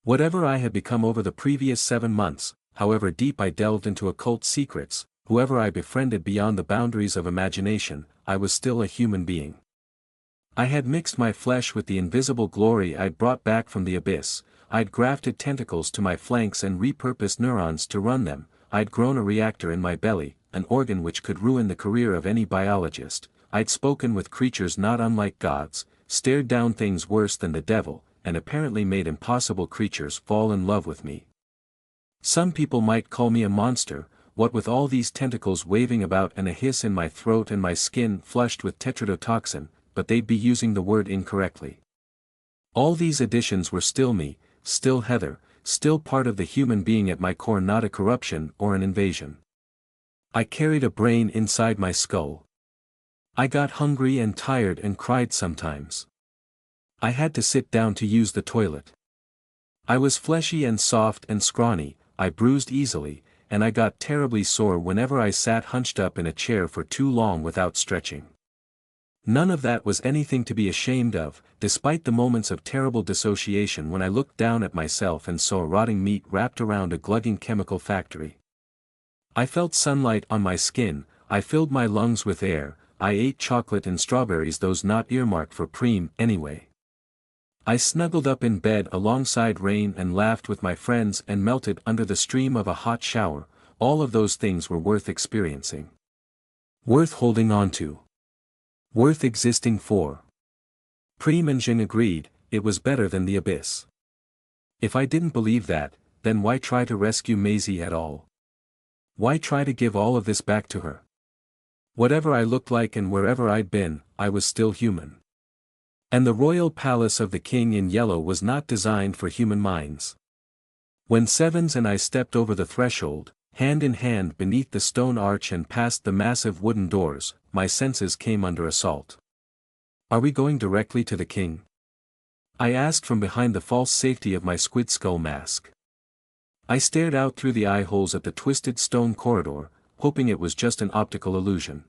Whatever I had become over the previous 7 months, however deep I delved into occult secrets, whoever I befriended beyond the boundaries of imagination, I was still a human being. I had mixed my flesh with the invisible glory I'd brought back from the abyss, I'd grafted tentacles to my flanks and repurposed neurons to run them, I'd grown a reactor in my belly, an organ which could ruin the career of any biologist, I'd spoken with creatures not unlike gods, stared down things worse than the devil, and apparently made impossible creatures fall in love with me. Some people might call me a monster, what with all these tentacles waving about and a hiss in my throat and my skin flushed with tetrodotoxin, but they'd be using the word incorrectly. All these additions were still me, still Heather, still part of the human being at my core, not a corruption or an invasion. I carried a brain inside my skull. I got hungry and tired and cried sometimes. I had to sit down to use the toilet. I was fleshy and soft and scrawny, I bruised easily, and I got terribly sore whenever I sat hunched up in a chair for too long without stretching. None of that was anything to be ashamed of, despite the moments of terrible dissociation when I looked down at myself and saw rotting meat wrapped around a glugging chemical factory. I felt sunlight on my skin, I filled my lungs with air, I ate chocolate and strawberries, those not earmarked for preem, anyway. I snuggled up in bed alongside rain and laughed with my friends and melted under the stream of a hot shower. All of those things were worth experiencing. Worth holding on to. Worth existing for. Preem and Jing agreed, it was better than the abyss. If I didn't believe that, then why try to rescue Maisie at all? Why try to give all of this back to her? Whatever I looked like and wherever I'd been, I was still human. And the royal palace of the king in yellow was not designed for human minds. When Sevens and I stepped over the threshold, hand in hand beneath the stone arch and past the massive wooden doors, my senses came under assault. Are we going directly to the king? I asked from behind the false safety of my squid skull mask. I stared out through the eye holes at the twisted stone corridor, hoping it was just an optical illusion.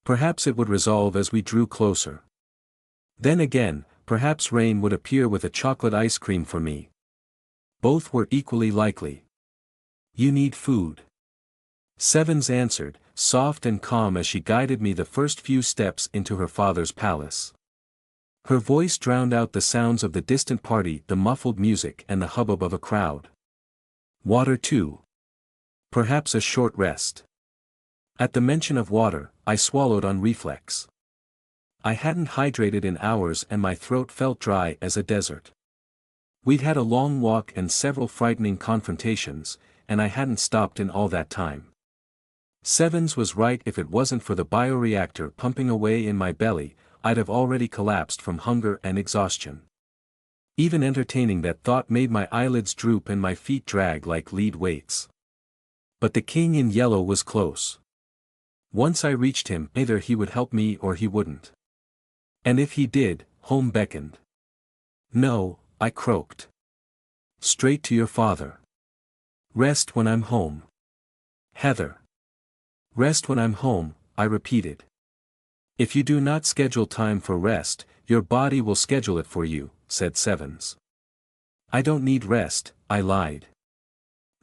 Perhaps it would resolve as we drew closer. Then again, perhaps rain would appear with a chocolate ice cream for me. Both were equally likely. You need food. Sevens answered, soft and calm as she guided me the first few steps into her father's palace. Her voice drowned out the sounds of the distant party, the muffled music and the hubbub of a crowd. Water too. Perhaps a short rest. At the mention of water, I swallowed on reflex. I hadn't hydrated in hours and my throat felt dry as a desert. We'd had a long walk and several frightening confrontations, and I hadn't stopped in all that time. Sevens was right, if it wasn't for the bioreactor pumping away in my belly, I'd have already collapsed from hunger and exhaustion. Even entertaining that thought made my eyelids droop and my feet drag like lead weights. But the king in yellow was close. Once I reached him, either he would help me or he wouldn't. And if he did, home beckoned. No, I croaked. Straight to your father. Rest when I'm home. Heather. Rest when I'm home, I repeated. If you do not schedule time for rest, your body will schedule it for you, said Sevens. I don't need rest, I lied.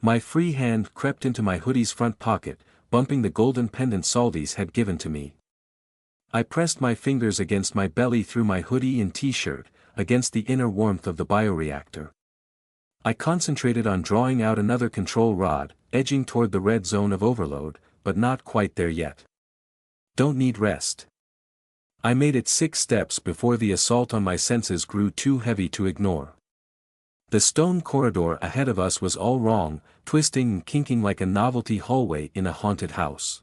My free hand crept into my hoodie's front pocket, bumping the golden pendant Saldies had given to me. I pressed my fingers against my belly through my hoodie and t-shirt, against the inner warmth of the bioreactor. I concentrated on drawing out another control rod, edging toward the red zone of overload, but not quite there yet. Don't need rest. I made it 6 steps before the assault on my senses grew too heavy to ignore. The stone corridor ahead of us was all wrong, twisting and kinking like a novelty hallway in a haunted house.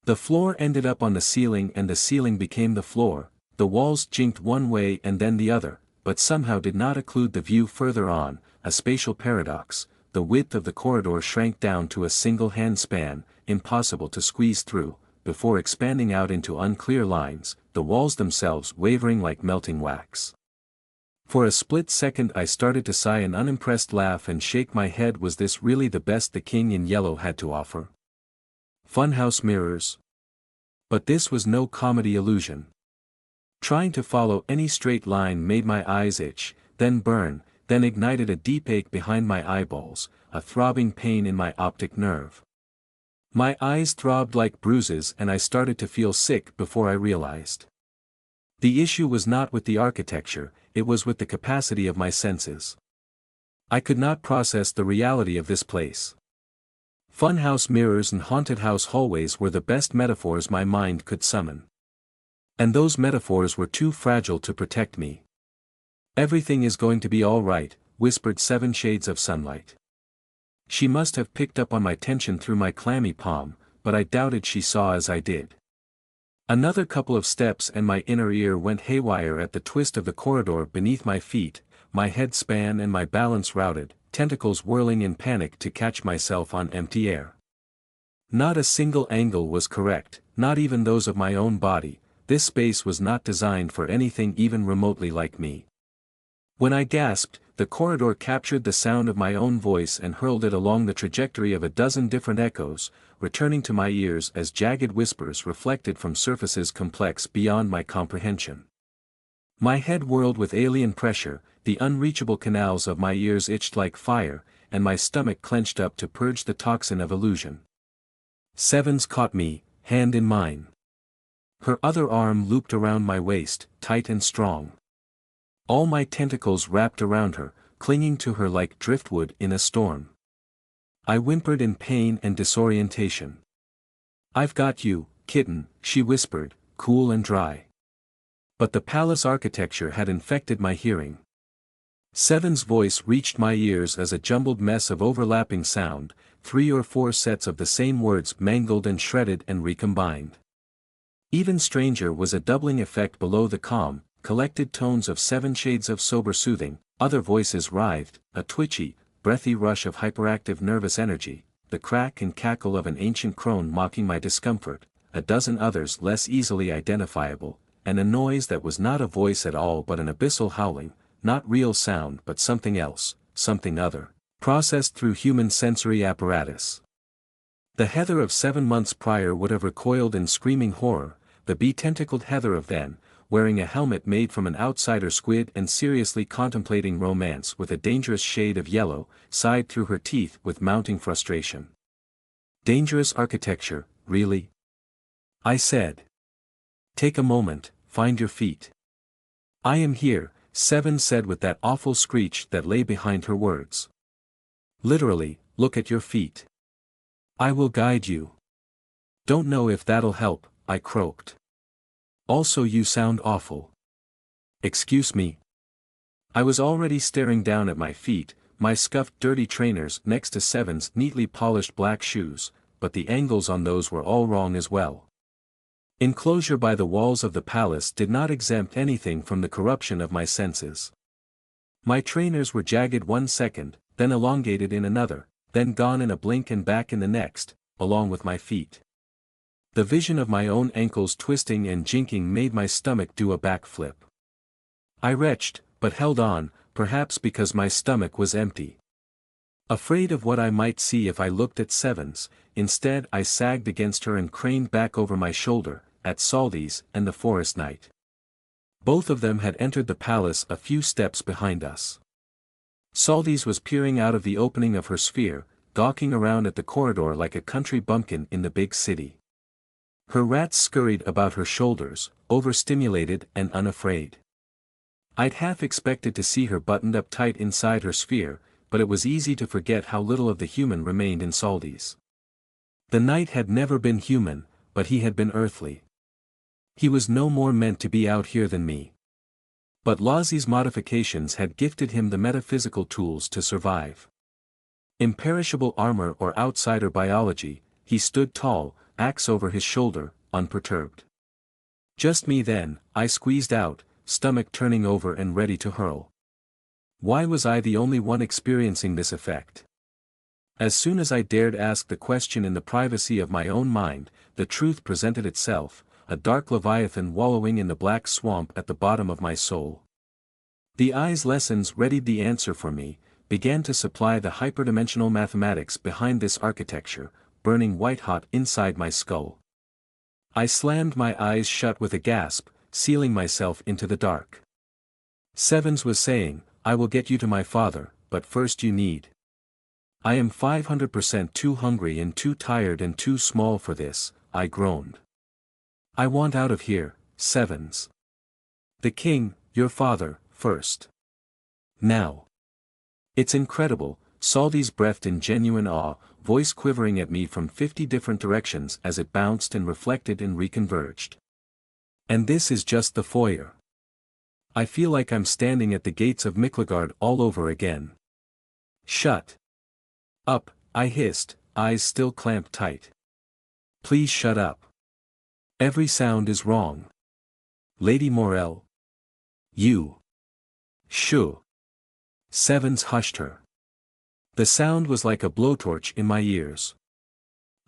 The floor ended up on the ceiling and the ceiling became the floor, the walls jinked one way and then the other, but somehow did not occlude the view further on, a spatial paradox. The width of the corridor shrank down to a single hand span, impossible to squeeze through, before expanding out into unclear lines, the walls themselves wavering like melting wax. For a split second I started to sigh an unimpressed laugh and shake my head. Was this really the best the king in yellow had to offer? Funhouse mirrors? But this was no comedy illusion. Trying to follow any straight line made my eyes itch, then burn, then ignited a deep ache behind my eyeballs, a throbbing pain in my optic nerve. My eyes throbbed like bruises and I started to feel sick before I realized. The issue was not with the architecture, it was with the capacity of my senses. I could not process the reality of this place. Funhouse mirrors and haunted house hallways were the best metaphors my mind could summon. And those metaphors were too fragile to protect me. "Everything is going to be all right," whispered Seven Shades of Sunlight. She must have picked up on my tension through my clammy palm, but I doubted she saw as I did. Another couple of steps and my inner ear went haywire at the twist of the corridor beneath my feet, my head span and my balance routed, tentacles whirling in panic to catch myself on empty air. Not a single angle was correct, not even those of my own body. This space was not designed for anything even remotely like me. When I gasped, the corridor captured the sound of my own voice and hurled it along the trajectory of a dozen different echoes, returning to my ears as jagged whispers reflected from surfaces complex beyond my comprehension. My head whirled with alien pressure, the unreachable canals of my ears itched like fire, and my stomach clenched up to purge the toxin of illusion. Sevens caught me, hand in mine. Her other arm looped around my waist, tight and strong. All my tentacles wrapped around her, clinging to her like driftwood in a storm. I whimpered in pain and disorientation. "I've got you, kitten," she whispered, cool and dry. But the palace architecture had infected my hearing. Seven's voice reached my ears as a jumbled mess of overlapping sound, 3 or 4 sets of the same words mangled and shredded and recombined. Even stranger was a doubling effect below the calm, collected tones of Seven Shades of Sober soothing. Other voices writhed, a twitchy, breathy rush of hyperactive nervous energy, the crack and cackle of an ancient crone mocking my discomfort, a dozen others less easily identifiable, and a noise that was not a voice at all but an abyssal howling, not real sound but something else, something other, processed through human sensory apparatus. The Heather of 7 months prior would have recoiled in screaming horror, the bee-tentacled Heather of then, wearing a helmet made from an outsider squid and seriously contemplating romance with a dangerous shade of yellow, sighed through her teeth with mounting frustration. "Dangerous architecture, really?" I said. "Take a moment, find your feet." "I am here," Seven said with that awful screech that lay behind her words. "Literally, look at your feet. I will guide you." "Don't know if that'll help," I croaked. "Also you sound awful." "Excuse me." I was already staring down at my feet, my scuffed dirty trainers next to Seven's neatly polished black shoes, but the angles on those were all wrong as well. Enclosure by the walls of the palace did not exempt anything from the corruption of my senses. My trainers were jagged 1 second, then elongated in another, then gone in a blink and back in the next, along with my feet. The vision of my own ankles twisting and jinking made my stomach do a backflip. I retched, but held on, perhaps because my stomach was empty. Afraid of what I might see if I looked at Seven's, instead I sagged against her and craned back over my shoulder, at Saldy's and the Forest Knight. Both of them had entered the palace a few steps behind us. Saldy's was peering out of the opening of her sphere, gawking around at the corridor like a country bumpkin in the big city. Her rats scurried about her shoulders, overstimulated and unafraid. I'd half expected to see her buttoned up tight inside her sphere, but it was easy to forget how little of the human remained in Saldy's. The knight had never been human, but he had been earthly. He was no more meant to be out here than me. But Lassie's modifications had gifted him the metaphysical tools to survive. Imperishable armor or outsider biology, he stood tall, axe over his shoulder, unperturbed. "Just me then," I squeezed out, stomach turning over and ready to hurl. Why was I the only one experiencing this effect? As soon as I dared ask the question in the privacy of my own mind, the truth presented itself, a dark leviathan wallowing in the black swamp at the bottom of my soul. The eyes lessons readied the answer for me, began to supply the hyperdimensional mathematics behind this architecture, burning white-hot inside my skull. I slammed my eyes shut with a gasp, sealing myself into the dark. Sevens was saying, I will get you to my father, but first you need. I am 500% too hungry and too tired and too small for this, I groaned. I want out of here, Sevens. The king, your father, first. Now. It's incredible, Salty's breathed in genuine awe, voice quivering at me from 50 different directions as it bounced and reflected and reconverged. And this is just the foyer. I feel like I'm standing at the gates of Miklagard all over again. Shut up, I hissed, eyes still clamped tight. Please shut up. Every sound is wrong. Lady Morel. You. Shoo. Sevens hushed her. The sound was like a blowtorch in my ears.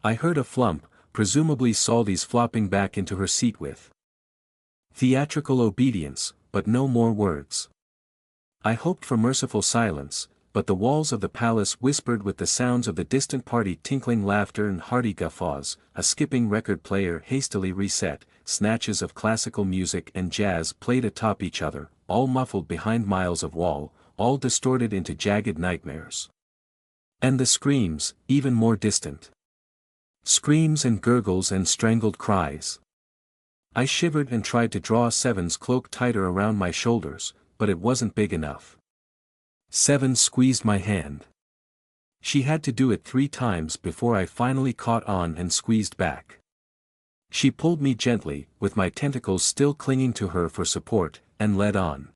I heard a flump, presumably Salty's flopping back into her seat with theatrical obedience, but no more words. I hoped for merciful silence, but the walls of the palace whispered with the sounds of the distant party, tinkling laughter and hearty guffaws, a skipping record player hastily reset, snatches of classical music and jazz played atop each other, all muffled behind miles of wall, all distorted into jagged nightmares. And the screams, even more distant. Screams and gurgles and strangled cries. I shivered and tried to draw Seven's cloak tighter around my shoulders, but it wasn't big enough. Seven squeezed my hand. She had to do it 3 times before I finally caught on and squeezed back. She pulled me gently, with my tentacles still clinging to her for support, and led on.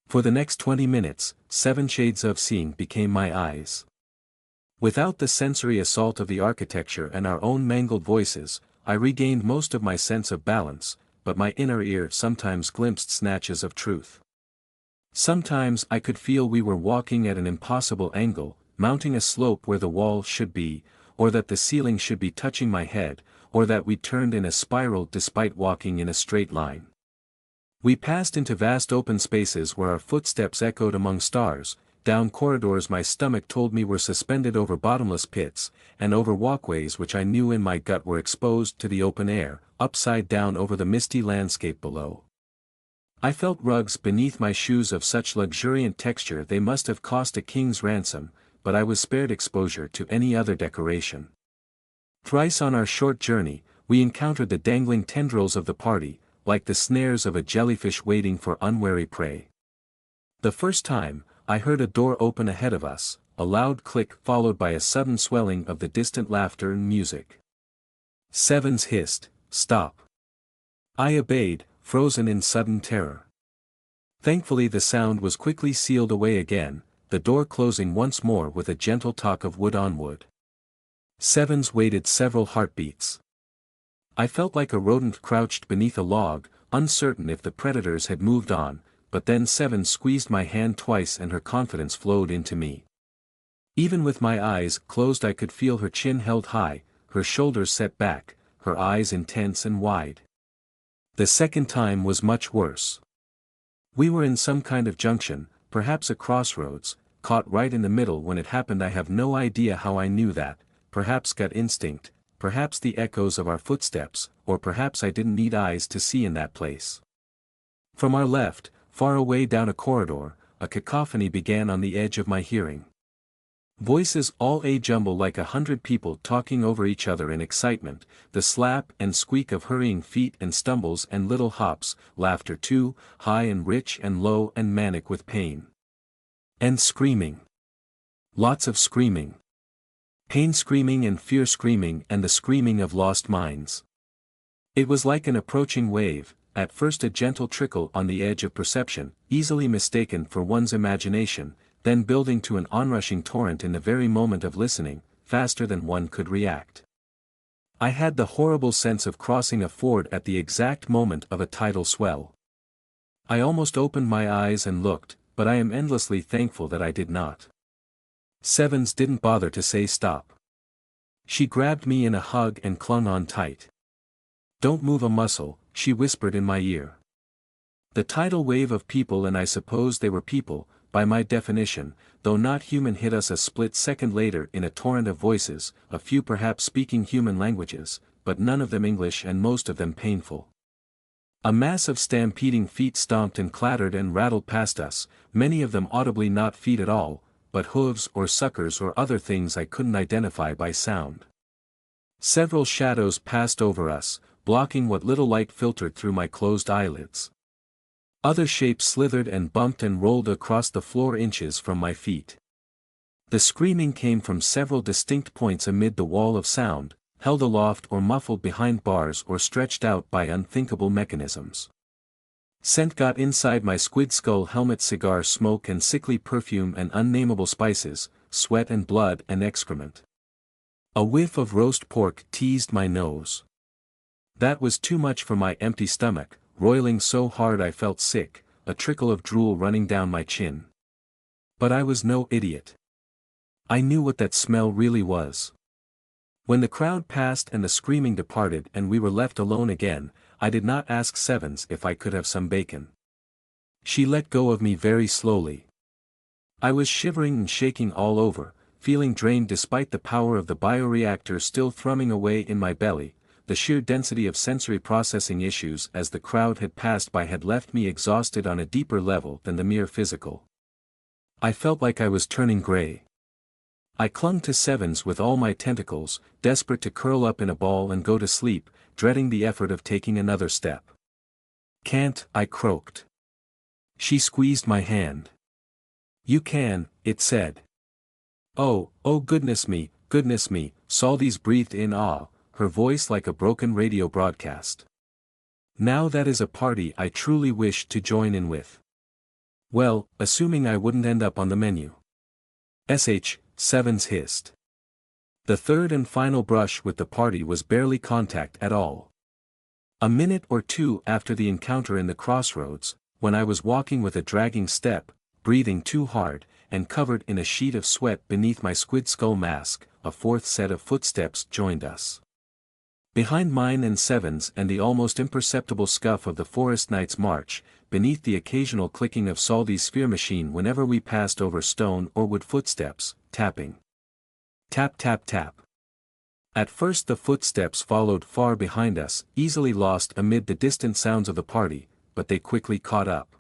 For the next 20 minutes, 7 shades of seeing became my eyes. Without the sensory assault of the architecture and our own mangled voices, I regained most of my sense of balance, but my inner ear sometimes glimpsed snatches of truth. Sometimes I could feel we were walking at an impossible angle, mounting a slope where the wall should be, or that the ceiling should be touching my head, or that we turned in a spiral despite walking in a straight line. We passed into vast open spaces where our footsteps echoed among stars, down corridors my stomach told me were suspended over bottomless pits, and over walkways which I knew in my gut were exposed to the open air, upside down over the misty landscape below. I felt rugs beneath my shoes of such luxuriant texture they must have cost a king's ransom, but I was spared exposure to any other decoration. Thrice on our short journey, we encountered the dangling tendrils of the party, like the snares of a jellyfish waiting for unwary prey. The first time, I heard a door open ahead of us, a loud click followed by a sudden swelling of the distant laughter and music. Sevens hissed, "Stop." I obeyed, frozen in sudden terror. Thankfully the sound was quickly sealed away again, the door closing once more with a gentle talk of wood on wood. Sevens waited several heartbeats. I felt like a rodent crouched beneath a log, uncertain if the predators had moved on, but then Sevens squeezed my hand twice and her confidence flowed into me. Even with my eyes closed I could feel her chin held high, her shoulders set back, her eyes intense and wide. The second time was much worse. We were in some kind of junction, perhaps a crossroads, caught right in the middle when it happened. I have no idea how I knew that, perhaps gut instinct, perhaps the echoes of our footsteps, or perhaps I didn't need eyes to see in that place. From our left, far away down a corridor, a cacophony began on the edge of my hearing. Voices all a jumble like 100 people talking over each other in excitement, the slap and squeak of hurrying feet and stumbles and little hops, laughter too, high and rich and low and manic with pain. And screaming. Lots of screaming. Pain screaming and fear screaming and the screaming of lost minds. It was like an approaching wave, at first a gentle trickle on the edge of perception, easily mistaken for one's imagination, then building to an onrushing torrent in the very moment of listening, faster than one could react. I had the horrible sense of crossing a ford at the exact moment of a tidal swell. I almost opened my eyes and looked, but I am endlessly thankful that I did not. Sevens didn't bother to say stop. She grabbed me in a hug and clung on tight. "Don't move a muscle," she whispered in my ear. The tidal wave of people, and I suppose they were people, by my definition, though not human, hit us a split second later in a torrent of voices, a few perhaps speaking human languages, but none of them English and most of them painful. A mass of stampeding feet stomped and clattered and rattled past us, many of them audibly not feet at all, but hooves or suckers or other things I couldn't identify by sound. Several shadows passed over us, blocking what little light filtered through my closed eyelids. Other shapes slithered and bumped and rolled across the floor inches from my feet. The screaming came from several distinct points amid the wall of sound, held aloft or muffled behind bars or stretched out by unthinkable mechanisms. Scent got inside my squid skull helmet, cigar smoke and sickly perfume and unnameable spices, sweat and blood and excrement. A whiff of roast pork teased my nose. That was too much for my empty stomach, roiling so hard I felt sick, a trickle of drool running down my chin. But I was no idiot. I knew what that smell really was. When the crowd passed and the screaming departed and we were left alone again, I did not ask Sevens if I could have some bacon. She let go of me very slowly. I was shivering and shaking all over, feeling drained despite the power of the bioreactor still thrumming away in my belly. The sheer density of sensory processing issues as the crowd had passed by had left me exhausted on a deeper level than the mere physical. I felt like I was turning gray. I clung to Sevens with all my tentacles, desperate to curl up in a ball and go to sleep, dreading the effort of taking another step. "Can't," I croaked. She squeezed my hand. "You can," it said. "Oh goodness me," Saldies breathed in awe, her voice like a broken radio broadcast. "Now that is a party I truly wished to join in with." "Well, assuming I wouldn't end up on the menu." Sevens hissed. The third and final brush with the party was barely contact at all. A minute or two after the encounter in the crossroads, when I was walking with a dragging step, breathing too hard, and covered in a sheet of sweat beneath my squid skull mask, a fourth set of footsteps joined us. Behind mine and Sevens and the almost imperceptible scuff of the Forest Knight's march, beneath the occasional clicking of Saldi's sphere machine whenever we passed over stone or wood, footsteps, tapping. Tap tap tap. At first the footsteps followed far behind us, easily lost amid the distant sounds of the party, but they quickly caught up.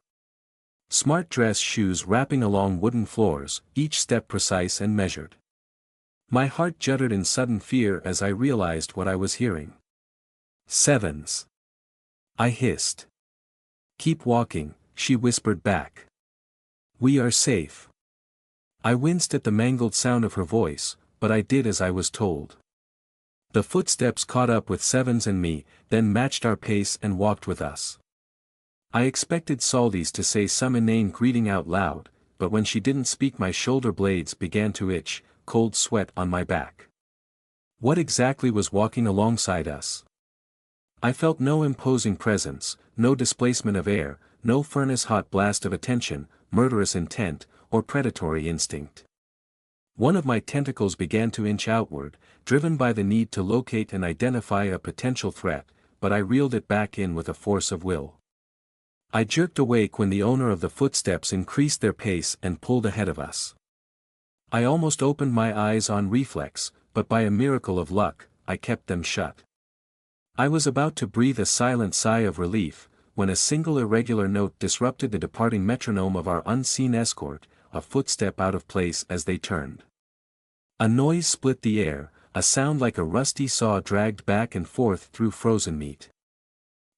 Smart dress shoes rapping along wooden floors, each step precise and measured. My heart juddered in sudden fear as I realized what I was hearing. "Sevens," I hissed. "Keep walking," she whispered back. "We are safe." I winced at the mangled sound of her voice, but I did as I was told. The footsteps caught up with Sevens and me, then matched our pace and walked with us. I expected Saldi's to say some inane greeting out loud, but when she didn't speak my shoulder blades began to itch, cold sweat on my back. What exactly was walking alongside us? I felt no imposing presence, no displacement of air, no furnace-hot blast of attention, murderous intent, or predatory instinct. One of my tentacles began to inch outward, driven by the need to locate and identify a potential threat, but I reeled it back in with a force of will. I jerked awake when the owner of the footsteps increased their pace and pulled ahead of us. I almost opened my eyes on reflex, but by a miracle of luck, I kept them shut. I was about to breathe a silent sigh of relief, when a single irregular note disrupted the departing metronome of our unseen escort, a footstep out of place as they turned. A noise split the air, a sound like a rusty saw dragged back and forth through frozen meat.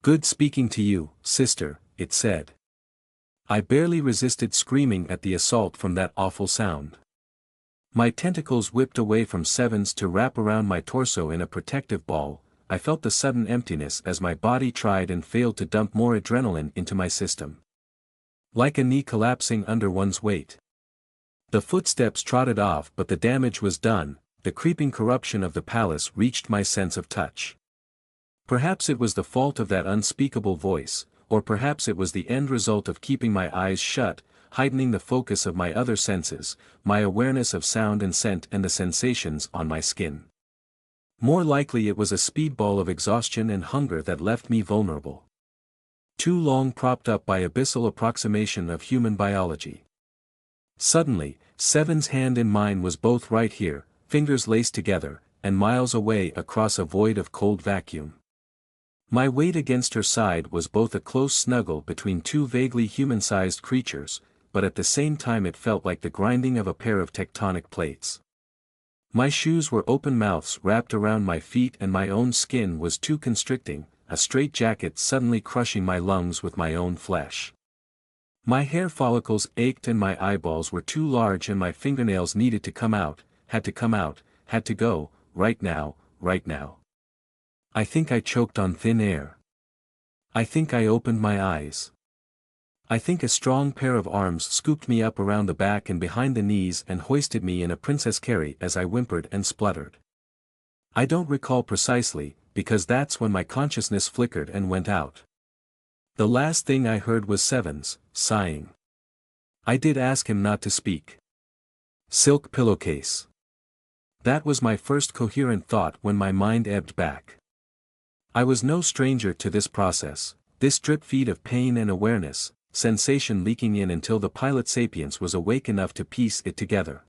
"Good speaking to you, sister," it said. I barely resisted screaming at the assault from that awful sound. My tentacles whipped away from Sevens to wrap around my torso in a protective ball. I felt the sudden emptiness as my body tried and failed to dump more adrenaline into my system. Like a knee collapsing under one's weight. The footsteps trotted off, but the damage was done. The creeping corruption of the palace reached my sense of touch. Perhaps it was the fault of that unspeakable voice, or perhaps it was the end result of keeping my eyes shut, heightening the focus of my other senses, my awareness of sound and scent and the sensations on my skin. More likely it was a speedball of exhaustion and hunger that left me vulnerable. Too long propped up by abyssal approximation of human biology. Suddenly, Seven's hand in mine was both right here, fingers laced together, and miles away across a void of cold vacuum. My weight against her side was both a close snuggle between two vaguely human-sized creatures, but at the same time it felt like the grinding of a pair of tectonic plates. My shoes were open mouths wrapped around my feet and my own skin was too constricting, a straitjacket suddenly crushing my lungs with my own flesh. My hair follicles ached and my eyeballs were too large and my fingernails needed to come out, had to go, right now, right now. I think I choked on thin air. I think I opened my eyes. I think a strong pair of arms scooped me up around the back and behind the knees and hoisted me in a princess carry as I whimpered and spluttered. I don't recall precisely, because that's when my consciousness flickered and went out. The last thing I heard was Sevens, sighing. I did ask him not to speak. Silk pillowcase. That was my first coherent thought when my mind ebbed back. I was no stranger to this process, this drip feed of pain and awareness, sensation leaking in until the pilot sapience was awake enough to piece it together.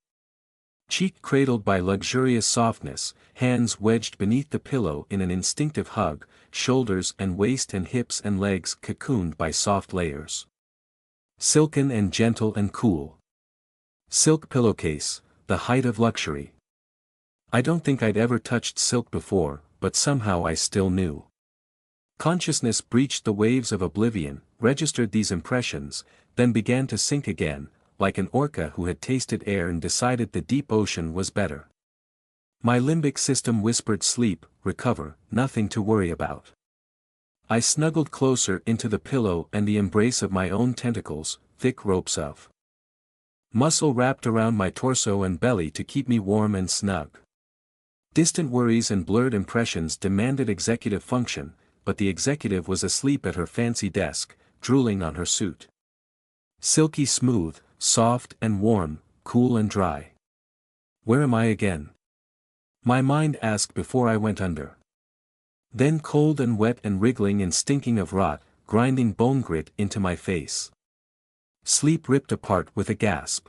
Cheek cradled by luxurious softness, hands wedged beneath the pillow in an instinctive hug, shoulders and waist and hips and legs cocooned by soft layers. Silken and gentle and cool. Silk pillowcase, the height of luxury. I don't think I'd ever touched silk before, but somehow I still knew. Consciousness breached the waves of oblivion, registered these impressions, then began to sink again, like an orca who had tasted air and decided the deep ocean was better. My limbic system whispered sleep, recover, nothing to worry about. I snuggled closer into the pillow and the embrace of my own tentacles, thick ropes of muscle wrapped around my torso and belly to keep me warm and snug. Distant worries and blurred impressions demanded executive function, but the executive was asleep at her fancy desk, drooling on her suit. Silky smooth, soft and warm, cool and dry. Where am I again? My mind asked before I went under. Then cold and wet and wriggling and stinking of rot, grinding bone grit into my face. Sleep ripped apart with a gasp.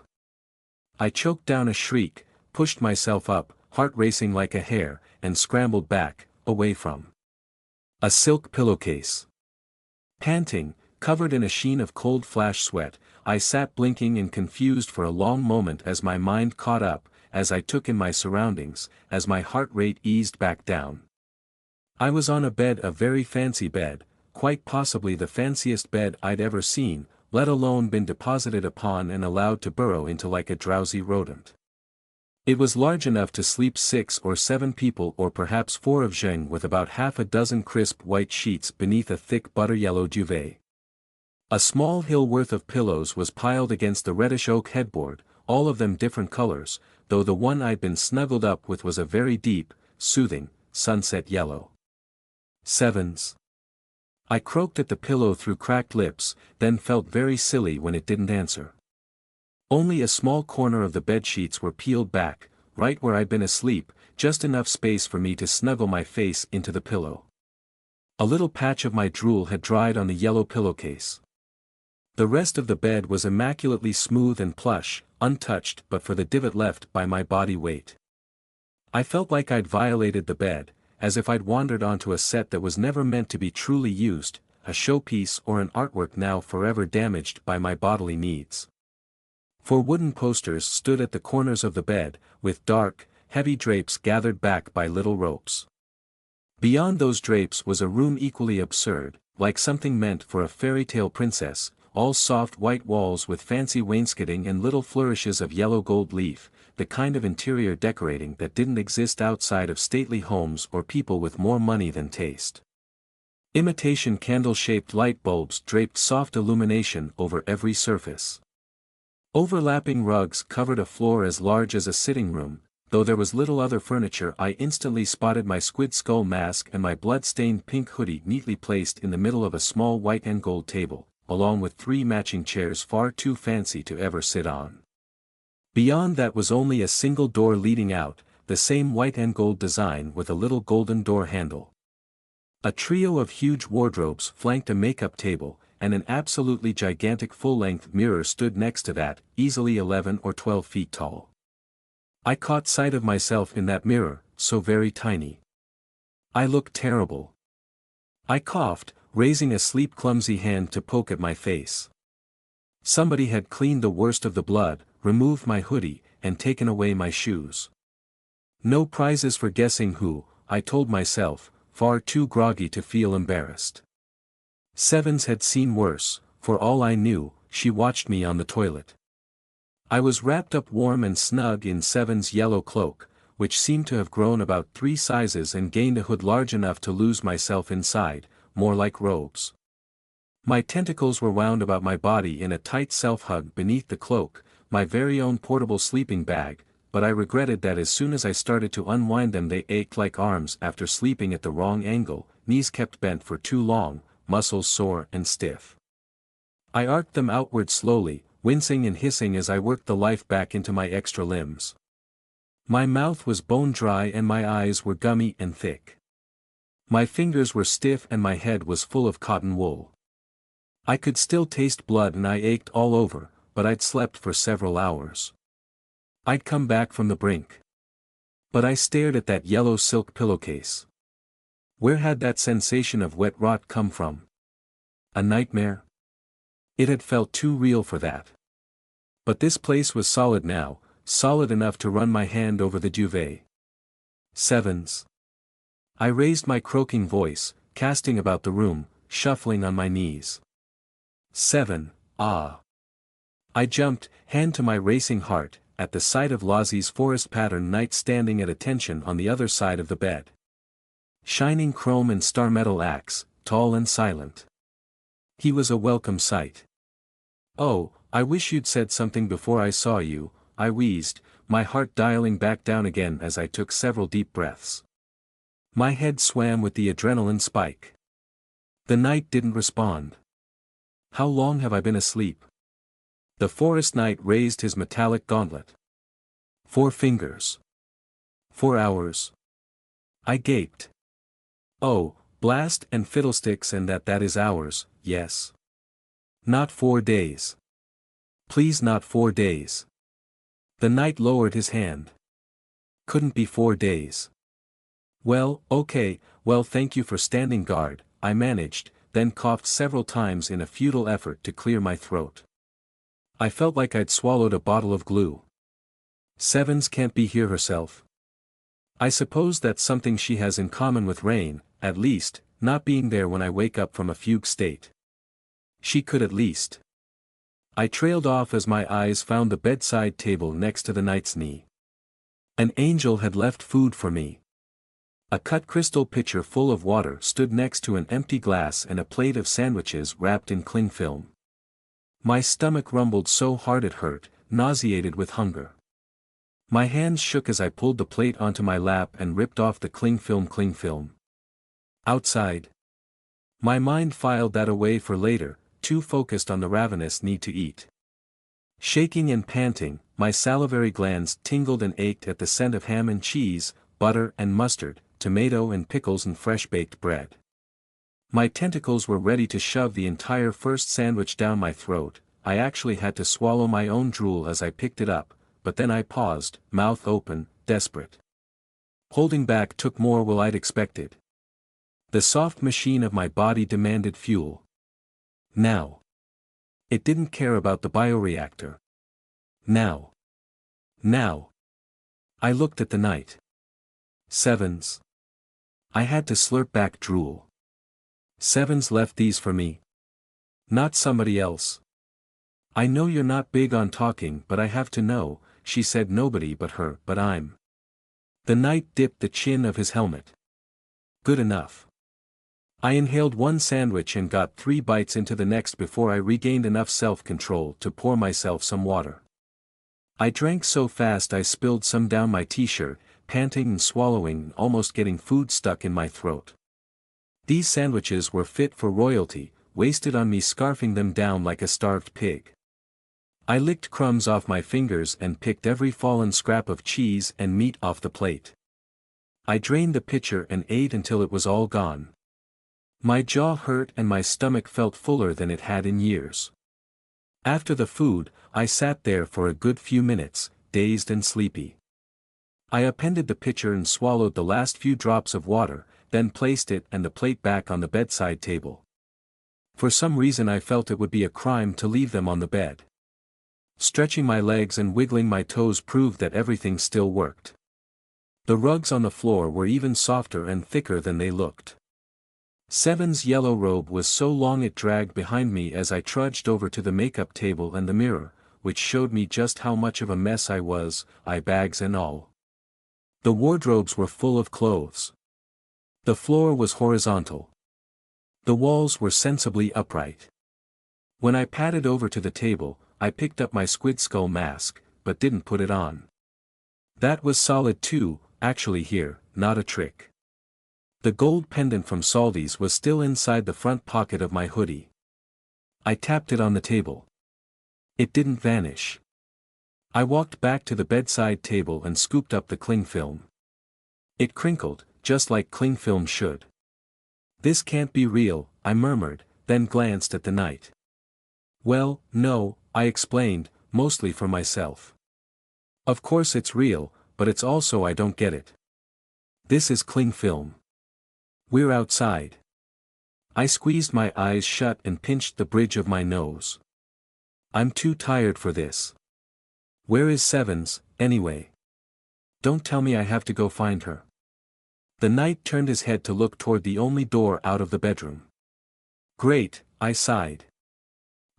I choked down a shriek, pushed myself up, heart racing like a hare, and scrambled back, away from a silk pillowcase. Panting, covered in a sheen of cold flash sweat, I sat blinking and confused for a long moment as my mind caught up, as I took in my surroundings, as my heart rate eased back down. I was on a bed, a very fancy bed, quite possibly the fanciest bed I'd ever seen, let alone been deposited upon and allowed to burrow into like a drowsy rodent. It was large enough to sleep 6 or 7 people or perhaps 4 of Zheng with about half a dozen crisp white sheets beneath a thick butter-yellow duvet. A small hill worth of pillows was piled against the reddish oak headboard, all of them different colors, though the one I'd been snuggled up with was a very deep, soothing, sunset yellow. Sevens. I croaked at the pillow through cracked lips, then felt very silly when it didn't answer. Only a small corner of the bedsheets were peeled back, right where I'd been asleep, just enough space for me to snuggle my face into the pillow. A little patch of my drool had dried on the yellow pillowcase. The rest of the bed was immaculately smooth and plush, untouched but for the divot left by my body weight. I felt like I'd violated the bed, as if I'd wandered onto a set that was never meant to be truly used, a showpiece or an artwork now forever damaged by my bodily needs. 4 wooden posters stood at the corners of the bed, with dark, heavy drapes gathered back by little ropes. Beyond those drapes was a room equally absurd, like something meant for a fairy tale princess, all soft white walls with fancy wainscoting and little flourishes of yellow gold leaf, the kind of interior decorating that didn't exist outside of stately homes or people with more money than taste. Imitation candle-shaped light bulbs draped soft illumination over every surface. Overlapping rugs covered a floor as large as a sitting room, though there was little other furniture. I instantly spotted my squid skull mask and my blood-stained pink hoodie neatly placed in the middle of a small white and gold table, along with 3 matching chairs far too fancy to ever sit on. Beyond that was only a single door leading out, the same white and gold design with a little golden door handle. A trio of huge wardrobes flanked a makeup table, and an absolutely gigantic full-length mirror stood next to that, easily 11 or 12 feet tall. I caught sight of myself in that mirror, so very tiny. I looked terrible. I coughed, raising a sleep-clumsy hand to poke at my face. Somebody had cleaned the worst of the blood, removed my hoodie, and taken away my shoes. No prizes for guessing who, I told myself, far too groggy to feel embarrassed. Sevens had seen worse, for all I knew, she watched me on the toilet. I was wrapped up warm and snug in Seven's yellow cloak, which seemed to have grown about 3 sizes and gained a hood large enough to lose myself inside, more like robes. My tentacles were wound about my body in a tight self-hug beneath the cloak, my very own portable sleeping bag, but I regretted that as soon as I started to unwind them they ached like arms after sleeping at the wrong angle, knees kept bent for too long, muscles sore and stiff. I arced them outward slowly, wincing and hissing as I worked the life back into my extra limbs. My mouth was bone dry and my eyes were gummy and thick. My fingers were stiff and my head was full of cotton wool. I could still taste blood and I ached all over, but I'd slept for several hours. I'd come back from the brink. But I stared at that yellow silk pillowcase. Where had that sensation of wet rot come from? A nightmare? It had felt too real for that. But this place was solid now, solid enough to run my hand over the duvet. Sevens. I raised my croaking voice, casting about the room, shuffling on my knees. 7, ah. I jumped, hand to my racing heart, at the sight of Lozzie's forest pattern knight standing at attention on the other side of the bed. Shining chrome and star metal axe, tall and silent. He was a welcome sight. "Oh, I wish you'd said something before I saw you," I wheezed, my heart dialing back down again as I took several deep breaths. My head swam with the adrenaline spike. The knight didn't respond. How long have I been asleep? The forest knight raised his metallic gauntlet. 4 fingers. 4 hours. I gaped. Oh, blast and fiddlesticks and that is hours, yes. Not 4 days. Please not 4 days. The knight lowered his hand. Couldn't be 4 days. Well, okay, well thank you for standing guard, I managed, then coughed several times in a futile effort to clear my throat. I felt like I'd swallowed a bottle of glue. Sevens can't be here herself. I suppose that's something she has in common with Rain, at least, not being there when I wake up from a fugue state. She could at least. I trailed off as my eyes found the bedside table next to the knight's knee. An angel had left food for me. A cut crystal pitcher full of water stood next to an empty glass and a plate of sandwiches wrapped in cling film. My stomach rumbled so hard it hurt, nauseated with hunger. My hands shook as I pulled the plate onto my lap and ripped off the cling film. Outside. My mind filed that away for later, too focused on the ravenous need to eat. Shaking and panting, my salivary glands tingled and ached at the scent of ham and cheese, butter and mustard, tomato and pickles and fresh-baked bread. My tentacles were ready to shove the entire first sandwich down my throat. I actually had to swallow my own drool as I picked it up, but then I paused, mouth open, desperate. Holding back took more than I'd expected. The soft machine of my body demanded fuel. Now. It didn't care about the bioreactor. Now. I looked at the knight. Sevens. I had to slurp back drool. Sevens left these for me. Not somebody else. I know you're not big on talking but I have to know, she said nobody but her, but I'm. The knight dipped the chin of his helmet. Good enough. I inhaled one sandwich and got 3 bites into the next before I regained enough self-control to pour myself some water. I drank so fast I spilled some down my t-shirt, panting and swallowing and almost getting food stuck in my throat. These sandwiches were fit for royalty, wasted on me scarfing them down like a starved pig. I licked crumbs off my fingers and picked every fallen scrap of cheese and meat off the plate. I drained the pitcher and ate until it was all gone. My jaw hurt and my stomach felt fuller than it had in years. After the food, I sat there for a good few minutes, dazed and sleepy. I appended the pitcher and swallowed the last few drops of water, then placed it and the plate back on the bedside table. For some reason I felt it would be a crime to leave them on the bed. Stretching my legs and wiggling my toes proved that everything still worked. The rugs on the floor were even softer and thicker than they looked. Seven's yellow robe was so long it dragged behind me as I trudged over to the makeup table and the mirror, which showed me just how much of a mess I was, eye bags and all. The wardrobes were full of clothes. The floor was horizontal. The walls were sensibly upright. When I padded over to the table, I picked up my squid skull mask, but didn't put it on. That was solid too, actually here, not a trick. The gold pendant from Saldi's was still inside the front pocket of my hoodie. I tapped it on the table. It didn't vanish. I walked back to the bedside table and scooped up the cling film. It crinkled, just like cling film should. This can't be real, I murmured, then glanced at the night. Well, no, I explained, mostly for myself. Of course it's real, but it's also I don't get it. This is cling film. We're outside. I squeezed my eyes shut and pinched the bridge of my nose. I'm too tired for this. Where is Sevens, anyway? Don't tell me I have to go find her. The knight turned his head to look toward the only door out of the bedroom. Great, I sighed.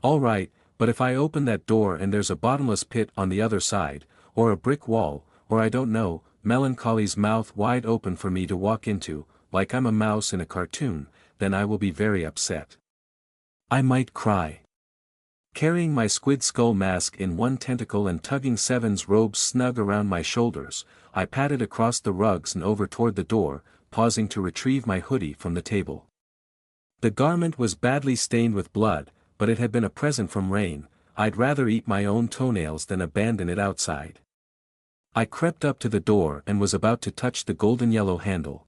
All right, but if I open that door and there's a bottomless pit on the other side, or a brick wall, or I don't know, Melancholy's mouth wide open for me to walk into, like I'm a mouse in a cartoon, then I will be very upset. I might cry. Carrying my squid skull mask in one tentacle and tugging Seven's robe snug around my shoulders, I padded across the rugs and over toward the door, pausing to retrieve my hoodie from the table. The garment was badly stained with blood, but it had been a present from Rain. I'd rather eat my own toenails than abandon it outside. I crept up to the door and was about to touch the golden yellow handle.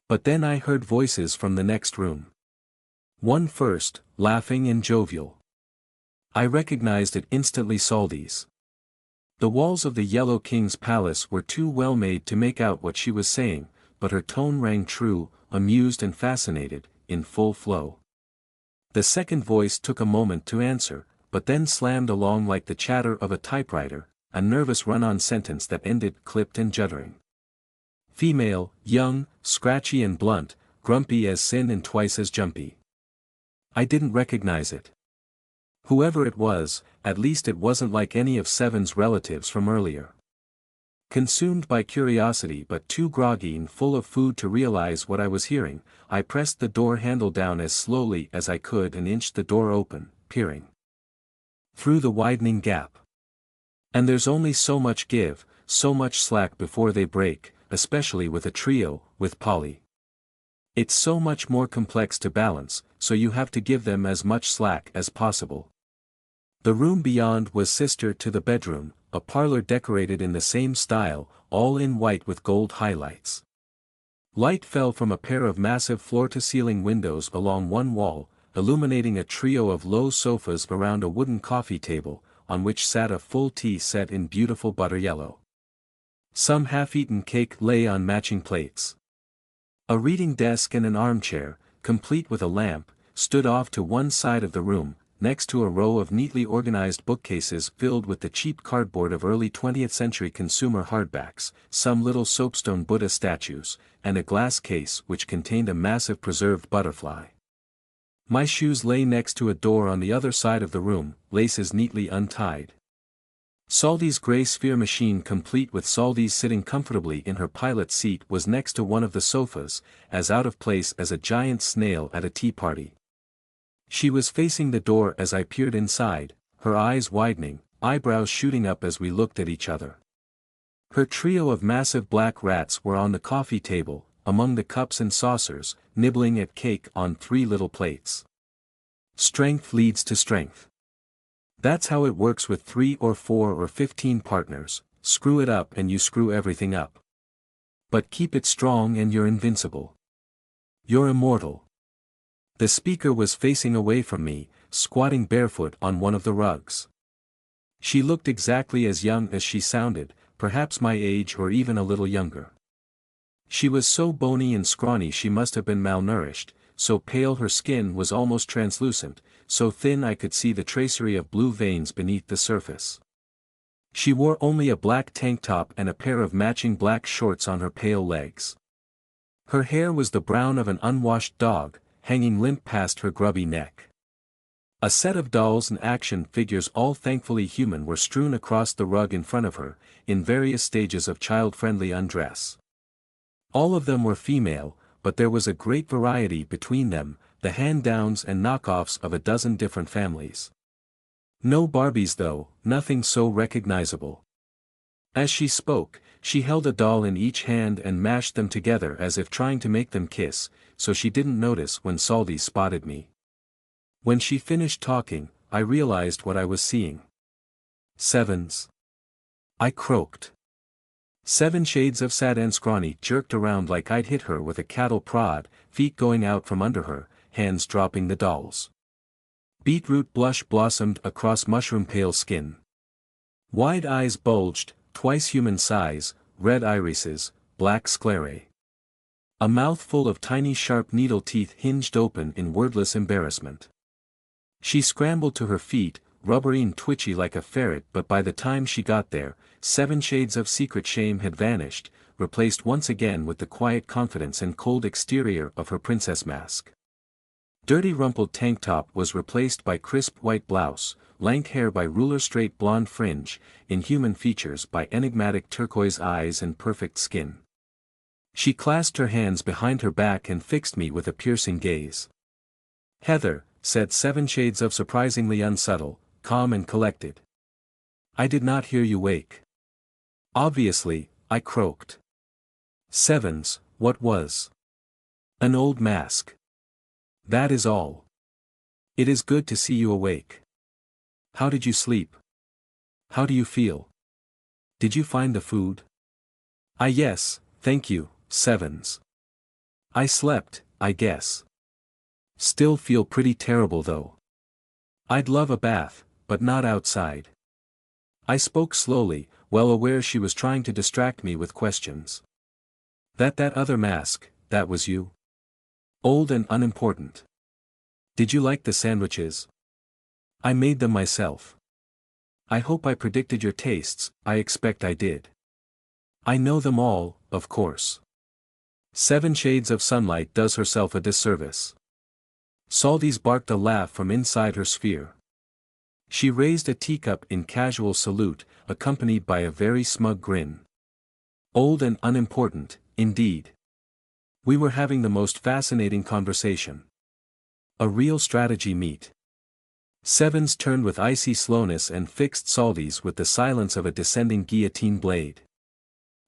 But then I heard voices from the next room. One first, laughing and jovial. I recognized it instantly, Saldi's. The walls of the Yellow King's palace were too well made to make out what she was saying, but her tone rang true, amused and fascinated, in full flow. The second voice took a moment to answer, but then slammed along like the chatter of a typewriter, a nervous run-on sentence that ended clipped and juddering. Female, young, scratchy and blunt, grumpy as sin and twice as jumpy. I didn't recognize it. Whoever it was, at least it wasn't like any of Seven's relatives from earlier. Consumed by curiosity but too groggy and full of food to realize what I was hearing, I pressed the door handle down as slowly as I could and inched the door open, peering through the widening gap. And there's only so much give, so much slack before they break, especially with a trio, with Polly. It's so much more complex to balance, so you have to give them as much slack as possible. The room beyond was sister to the bedroom, a parlor decorated in the same style, all in white with gold highlights. Light fell from a pair of massive floor-to-ceiling windows along one wall, illuminating a trio of low sofas around a wooden coffee table, on which sat a full tea set in beautiful butter yellow. Some half-eaten cake lay on matching plates. A reading desk and an armchair, complete with a lamp, stood off to one side of the room, next to a row of neatly organized bookcases filled with the cheap cardboard of early 20th century consumer hardbacks, some little soapstone Buddha statues, and a glass case which contained a massive preserved butterfly. My shoes lay next to a door on the other side of the room, laces neatly untied. Saldi's gray sphere machine complete with Saldi's sitting comfortably in her pilot seat was next to one of the sofas, as out of place as a giant snail at a tea party. She was facing the door as I peered inside, her eyes widening, eyebrows shooting up as we looked at each other. Her trio of massive black rats were on the coffee table, among the cups and saucers, nibbling at cake on 3 little plates. Strength leads to strength. That's how it works with 3 or 4 or 15 partners, screw it up and you screw everything up. But keep it strong and you're invincible. You're immortal. The speaker was facing away from me, squatting barefoot on one of the rugs. She looked exactly as young as she sounded, perhaps my age or even a little younger. She was so bony and scrawny she must have been malnourished, so pale her skin was almost translucent, so thin I could see the tracery of blue veins beneath the surface. She wore only a black tank top and a pair of matching black shorts on her pale legs. Her hair was the brown of an unwashed dog, hanging limp past her grubby neck. A set of dolls and action figures, all thankfully human, were strewn across the rug in front of her, in various stages of child-friendly undress. All of them were female, but there was a great variety between them, the hand-downs and knockoffs of a dozen different families. No Barbies though, nothing so recognizable. As she spoke, she held a doll in each hand and mashed them together as if trying to make them kiss, so she didn't notice when Saldy spotted me. When she finished talking, I realized what I was seeing. Sevens. I croaked. 7 shades of sad and scrawny jerked around like I'd hit her with a cattle prod, feet going out from under her, hands dropping the dolls. Beetroot blush blossomed across mushroom pale skin. Wide eyes bulged, twice human size, red irises, black sclerae. A mouth full of tiny sharp needle teeth hinged open in wordless embarrassment. She scrambled to her feet, rubbery and twitchy like a ferret, but by the time she got there, 7 shades of secret shame had vanished, replaced once again with the quiet confidence and cold exterior of her princess mask. Dirty rumpled tank top was replaced by crisp white blouse, lank hair by ruler straight blonde fringe, inhuman features by enigmatic turquoise eyes and perfect skin. She clasped her hands behind her back and fixed me with a piercing gaze. "Heather," said 7 shades of surprisingly unsubtle, calm and collected. "I did not hear you wake." "Obviously," I croaked. "Sevens, what was?" "An old mask. That is all. It is good to see you awake. How did you sleep? How do you feel? Did you find the food?" Yes, thank you, Sevens. I slept, I guess. Still feel pretty terrible though. I'd love a bath, but not outside." I spoke slowly, well aware she was trying to distract me with questions. That other mask, that was you? Old and unimportant. Did you like the sandwiches? I made them myself. I hope I predicted your tastes, I expect I did. I know them all, of course. 7 shades of sunlight does herself a disservice. Saldy's barked a laugh from inside her sphere. She raised a teacup in casual salute, accompanied by a very smug grin. Old and unimportant, indeed. We were having the most fascinating conversation. A real strategy meet. Sevens turned with icy slowness and fixed Saldy's with the silence of a descending guillotine blade.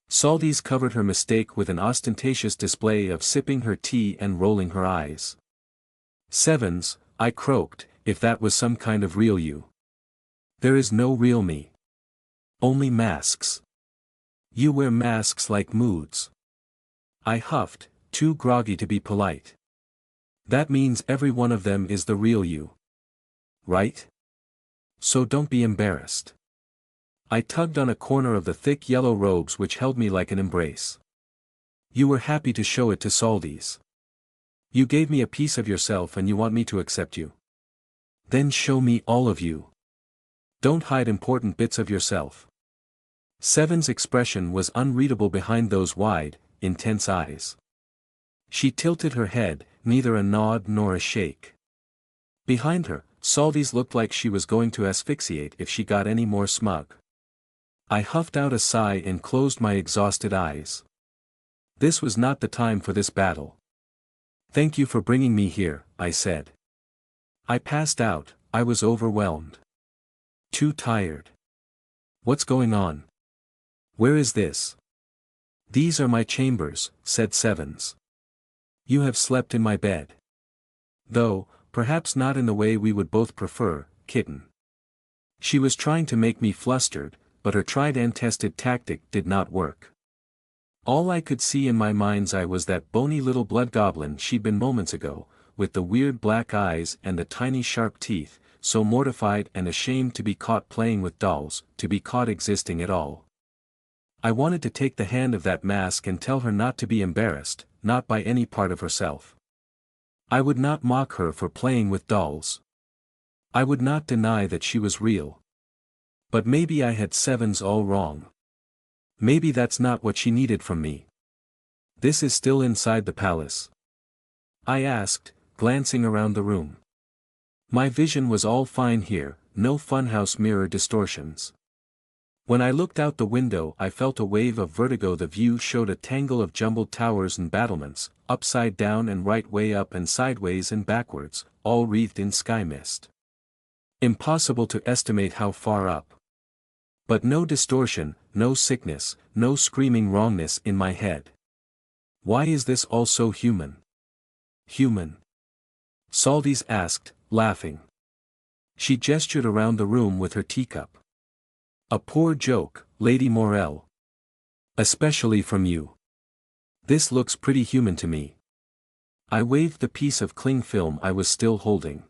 Saldy's covered her mistake with an ostentatious display of sipping her tea and rolling her eyes. "Sevens," I croaked, "if that was some kind of real you." "There is no real me. Only masks." "You wear masks like moods." I huffed, too groggy to be polite. "That means every one of them is the real you. Right? So don't be embarrassed." I tugged on a corner of the thick yellow robes which held me like an embrace. "You were happy to show it to Saldy's. You gave me a piece of yourself and you want me to accept you. Then show me all of you. Don't hide important bits of yourself." Seven's expression was unreadable behind those wide, intense eyes. She tilted her head, neither a nod nor a shake. Behind her, Saldy's looked like she was going to asphyxiate if she got any more smug. I huffed out a sigh and closed my exhausted eyes. This was not the time for this battle. "Thank you for bringing me here," I said. I passed out, I was overwhelmed. Too tired. "What's going on? Where is this?" "These are my chambers," said Sevens. "You have slept in my bed. Though, perhaps not in the way we would both prefer, kitten." She was trying to make me flustered, but her tried and tested tactic did not work. All I could see in my mind's eye was that bony little blood goblin she'd been moments ago, with the weird black eyes and the tiny sharp teeth, so mortified and ashamed to be caught playing with dolls, to be caught existing at all. I wanted to take the hand of that mask and tell her not to be embarrassed, not by any part of herself. I would not mock her for playing with dolls. I would not deny that she was real. But maybe I had Sevens all wrong. Maybe that's not what she needed from me. This is still inside the palace? I asked, glancing around the room. My vision was all fine here, no funhouse mirror distortions. When I looked out the window I felt a wave of vertigo. The view showed a tangle of jumbled towers and battlements, upside down and right way up and sideways and backwards, all wreathed in sky mist. Impossible to estimate how far up. But no distortion, no sickness, no screaming wrongness in my head. Why is this all so human? Human? Saldis asked, laughing. She gestured around the room with her teacup. A poor joke, Lady Morel. Especially from you. This looks pretty human to me. I waved the piece of cling film I was still holding.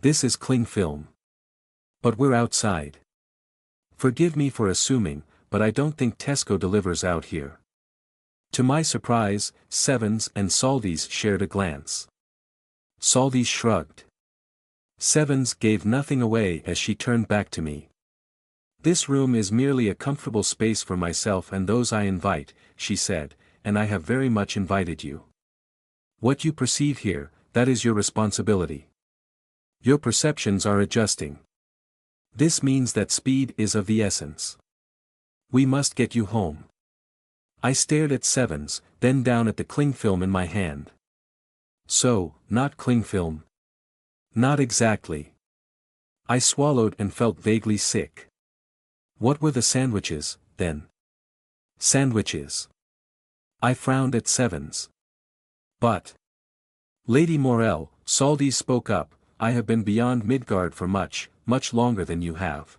This is cling film. But we're outside. Forgive me for assuming, but I don't think Tesco delivers out here. To my surprise, Sevens and Saldis shared a glance. Saldis shrugged. Sevens gave nothing away as she turned back to me. This room is merely a comfortable space for myself and those I invite, she said, and I have very much invited you. What you perceive here, that is your responsibility. Your perceptions are adjusting. This means that speed is of the essence. We must get you home. I stared at Sevens, then down at the cling film in my hand. So, not cling film? Not exactly. I swallowed and felt vaguely sick. What were the sandwiches, then? Sandwiches. I frowned at Sevens. But. Lady Morel, Saldis spoke up, I have been beyond Midgard for much, much longer than you have.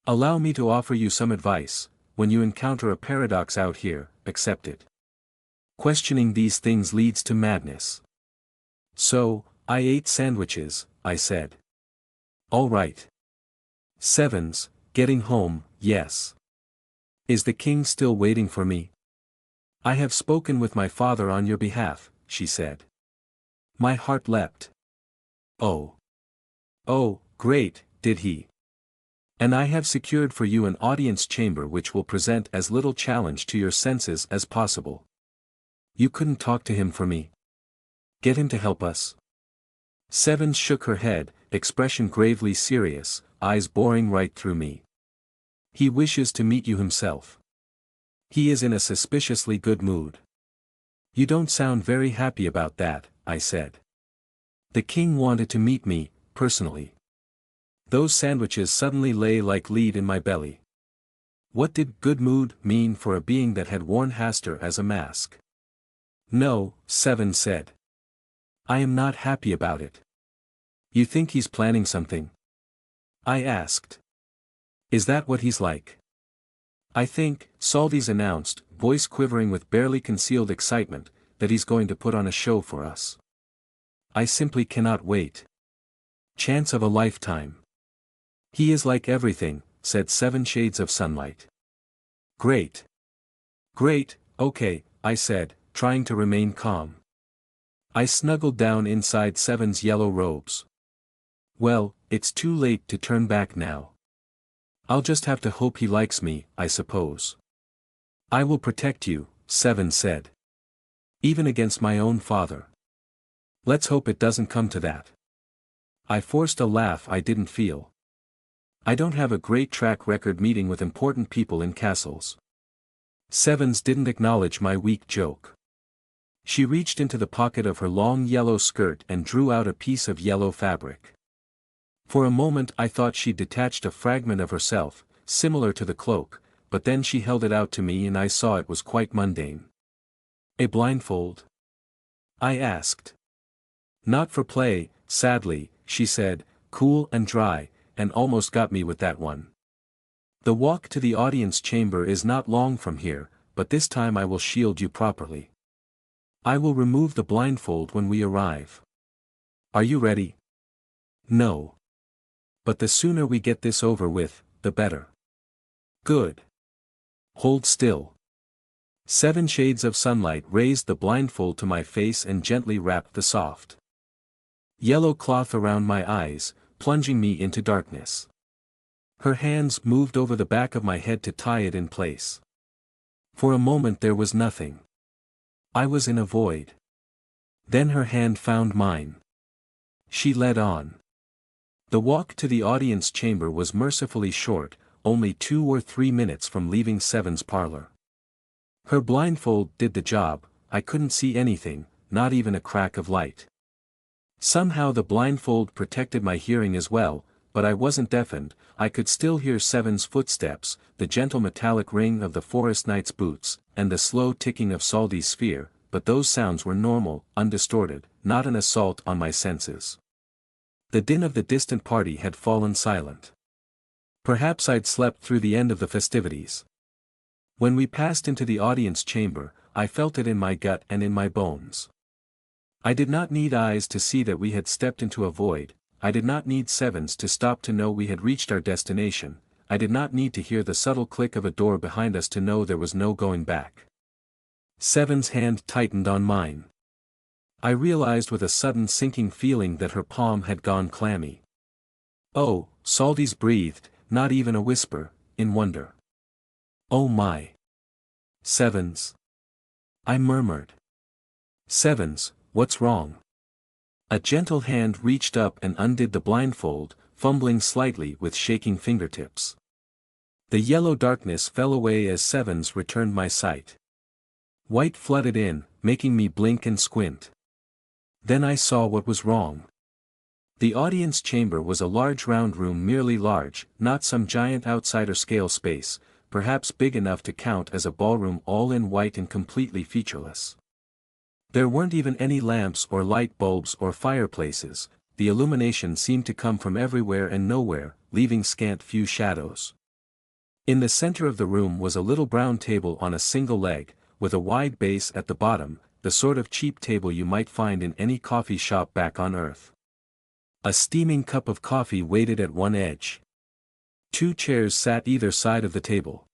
Allow me to offer you some advice. When you encounter a paradox out here, accept it. Questioning these things leads to madness. So, I ate sandwiches, I said. All right. Sevens, getting home, yes. Is the king still waiting for me? I have spoken with my father on your behalf, she said. My heart leapt. Oh. Oh, great, did he? And I have secured for you an audience chamber which will present as little challenge to your senses as possible. You couldn't talk to him for me? Get him to help us? Sevens shook her head, expression gravely serious, eyes boring right through me. He wishes to meet you himself. He is in a suspiciously good mood. You don't sound very happy about that, I said. The king wanted to meet me, personally. Those sandwiches suddenly lay like lead in my belly. What did good mood mean for a being that had worn Hastur as a mask? No, Seven said. I am not happy about it. You think he's planning something? I asked. Is that what he's like? I think, Saldis announced, voice quivering with barely concealed excitement, that he's going to put on a show for us. I simply cannot wait. Chance of a lifetime. He is like everything, said Seven Shades of Sunlight. Great. Great, okay, I said, trying to remain calm. I snuggled down inside Seven's yellow robes. Well, it's too late to turn back now. I'll just have to hope he likes me, I suppose. I will protect you, Seven said. Even against my own father. Let's hope it doesn't come to that. I forced a laugh I didn't feel. I don't have a great track record meeting with important people in castles. Sevens didn't acknowledge my weak joke. She reached into the pocket of her long yellow skirt and drew out a piece of yellow fabric. For a moment I thought she'd detached a fragment of herself, similar to the cloak, but then she held it out to me and I saw it was quite mundane. A blindfold? I asked. Not for play, sadly, she said, cool and dry, and almost got me with that one. The walk to the audience chamber is not long from here, but this time I will shield you properly. I will remove the blindfold when we arrive. Are you ready? No. But the sooner we get this over with, the better. Good. Hold still. 7 shades of sunlight raised the blindfold to my face and gently wrapped the soft yellow cloth around my eyes, plunging me into darkness. Her hands moved over the back of my head to tie it in place. For a moment there was nothing. I was in a void. Then her hand found mine. She led on. The walk to the audience chamber was mercifully short, only 2 or 3 minutes from leaving Seven's parlor. Her blindfold did the job. I couldn't see anything, not even a crack of light. Somehow the blindfold protected my hearing as well, but I wasn't deafened. I could still hear Seven's footsteps, the gentle metallic ring of the forest knight's boots, and the slow ticking of Saldy's sphere, but those sounds were normal, undistorted, not an assault on my senses. The din of the distant party had fallen silent. Perhaps I'd slept through the end of the festivities. When we passed into the audience chamber, I felt it in my gut and in my bones. I did not need eyes to see that we had stepped into a void. I did not need Sevens to stop to know we had reached our destination. I did not need to hear the subtle click of a door behind us to know there was no going back. Seven's hand tightened on mine. I realized with a sudden sinking feeling that her palm had gone clammy. "Oh," Saldy's breathed, not even a whisper, in wonder. "Oh my. Sevens." I murmured. "Sevens, what's wrong?" A gentle hand reached up and undid the blindfold, fumbling slightly with shaking fingertips. The yellow darkness fell away as Sevens returned my sight. White flooded in, making me blink and squint. Then I saw what was wrong. The audience chamber was a large round room, merely large, not some giant outsider-scale space, perhaps big enough to count as a ballroom, all in white and completely featureless. There weren't even any lamps or light bulbs or fireplaces. The illumination seemed to come from everywhere and nowhere, leaving scant few shadows. In the center of the room was a little brown table on a single leg, with a wide base at the bottom, the sort of cheap table you might find in any coffee shop back on Earth. A steaming cup of coffee waited at one edge. 2 chairs sat either side of the table.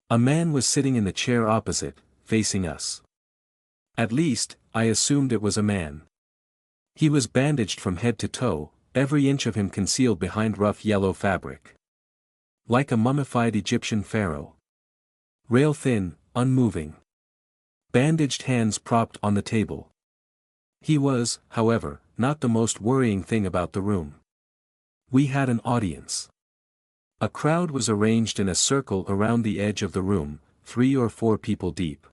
A man was sitting in the chair opposite, facing us. At least, I assumed it was a man. He was bandaged from head to toe, every inch of him concealed behind rough yellow fabric. Like a mummified Egyptian pharaoh. Rail-thin, unmoving. Bandaged hands propped on the table. He was, however, not the most worrying thing about the room. We had an audience. A crowd was arranged in a circle around the edge of the room, 3 or 4 people deep.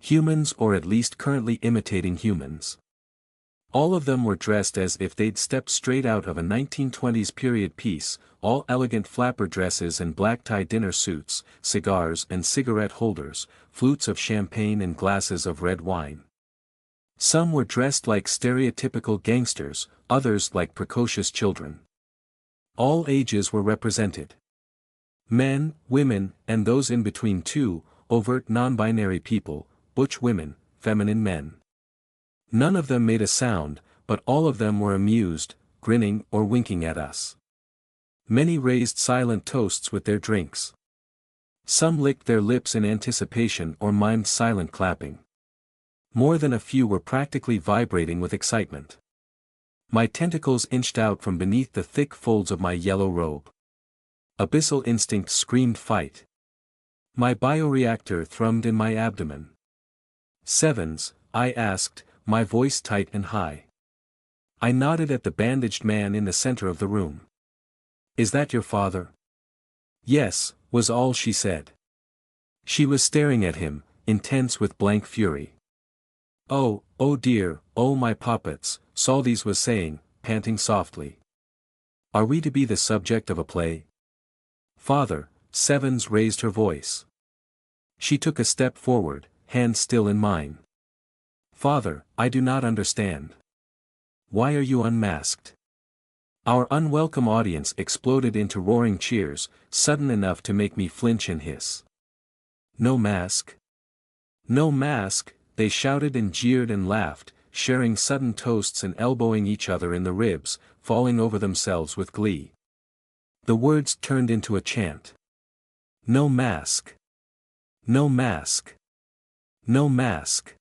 Humans, or at least currently imitating humans. All of them were dressed as if they'd stepped straight out of a 1920s period piece, all elegant flapper dresses and black-tie dinner suits, cigars and cigarette holders, flutes of champagne and glasses of red wine. Some were dressed like stereotypical gangsters, others like precocious children. All ages were represented. Men, women, and those in between too, overt non-binary people, butch women, feminine men. None of them made a sound, but all of them were amused, grinning or winking at us. Many raised silent toasts with their drinks. Some licked their lips in anticipation or mimed silent clapping. More than a few were practically vibrating with excitement. My tentacles inched out from beneath the thick folds of my yellow robe. Abyssal instinct screamed fight. My bioreactor thrummed in my abdomen. Sevens, I asked, my voice tight and high. I nodded at the bandaged man in the center of the room. "Is that your father?" "Yes," was all she said. She was staring at him, intense with blank fury. "Oh, oh dear, oh my poppets," Saldes was saying, panting softly. "Are we to be the subject of a play?" "Father," Sevens raised her voice. She took a step forward, hand still in mine. "Father, I do not understand. Why are you unmasked?" Our unwelcome audience exploded into roaring cheers, sudden enough to make me flinch and hiss. "No mask? No mask," they shouted and jeered and laughed, sharing sudden toasts and elbowing each other in the ribs, falling over themselves with glee. The words turned into a chant. "No mask. No mask. No mask.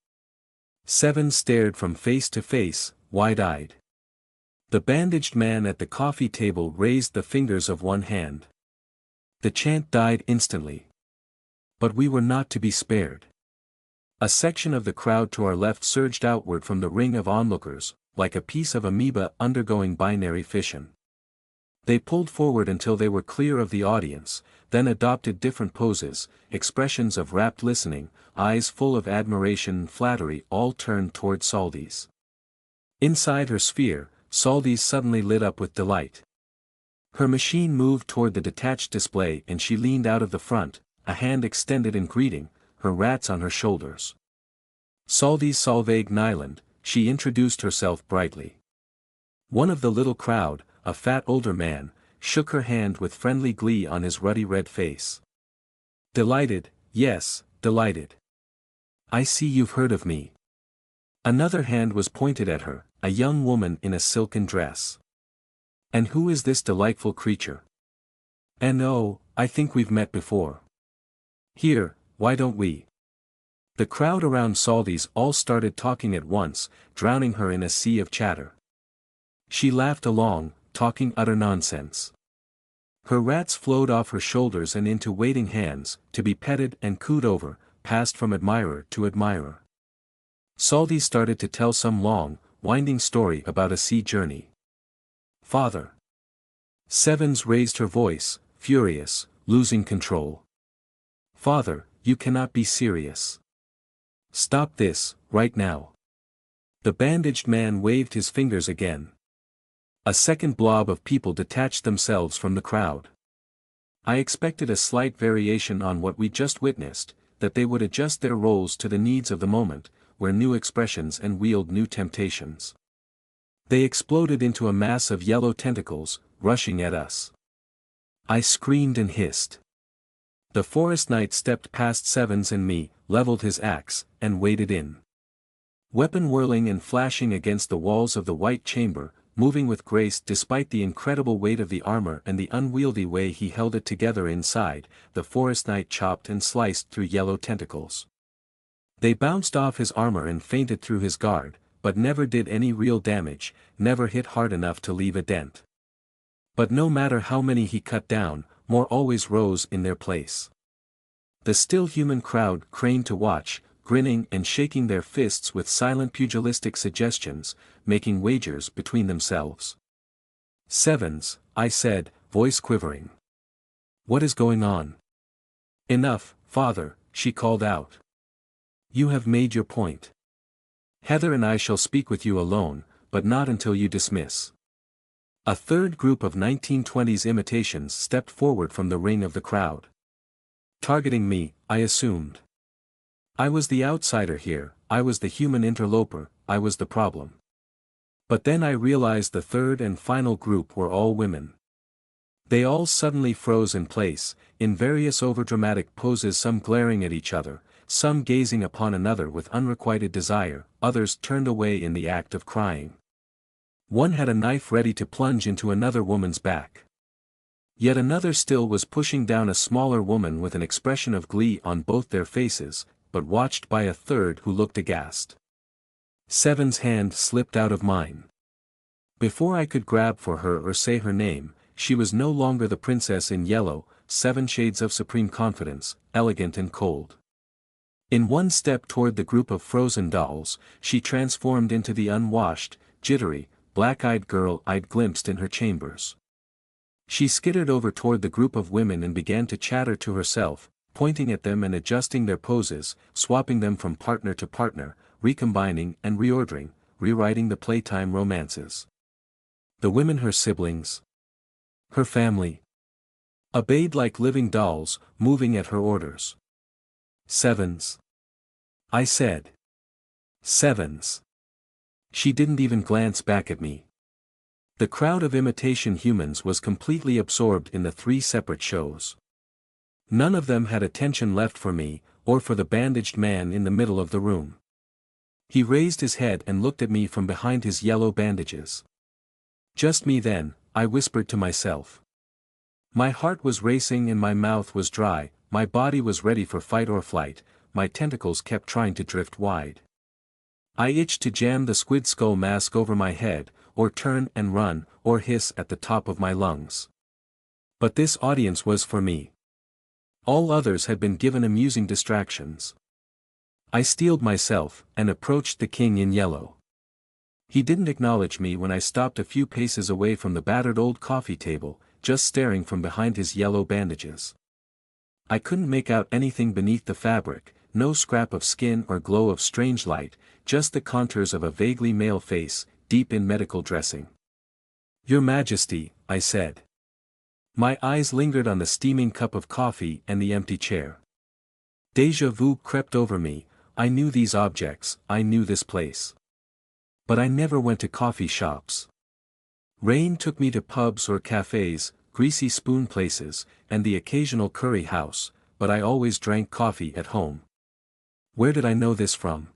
Seven stared from face to face, wide-eyed. The bandaged man at the coffee table raised the fingers of one hand. The chant died instantly. But we were not to be spared. A section of the crowd to our left surged outward from the ring of onlookers, like a piece of amoeba undergoing binary fission. They pulled forward until they were clear of the audience, then adopted different poses, expressions of rapt listening, eyes full of admiration and flattery, all turned toward Saldes. Inside her sphere, Saldes suddenly lit up with delight. Her machine moved toward the detached display and she leaned out of the front, a hand extended in greeting, her rats on her shoulders. Saldes Salvague Nyland, she introduced herself brightly. One of the little crowd, a fat older man, shook her hand with friendly glee on his ruddy red face. Delighted, yes, delighted. I see you've heard of me. Another hand was pointed at her, a young woman in a silken dress. And who is this delightful creature? And oh, I think we've met before. Here, why don't we? The crowd around Saldes all started talking at once, drowning her in a sea of chatter. She laughed along, talking utter nonsense. Her rats flowed off her shoulders and into waiting hands, to be petted and cooed over, passed from admirer to admirer. Saldes started to tell some long, winding story about a sea journey. Father. Sevens raised her voice, furious, losing control. Father, you cannot be serious. Stop this, right now. The bandaged man waved his fingers again. A second blob of people detached themselves from the crowd. I expected a slight variation on what we just witnessed, that they would adjust their roles to the needs of the moment, wear new expressions and wield new temptations. They exploded into a mass of yellow tentacles, rushing at us. I screamed and hissed. The forest knight stepped past Sevens and me, leveled his axe, and waded in. Weapon whirling and flashing against the walls of the white chamber, moving with grace despite the incredible weight of the armor and the unwieldy way he held it together inside, the forest knight chopped and sliced through yellow tentacles. They bounced off his armor and fainted through his guard, but never did any real damage, never hit hard enough to leave a dent. But no matter how many he cut down, more always rose in their place. The still human crowd craned to watch, grinning and shaking their fists with silent pugilistic suggestions, making wagers between themselves. Sevens, I said, voice quivering. What is going on? Enough, father, she called out. You have made your point. Heather and I shall speak with you alone, but not until you dismiss. A third group of 1920s imitations stepped forward from the ring of the crowd. Targeting me, I assumed. I was the outsider here, I was the human interloper, I was the problem. But then I realized the third and final group were all women. They all suddenly froze in place, in various overdramatic poses, some glaring at each other, some gazing upon another with unrequited desire, others turned away in the act of crying. One had a knife ready to plunge into another woman's back. Yet another still was pushing down a smaller woman with an expression of glee on both their faces, but watched by a third who looked aghast. Seven's hand slipped out of mine. Before I could grab for her or say her name, she was no longer the princess in yellow, 7 shades of supreme confidence, elegant and cold. In one step toward the group of frozen dolls, she transformed into the unwashed, jittery, black-eyed girl I'd glimpsed in her chambers. She skittered over toward the group of women and began to chatter to herself, pointing at them and adjusting their poses, swapping them from partner to partner, recombining and reordering, rewriting the playtime romances. The women her siblings. Her family. Obeyed like living dolls, moving at her orders. Sevens. I said. Sevens. She didn't even glance back at me. The crowd of imitation humans was completely absorbed in the 3 separate shows. None of them had attention left for me, or for the bandaged man in the middle of the room. He raised his head and looked at me from behind his yellow bandages. Just me then, I whispered to myself. My heart was racing and my mouth was dry, my body was ready for fight or flight, my tentacles kept trying to drift wide. I itched to jam the squid skull mask over my head, or turn and run, or hiss at the top of my lungs. But this audience was for me. All others had been given amusing distractions. I steeled myself, and approached the king in yellow. He didn't acknowledge me when I stopped a few paces away from the battered old coffee table, just staring from behind his yellow bandages. I couldn't make out anything beneath the fabric, no scrap of skin or glow of strange light, just the contours of a vaguely male face, deep in medical dressing. "Your Majesty," I said. My eyes lingered on the steaming cup of coffee and the empty chair. Déjà vu crept over me. I knew these objects, I knew this place. But I never went to coffee shops. Rain took me to pubs or cafes, greasy spoon places, and the occasional curry house, but I always drank coffee at home. Where did I know this from?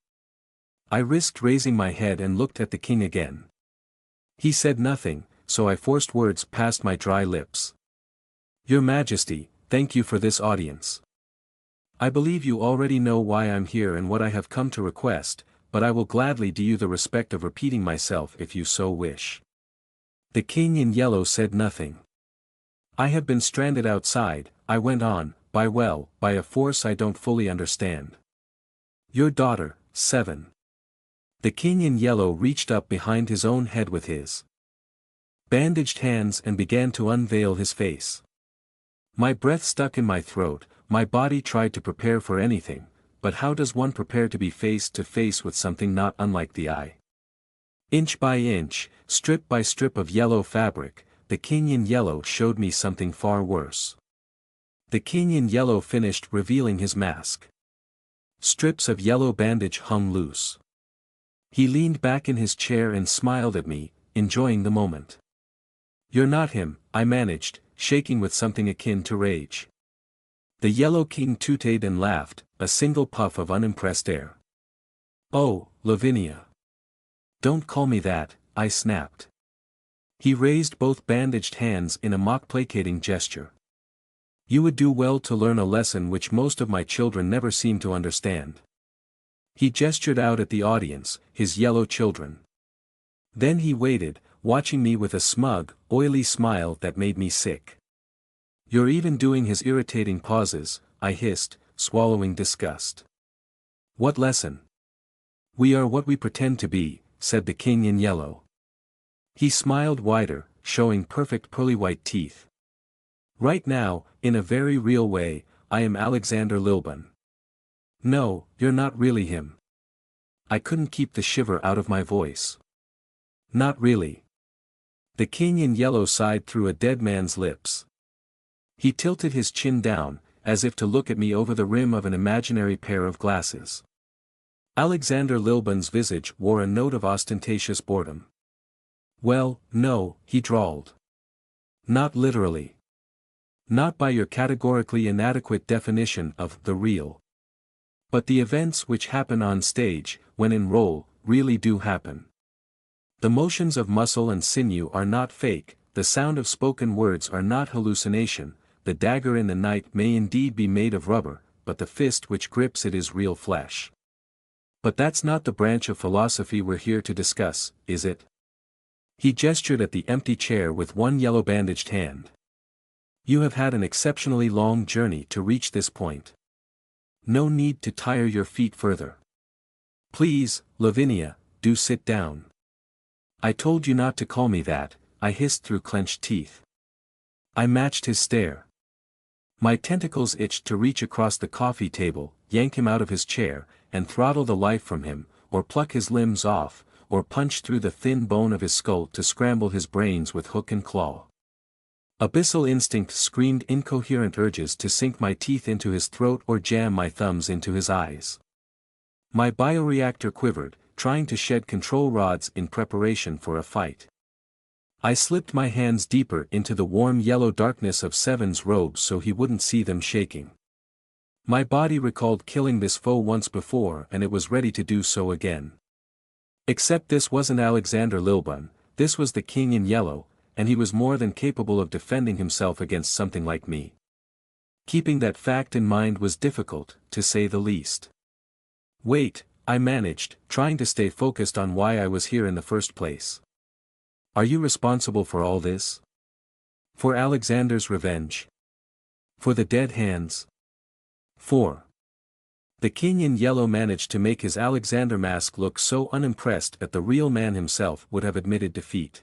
I risked raising my head and looked at the king again. He said nothing, so I forced words past my dry lips. "Your Majesty, thank you for this audience. I believe you already know why I'm here and what I have come to request, but I will gladly do you the respect of repeating myself if you so wish." The king in yellow said nothing. "I have been stranded outside," I went on, by a force I don't fully understand. "Your daughter, 7. The king in yellow reached up behind his own head with his bandaged hands and began to unveil his face. My breath stuck in my throat, my body tried to prepare for anything, but how does one prepare to be face to face with something not unlike the eye? Inch by inch, strip by strip of yellow fabric, the king in yellow showed me something far worse. The king in yellow finished revealing his mask. Strips of yellow bandage hung loose. He leaned back in his chair and smiled at me, enjoying the moment. "You're not him," I managed, shaking with something akin to rage. The yellow king tooted and laughed, a single puff of unimpressed air. "Oh, Lavinia. Don't call me that," I snapped. He raised both bandaged hands in a mock placating gesture. "You would do well to learn a lesson which most of my children never seem to understand." He gestured out at the audience, his yellow children. Then he waited, watching me with a smug, oily smile that made me sick. "You're even doing his irritating pauses," I hissed, swallowing disgust. "What lesson?" "We are what we pretend to be," said the king in yellow. He smiled wider, showing perfect pearly white teeth. "Right now, in a very real way, I am Alexander Lilburn." "No, you're not really him." I couldn't keep the shiver out of my voice. "Not really." The king in yellow sighed through a dead man's lips. He tilted his chin down, as if to look at me over the rim of an imaginary pair of glasses. Alexander Lilburn's visage wore a note of ostentatious boredom. "Well, no," he drawled. "Not literally. Not by your categorically inadequate definition of the real. But the events which happen on stage, when in role, really do happen. The motions of muscle and sinew are not fake, the sound of spoken words are not hallucination, the dagger in the night may indeed be made of rubber, but the fist which grips it is real flesh. But that's not the branch of philosophy we're here to discuss, is it?" He gestured at the empty chair with one yellow bandaged hand. "You have had an exceptionally long journey to reach this point. No need to tire your feet further. Please, Lavinia, do sit down." "I told you not to call me that," I hissed through clenched teeth. I matched his stare. My tentacles itched to reach across the coffee table, yank him out of his chair, and throttle the life from him, or pluck his limbs off, or punch through the thin bone of his skull to scramble his brains with hook and claw. Abyssal instinct screamed incoherent urges to sink my teeth into his throat or jam my thumbs into his eyes. My bioreactor quivered, trying to shed control rods in preparation for a fight. I slipped my hands deeper into the warm yellow darkness of Seven's robes so he wouldn't see them shaking. My body recalled killing this foe once before and it was ready to do so again. Except this wasn't Alexander Lilburn, this was the king in yellow, and he was more than capable of defending himself against something like me. Keeping that fact in mind was difficult, to say the least. Wait, I managed, trying to stay focused on why I was here in the first place. Are you responsible for all this? For Alexander's revenge? For the dead hands? For the king in yellow managed to make his Alexander mask look so unimpressed that the real man himself would have admitted defeat.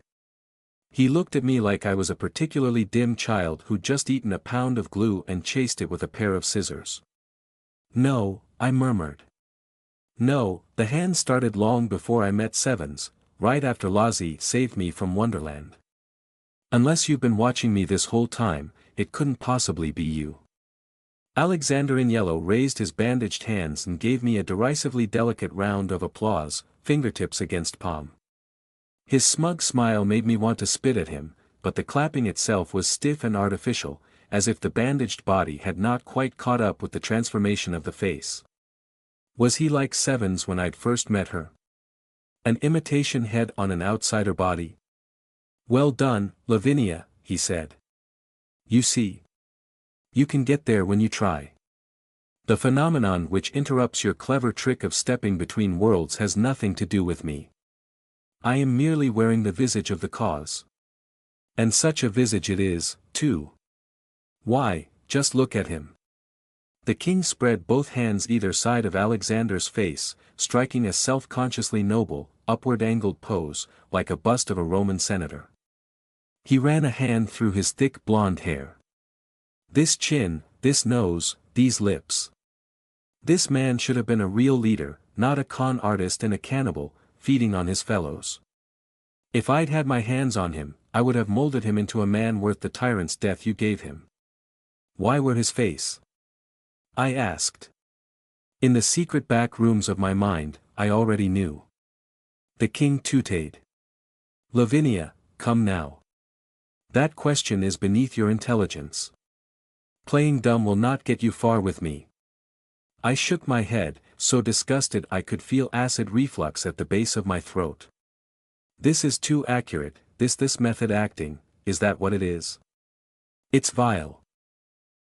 He looked at me like I was a particularly dim child who'd just eaten a pound of glue and chased it with a pair of scissors. No, I murmured. No, the hand started long before I met Sevens, right after Lozzie saved me from Wonderland. Unless you've been watching me this whole time, it couldn't possibly be you. Alexander in yellow raised his bandaged hands and gave me a derisively delicate round of applause, fingertips against palm. His smug smile made me want to spit at him, but the clapping itself was stiff and artificial, as if the bandaged body had not quite caught up with the transformation of the face. Was he like Sevens when I'd first met her? An imitation head on an outsider body? Well done, Lavinia, he said. You see. You can get there when you try. The phenomenon which interrupts your clever trick of stepping between worlds has nothing to do with me. I am merely wearing the visage of the cause. And such a visage it is, too. Why, just look at him. The king spread both hands either side of Alexander's face, striking a self-consciously noble, upward-angled pose, like a bust of a Roman senator. He ran a hand through his thick blonde hair. This chin, this nose, these lips. This man should have been a real leader, not a con artist and a cannibal, feeding on his fellows. If I'd had my hands on him, I would have molded him into a man worth the tyrant's death you gave him. Why wear his face? I asked. In the secret back rooms of my mind, I already knew. The king tooted. Lavinia, come now. That question is beneath your intelligence. Playing dumb will not get you far with me. I shook my head, so disgusted I could feel acid reflux at the base of my throat. This is too accurate, this method acting, is that what it is? It's vile.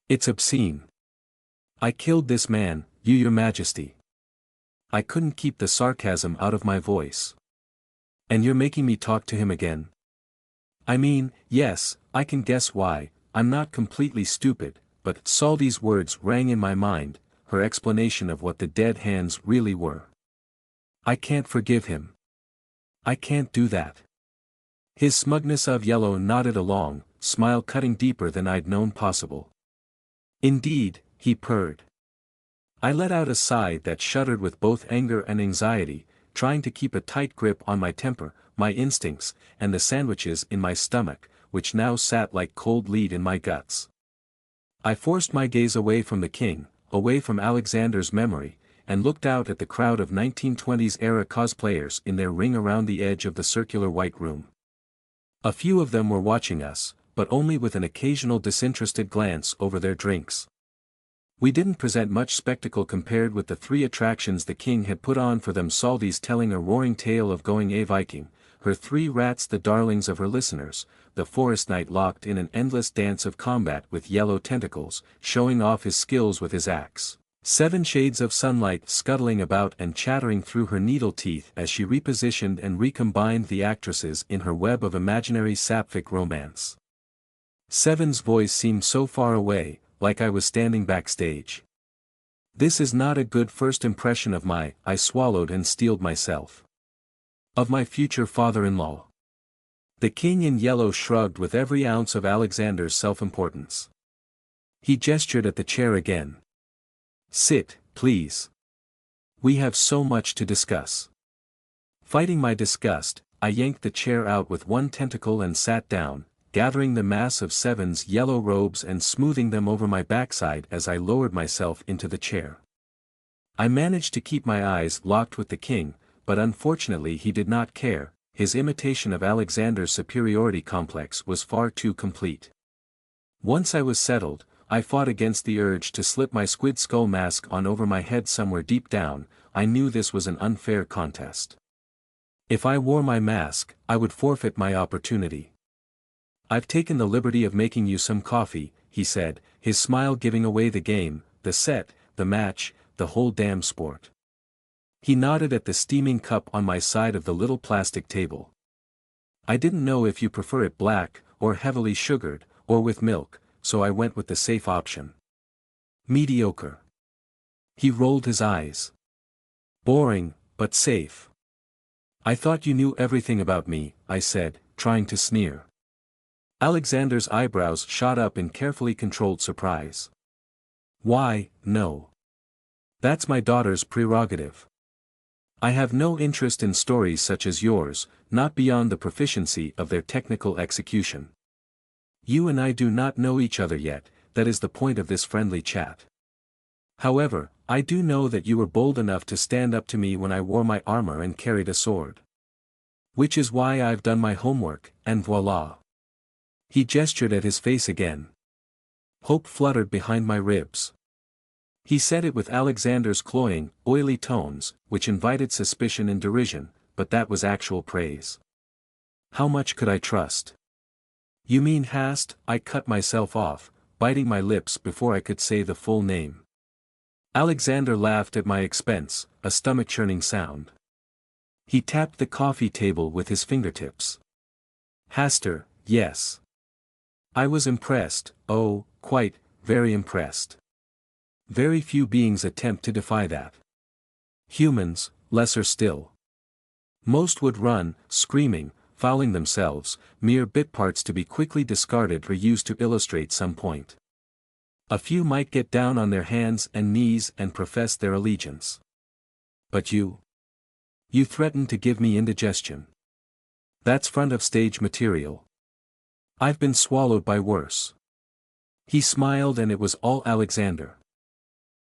It's obscene. I killed this man, your majesty. I couldn't keep the sarcasm out of my voice. And you're making me talk to him again? I mean, yes, I can guess why, I'm not completely stupid, but Saldy's words rang in my mind, her explanation of what the dead hands really were. I can't forgive him. I can't do that. His smugness of yellow nodded along, smile cutting deeper than I'd known possible. Indeed, he purred. I let out a sigh that shuddered with both anger and anxiety, trying to keep a tight grip on my temper, my instincts, and the sandwiches in my stomach, which now sat like cold lead in my guts. I forced my gaze away from the king, away from Alexander's memory, and looked out at the crowd of 1920s-era cosplayers in their ring around the edge of the circular white room. A few of them were watching us, but only with an occasional disinterested glance over their drinks. We didn't present much spectacle compared with the 3 attractions the king had put on for them. Saldy's telling a roaring tale of going a Viking, her 3 rats the darlings of her listeners, the forest knight locked in an endless dance of combat with yellow tentacles, showing off his skills with his axe. 7 shades of sunlight scuttling about and chattering through her needle teeth as she repositioned and recombined the actresses in her web of imaginary sapphic romance. Seven's voice seemed so far away, like I was standing backstage. This is not a good first impression of I swallowed and steeled myself. Of my future father-in-law. The king in yellow shrugged with every ounce of Alexander's self-importance. He gestured at the chair again. Sit, please. We have so much to discuss. Fighting my disgust, I yanked the chair out with one tentacle and sat down, gathering the mass of Seven's yellow robes and smoothing them over my backside as I lowered myself into the chair. I managed to keep my eyes locked with the king, but unfortunately he did not care. His imitation of Alexander's superiority complex was far too complete. Once I was settled, I fought against the urge to slip my squid skull mask on over my head. Somewhere deep down, I knew this was an unfair contest. If I wore my mask, I would forfeit my opportunity. I've taken the liberty of making you some coffee, he said, his smile giving away the game, the set, the match, the whole damn sport. He nodded at the steaming cup on my side of the little plastic table. I didn't know if you prefer it black, or heavily sugared, or with milk, so I went with the safe option. Mediocre. He rolled his eyes. Boring, but safe. I thought you knew everything about me, I said, trying to sneer. Alexander's eyebrows shot up in carefully controlled surprise. Why, no. That's my daughter's prerogative. I have no interest in stories such as yours, not beyond the proficiency of their technical execution. You and I do not know each other yet, that is the point of this friendly chat. However, I do know that you were bold enough to stand up to me when I wore my armor and carried a sword. Which is why I've done my homework, and voila. He gestured at his face again. Hope fluttered behind my ribs. He said it with Alexander's cloying, oily tones, which invited suspicion and derision, but that was actual praise. How much could I trust? You mean Hast? I cut myself off, biting my lips before I could say the full name. Alexander laughed at my expense, a stomach-churning sound. He tapped the coffee table with his fingertips. Haster, yes. I was impressed, oh, quite, very impressed. Very few beings attempt to defy that. Humans, lesser still. Most would run, screaming, fouling themselves, mere bit parts to be quickly discarded or used to illustrate some point. A few might get down on their hands and knees and profess their allegiance. But you? You threaten to give me indigestion. That's front-of-stage material. I've been swallowed by worse. He smiled and it was all Alexander.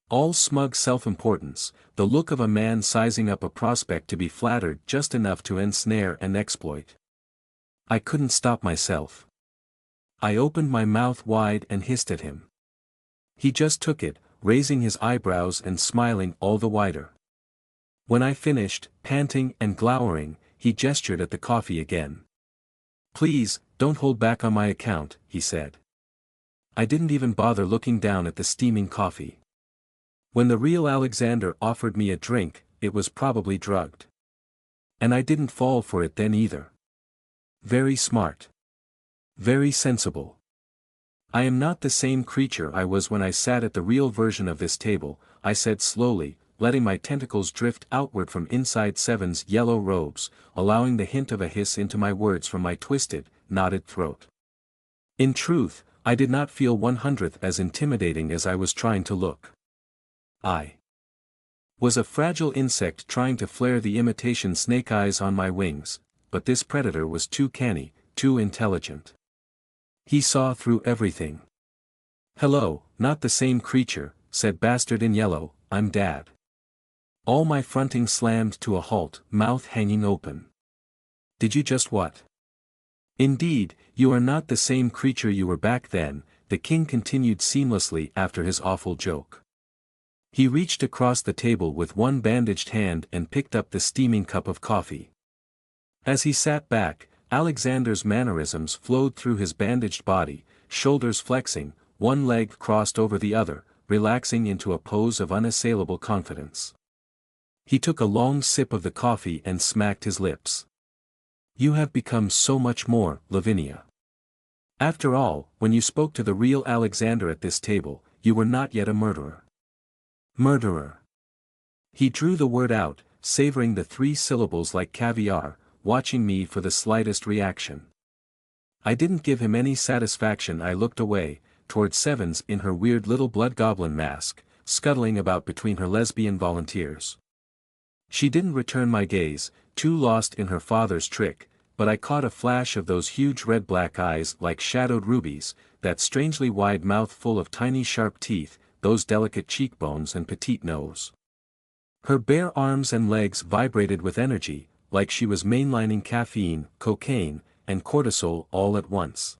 All smug self-importance, the look of a man sizing up a prospect to be flattered just enough to ensnare and exploit. I couldn't stop myself. I opened my mouth wide and hissed at him. He just took it, raising his eyebrows and smiling all the wider. When I finished, panting and glowering, he gestured at the coffee again. Please, don't hold back on my account, he said. I didn't even bother looking down at the steaming coffee. When the real Alexander offered me a drink, it was probably drugged. And I didn't fall for it then either. Very smart. Very sensible. I am not the same creature I was when I sat at the real version of this table, I said slowly, letting my tentacles drift outward from inside Seven's yellow robes, allowing the hint of a hiss into my words from my twisted, knotted throat. In truth, I did not feel 100th as intimidating as I was trying to look. I was a fragile insect trying to flare the imitation snake eyes on my wings, but this predator was too canny, too intelligent. He saw through everything. Hello, not the same creature, said Bastard in Yellow, I'm Dad. All my fronting slammed to a halt, mouth hanging open. Did you just what? Indeed, you are not the same creature you were back then, the king continued seamlessly after his awful joke. He reached across the table with one bandaged hand and picked up the steaming cup of coffee. As he sat back, Alexander's mannerisms flowed through his bandaged body, shoulders flexing, one leg crossed over the other, relaxing into a pose of unassailable confidence. He took a long sip of the coffee and smacked his lips. You have become so much more, Lavinia. After all, when you spoke to the real Alexander at this table, you were not yet a murderer. Murderer. He drew the word out, savoring the 3 syllables like caviar, watching me for the slightest reaction. I didn't give him any satisfaction. I looked away, toward Sevens in her weird little blood goblin mask, scuttling about between her lesbian volunteers. She didn't return my gaze, too lost in her father's trick, but I caught a flash of those huge red-black eyes like shadowed rubies, that strangely wide mouth full of tiny sharp teeth, those delicate cheekbones and petite nose. Her bare arms and legs vibrated with energy, like she was mainlining caffeine, cocaine, and cortisol all at once.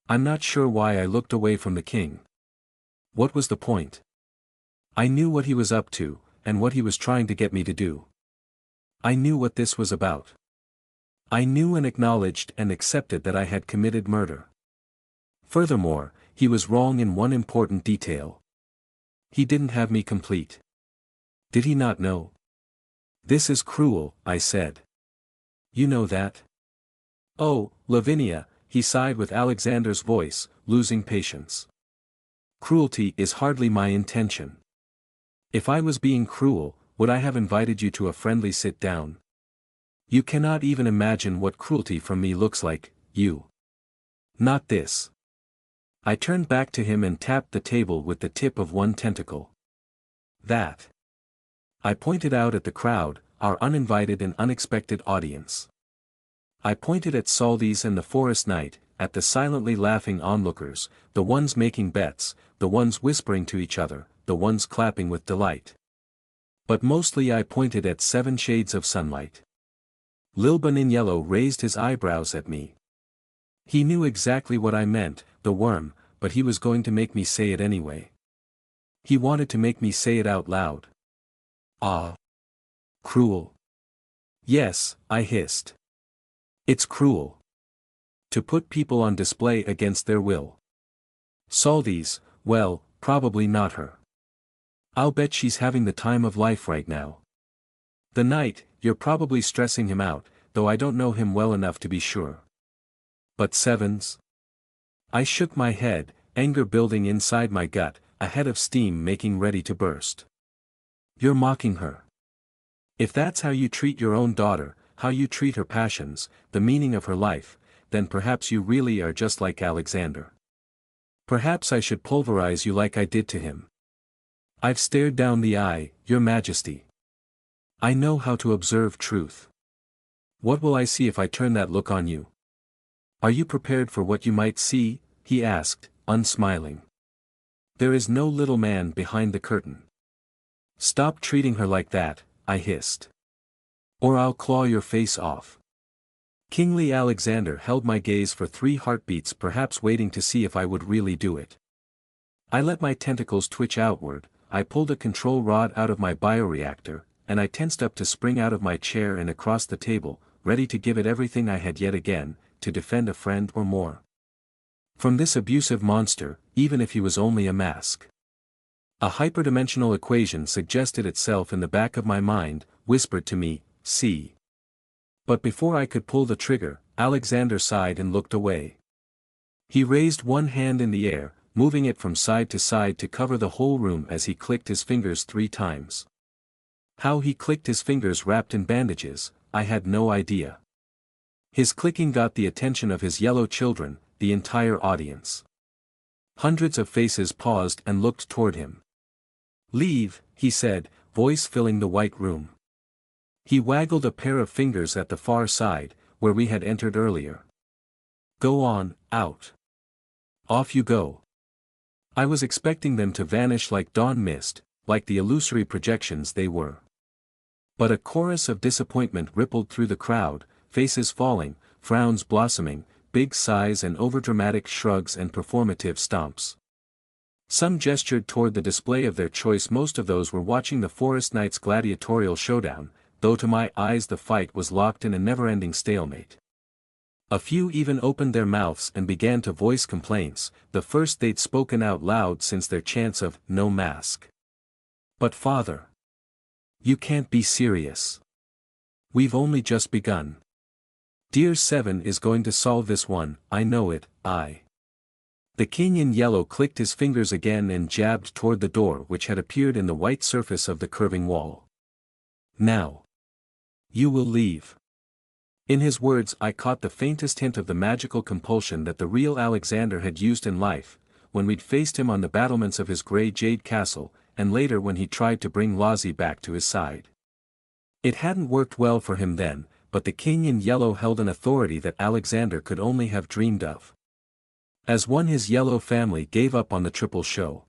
I'm not sure why I looked away from the king. What was the point? I knew what he was up to, and what he was trying to get me to do. I knew what this was about. I knew and acknowledged and accepted that I had committed murder. Furthermore, he was wrong in one important detail. He didn't have me complete. Did he not know? This is cruel, I said. You know that? Oh, Lavinia, he sighed with Alexander's voice, losing patience. Cruelty is hardly my intention. If I was being cruel, would I have invited you to a friendly sit-down? You cannot even imagine what cruelty from me looks like, you. Not this. I turned back to him and tapped the table with the tip of one tentacle. That. I pointed out at the crowd, our uninvited and unexpected audience. I pointed at Saldes and the forest knight, at the silently laughing onlookers, the ones making bets, the ones whispering to each other, the ones clapping with delight. But mostly I pointed at 7 shades of sunlight. Lilbun in yellow raised his eyebrows at me. He knew exactly what I meant, the worm, but he was going to make me say it anyway. He wanted to make me say it out loud. Ah. Cruel. Yes, I hissed. It's cruel. To put people on display against their will. Saldes, well, probably not her. I'll bet she's having the time of life right now. The knight, you're probably stressing him out, though I don't know him well enough to be sure. But Sevens? I shook my head, anger building inside my gut, a head of steam making ready to burst. You're mocking her. If that's how you treat your own daughter, how you treat her passions, the meaning of her life, then perhaps you really are just like Alexander. Perhaps I should pulverize you like I did to him. I've stared down the eye, Your Majesty. I know how to observe truth. What will I see if I turn that look on you? Are you prepared for what you might see? He asked, unsmiling. There is no little man behind the curtain. Stop treating her like that, I hissed. Or I'll claw your face off. Kingly Alexander held my gaze for 3 heartbeats, perhaps waiting to see if I would really do it. I let my tentacles twitch outward, I pulled a control rod out of my bioreactor, and I tensed up to spring out of my chair and across the table, ready to give it everything I had yet again, to defend a friend or more. From this abusive monster, even if he was only a mask. A hyperdimensional equation suggested itself in the back of my mind, whispered to me, see. But before I could pull the trigger, Alexander sighed and looked away. He raised one hand in the air, moving it from side to cover the whole room as he clicked his fingers 3 times. How he clicked his fingers wrapped in bandages, I had no idea. His clicking got the attention of his yellow children, the entire audience. Hundreds of faces paused and looked toward him. Leave, he said, voice filling the white room. He waggled a pair of fingers at the far side, where we had entered earlier. Go on, out. Off you go. I was expecting them to vanish like dawn mist, like the illusory projections they were. But a chorus of disappointment rippled through the crowd, faces falling, frowns blossoming, big sighs and overdramatic shrugs and performative stomps. Some gestured toward the display of their choice. Most of those were watching the Forest Knight's gladiatorial showdown, though to my eyes the fight was locked in a never-ending stalemate. A few even opened their mouths and began to voice complaints, the first they'd spoken out loud since their chants of "no mask." But father. You can't be serious. We've only just begun. Dear Seven is going to solve this one, I know it, The king in yellow clicked his fingers again and jabbed toward the door which had appeared in the white surface of the curving wall. Now. You will leave. In his words I caught the faintest hint of the magical compulsion that the real Alexander had used in life, when we'd faced him on the battlements of his grey jade castle, and later when he tried to bring Lazi back to his side. It hadn't worked well for him then, but the king in yellow held an authority that Alexander could only have dreamed of. As one, his yellow family gave up on the triple show.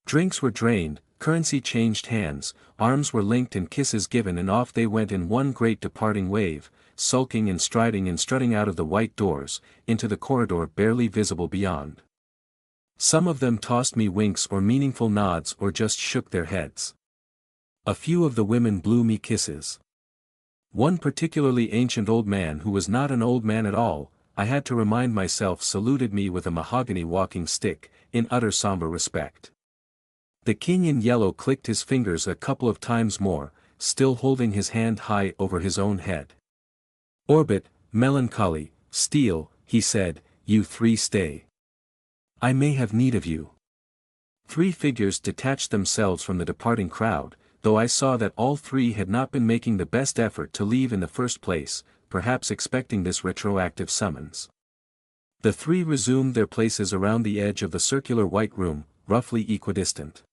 Drinks were drained, currency changed hands, arms were linked and kisses given, and off they went in one great departing wave, sulking and striding and strutting out of the white doors, into the corridor barely visible beyond. Some of them tossed me winks or meaningful nods or just shook their heads. A few of the women blew me kisses. One particularly ancient old man, who was not an old man at all, I had to remind myself, saluted me with a mahogany walking stick, in utter somber respect. The king in yellow clicked his fingers a couple of times more, still holding his hand high over his own head. "Orbit, melancholy, Steel," he said, "you three stay. I may have need of you." 3 figures detached themselves from the departing crowd, though I saw that all 3 had not been making the best effort to leave in the first place, perhaps expecting this retroactive summons. The 3 resumed their places around the edge of the circular white room, roughly equidistant.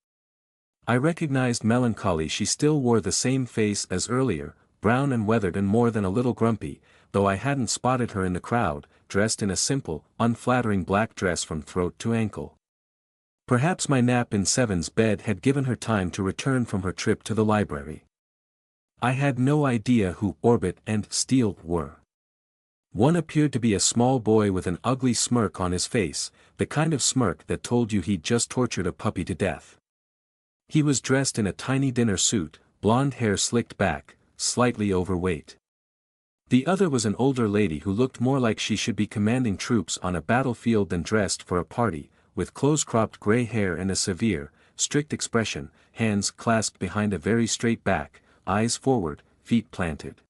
I recognized Melancholy. She still wore the same face as earlier, brown and weathered and more than a little grumpy, though I hadn't spotted her in the crowd, dressed in a simple, unflattering black dress from throat to ankle. Perhaps my nap in Seven's bed had given her time to return from her trip to the library. I had no idea who Orbit and Steel were. One appeared to be a small boy with an ugly smirk on his face, the kind of smirk that told you he'd just tortured a puppy to death. He was dressed in a tiny dinner suit, blonde hair slicked back, slightly overweight. The other was an older lady who looked more like she should be commanding troops on a battlefield than dressed for a party, with close-cropped gray hair and a severe, strict expression, hands clasped behind a very straight back, eyes forward, feet planted.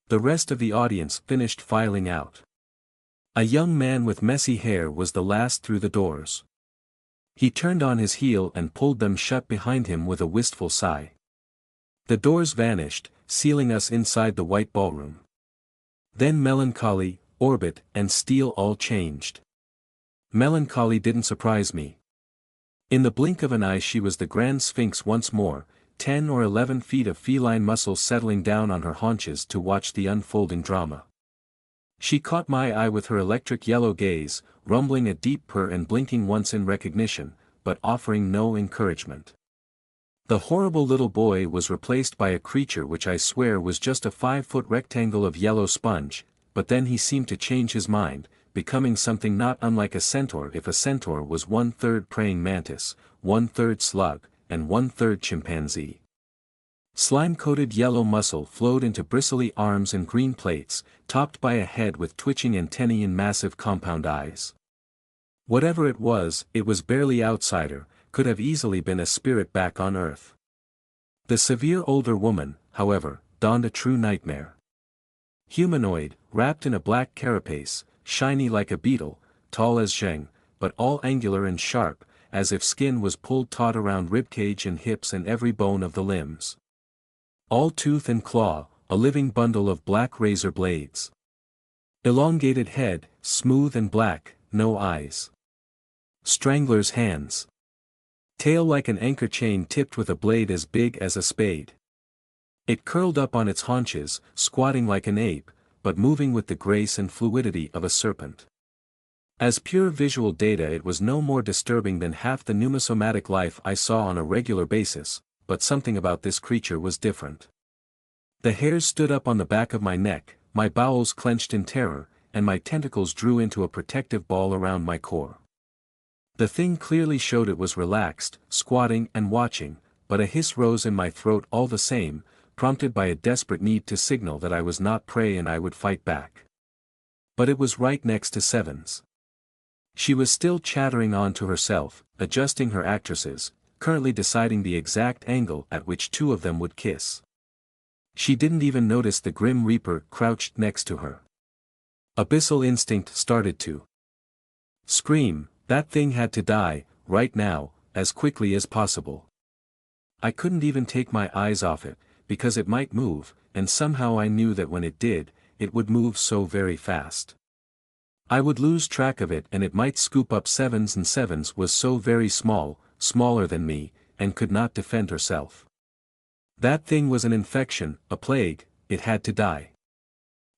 The rest of the audience finished filing out. A young man with messy hair was the last through the doors. He turned on his heel and pulled them shut behind him with a wistful sigh. The doors vanished, sealing us inside the white ballroom. Then Melancholy, Orbit, and Steel all changed. Melancholy didn't surprise me. In the blink of an eye she was the Grand Sphinx once more, 10 or 11 feet of feline muscles settling down on her haunches to watch the unfolding drama. She caught my eye with her electric yellow gaze, rumbling a deep purr and blinking once in recognition, but offering no encouragement. The horrible little boy was replaced by a creature which I swear was just a 5-foot rectangle of yellow sponge, but then he seemed to change his mind, becoming something not unlike a centaur if a centaur was 1/3 praying mantis, 1/3 slug, and 1/3 chimpanzee. Slime-coated yellow muscle flowed into bristly arms and green plates, topped by a head with twitching antennae and massive compound eyes. Whatever it was barely outsider, could have easily been a spirit back on Earth. The severe older woman, however, donned a true nightmare. Humanoid, wrapped in a black carapace, shiny like a beetle, tall as Zheng, but all angular and sharp, as if skin was pulled taut around ribcage and hips and every bone of the limbs. All tooth and claw, a living bundle of black razor blades. Elongated head, smooth and black, no eyes. Strangler's hands. Tail like an anchor chain tipped with a blade as big as a spade. It curled up on its haunches, squatting like an ape, but moving with the grace and fluidity of a serpent. As pure visual data it was no more disturbing than half the pneumosomatic life I saw on a regular basis, but something about this creature was different. The hairs stood up on the back of my neck, my bowels clenched in terror, and my tentacles drew into a protective ball around my core. The thing clearly showed it was relaxed, squatting and watching, but a hiss rose in my throat all the same, prompted by a desperate need to signal that I was not prey and I would fight back. But it was right next to Seven's. She was still chattering on to herself, adjusting her actresses, currently deciding the exact angle at which 2 of them would kiss. She didn't even notice the Grim Reaper crouched next to her. Abyssal instinct started to scream, that thing had to die, right now, as quickly as possible. I couldn't even take my eyes off it, because it might move, and somehow I knew that when it did, it would move so very fast. I would lose track of it and it might scoop up Sevens, and Sevens was so very small, smaller than me, and could not defend herself. That thing was an infection, a plague, it had to die.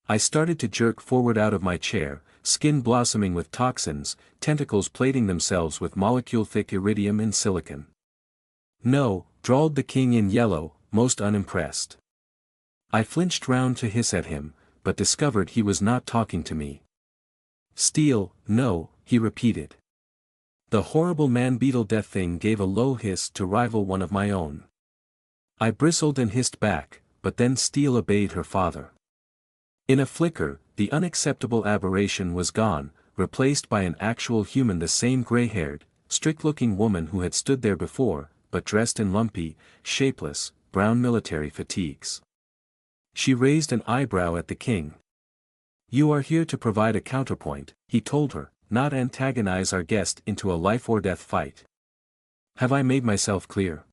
I started to jerk forward out of my chair, skin blossoming with toxins, tentacles plating themselves with molecule-thick iridium and silicon. "No," drawled the king in yellow, most unimpressed. I flinched round to hiss at him, but discovered he was not talking to me. "Steel, no," he repeated. The horrible man-beetle death thing gave a low hiss to rival one of my own. I bristled and hissed back, but then Steel obeyed her father. In a flicker, the unacceptable aberration was gone, replaced by an actual human, the same gray-haired, strict-looking woman who had stood there before, but dressed in lumpy, shapeless, brown military fatigues. She raised an eyebrow at the king. "You are here to provide a counterpoint," he told her, "not antagonize our guest into a life-or-death fight. Have I made myself clear?"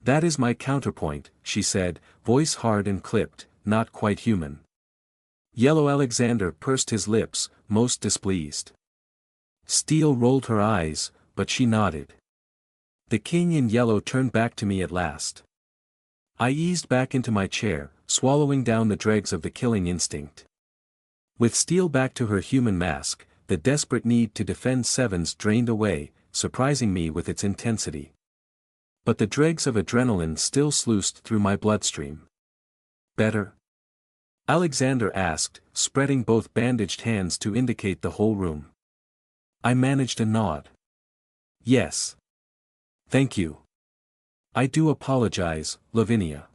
"That is my counterpoint," she said, voice hard and clipped, not quite human. Yellow Alexander pursed his lips, most displeased. Steel rolled her eyes, but she nodded. The king in yellow turned back to me at last. I eased back into my chair, swallowing down the dregs of the killing instinct. With Steel back to her human mask, the desperate need to defend Sevens drained away, surprising me with its intensity. But the dregs of adrenaline still sluiced through my bloodstream. "Better?" Alexander asked, spreading both bandaged hands to indicate the whole room. I managed a nod. "Yes. Thank you. I do apologize, Lavinia.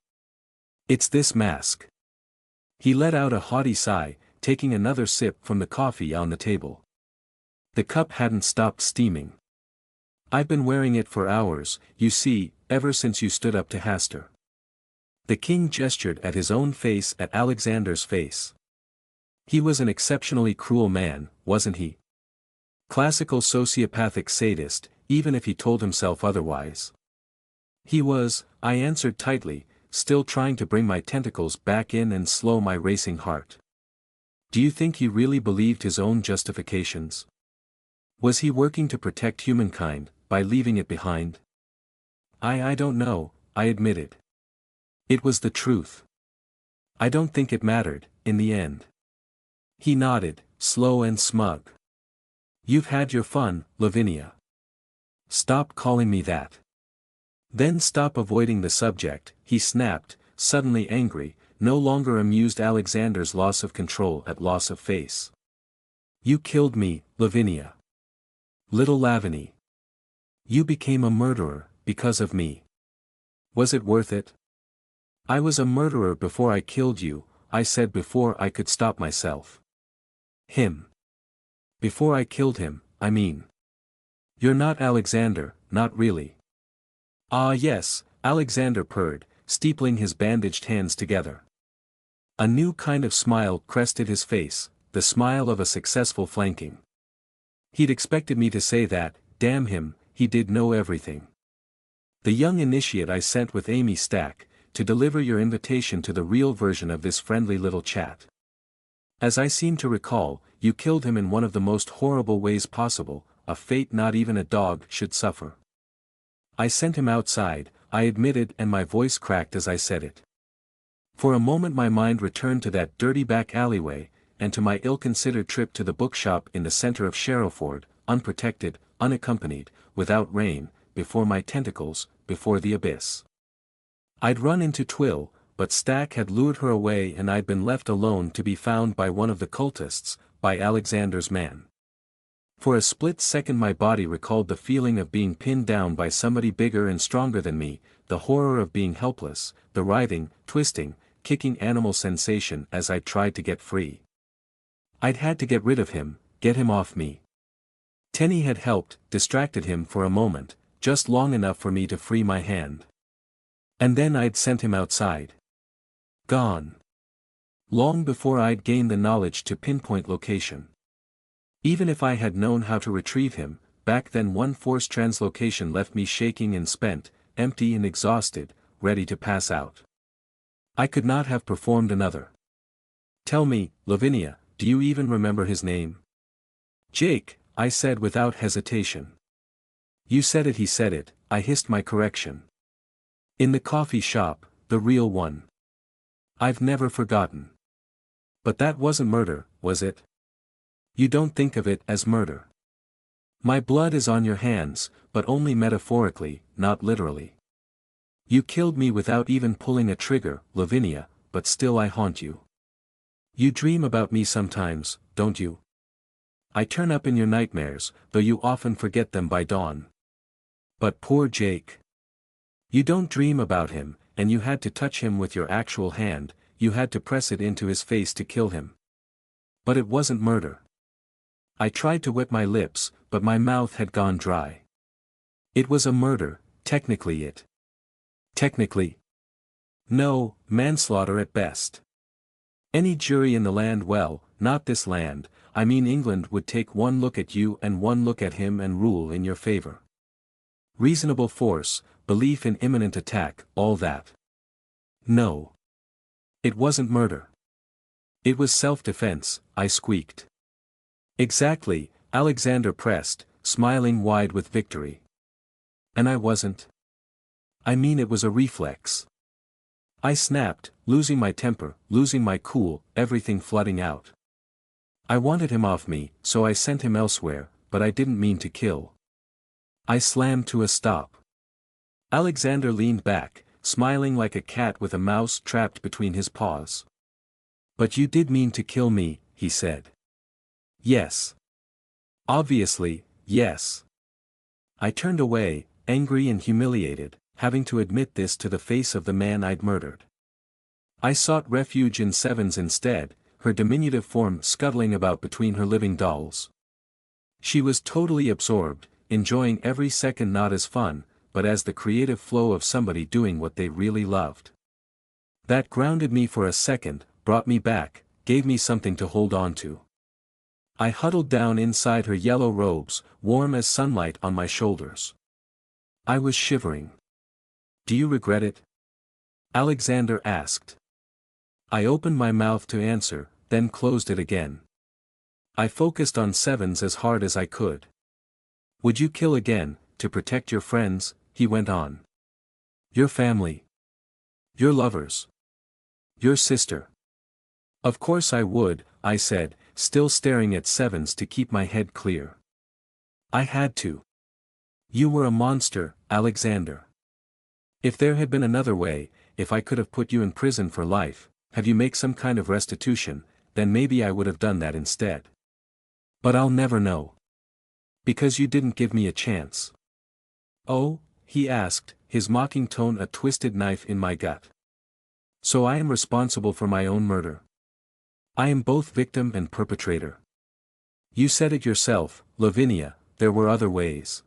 It's this mask." He let out a haughty sigh, taking another sip from the coffee on the table. The cup hadn't stopped steaming. "I've been wearing it for hours, you see, ever since you stood up to Hastur." The king gestured at his own face, at Alexander's face. He was an exceptionally cruel man, wasn't he? Classical sociopathic sadist, even if he told himself otherwise. He was, I answered tightly, still trying to bring my tentacles back in and slow my racing heart. Do you think he really believed his own justifications? Was he working to protect humankind, by leaving it behind? I don't know, I admitted. It was the truth. I don't think it mattered, in the end. He nodded, slow and smug. You've had your fun, Lavinia. Stop calling me that. Then stop avoiding the subject, he snapped, suddenly angry, no longer amused Alexander's loss of control at loss of face. You killed me, Lavinia. Little Lavinie. You became a murderer, because of me. Was it worth it? I was a murderer before I killed you, I said, before I could stop myself. Him. Before I killed him, I mean. You're not Alexander, not really. Ah yes, Alexander purred, steepling his bandaged hands together. A new kind of smile crested his face, the smile of a successful flanking. He'd expected me to say that, damn him, he did know everything. The young initiate I sent with Amy Stack, to deliver your invitation to the real version of this friendly little chat. As I seem to recall, you killed him in one of the most horrible ways possible, a fate not even a dog should suffer. I sent him outside, I admitted, and my voice cracked as I said it. For a moment my mind returned to that dirty back alleyway, and to my ill-considered trip to the bookshop in the center of Sherrowford, unprotected, unaccompanied, without rain, before my tentacles, before the abyss. I'd run into Twill, but Stack had lured her away and I'd been left alone to be found by one of the cultists, by Alexander's man. For a split second my body recalled the feeling of being pinned down by somebody bigger and stronger than me, the horror of being helpless, the writhing, twisting, kicking animal sensation as I tried to get free. I'd had to get rid of him, get him off me. Tenny had helped, distracted him for a moment, just long enough for me to free my hand. And then I'd sent him outside. Gone. Long before I'd gained the knowledge to pinpoint location. Even if I had known how to retrieve him, back then one forced translocation left me shaking and spent, empty and exhausted, ready to pass out. I could not have performed another. Tell me, Lavinia, do you even remember his name? Jake, I said without hesitation. You said it, he said it, I hissed my correction. In the coffee shop, the real one. I've never forgotten. But that wasn't murder, was it? You don't think of it as murder. My blood is on your hands, but only metaphorically, not literally. You killed me without even pulling a trigger, Lavinia, but still I haunt you. You dream about me sometimes, don't you? I turn up in your nightmares, though you often forget them by dawn. But poor Jake. You don't dream about him, and you had to touch him with your actual hand, you had to press it into his face to kill him. But it wasn't murder. I tried to wet my lips, but my mouth had gone dry. It was a murder, technically it. Technically? No, manslaughter at best. Any jury in the land, well, not this land, I mean England, would take one look at you and one look at him and rule in your favor. Reasonable force, belief in imminent attack, all that. No. It wasn't murder. It was self-defense, I squeaked. Exactly, Alexander pressed, smiling wide with victory. And I wasn't. I mean, it was a reflex. I snapped, losing my temper, losing my cool, everything flooding out. I wanted him off me, so I sent him elsewhere, but I didn't mean to kill. I slammed to a stop. Alexander leaned back, smiling like a cat with a mouse trapped between his paws. But you did mean to kill me, he said. Yes. Obviously, yes. I turned away, angry and humiliated, having to admit this to the face of the man I'd murdered. I sought refuge in Sevens instead, her diminutive form scuttling about between her living dolls. She was totally absorbed, enjoying every second, not as fun, but as the creative flow of somebody doing what they really loved. That grounded me for a second, brought me back, gave me something to hold on to. I huddled down inside her yellow robes, warm as sunlight on my shoulders. I was shivering. Do you regret it? Alexander asked. I opened my mouth to answer, then closed it again. I focused on Sevens as hard as I could. Would you kill again, to protect your friends? He went on. Your family. Your lovers. Your sister. Of course I would, I said, still staring at Sevens to keep my head clear. I had to. You were a monster, Alexander. If there had been another way, if I could have put you in prison for life, have you make some kind of restitution, then maybe I would have done that instead. But I'll never know. Because you didn't give me a chance. Oh? He asked, his mocking tone a twisted knife in my gut. So I am responsible for my own murder. I am both victim and perpetrator. You said it yourself, Lavinia, there were other ways.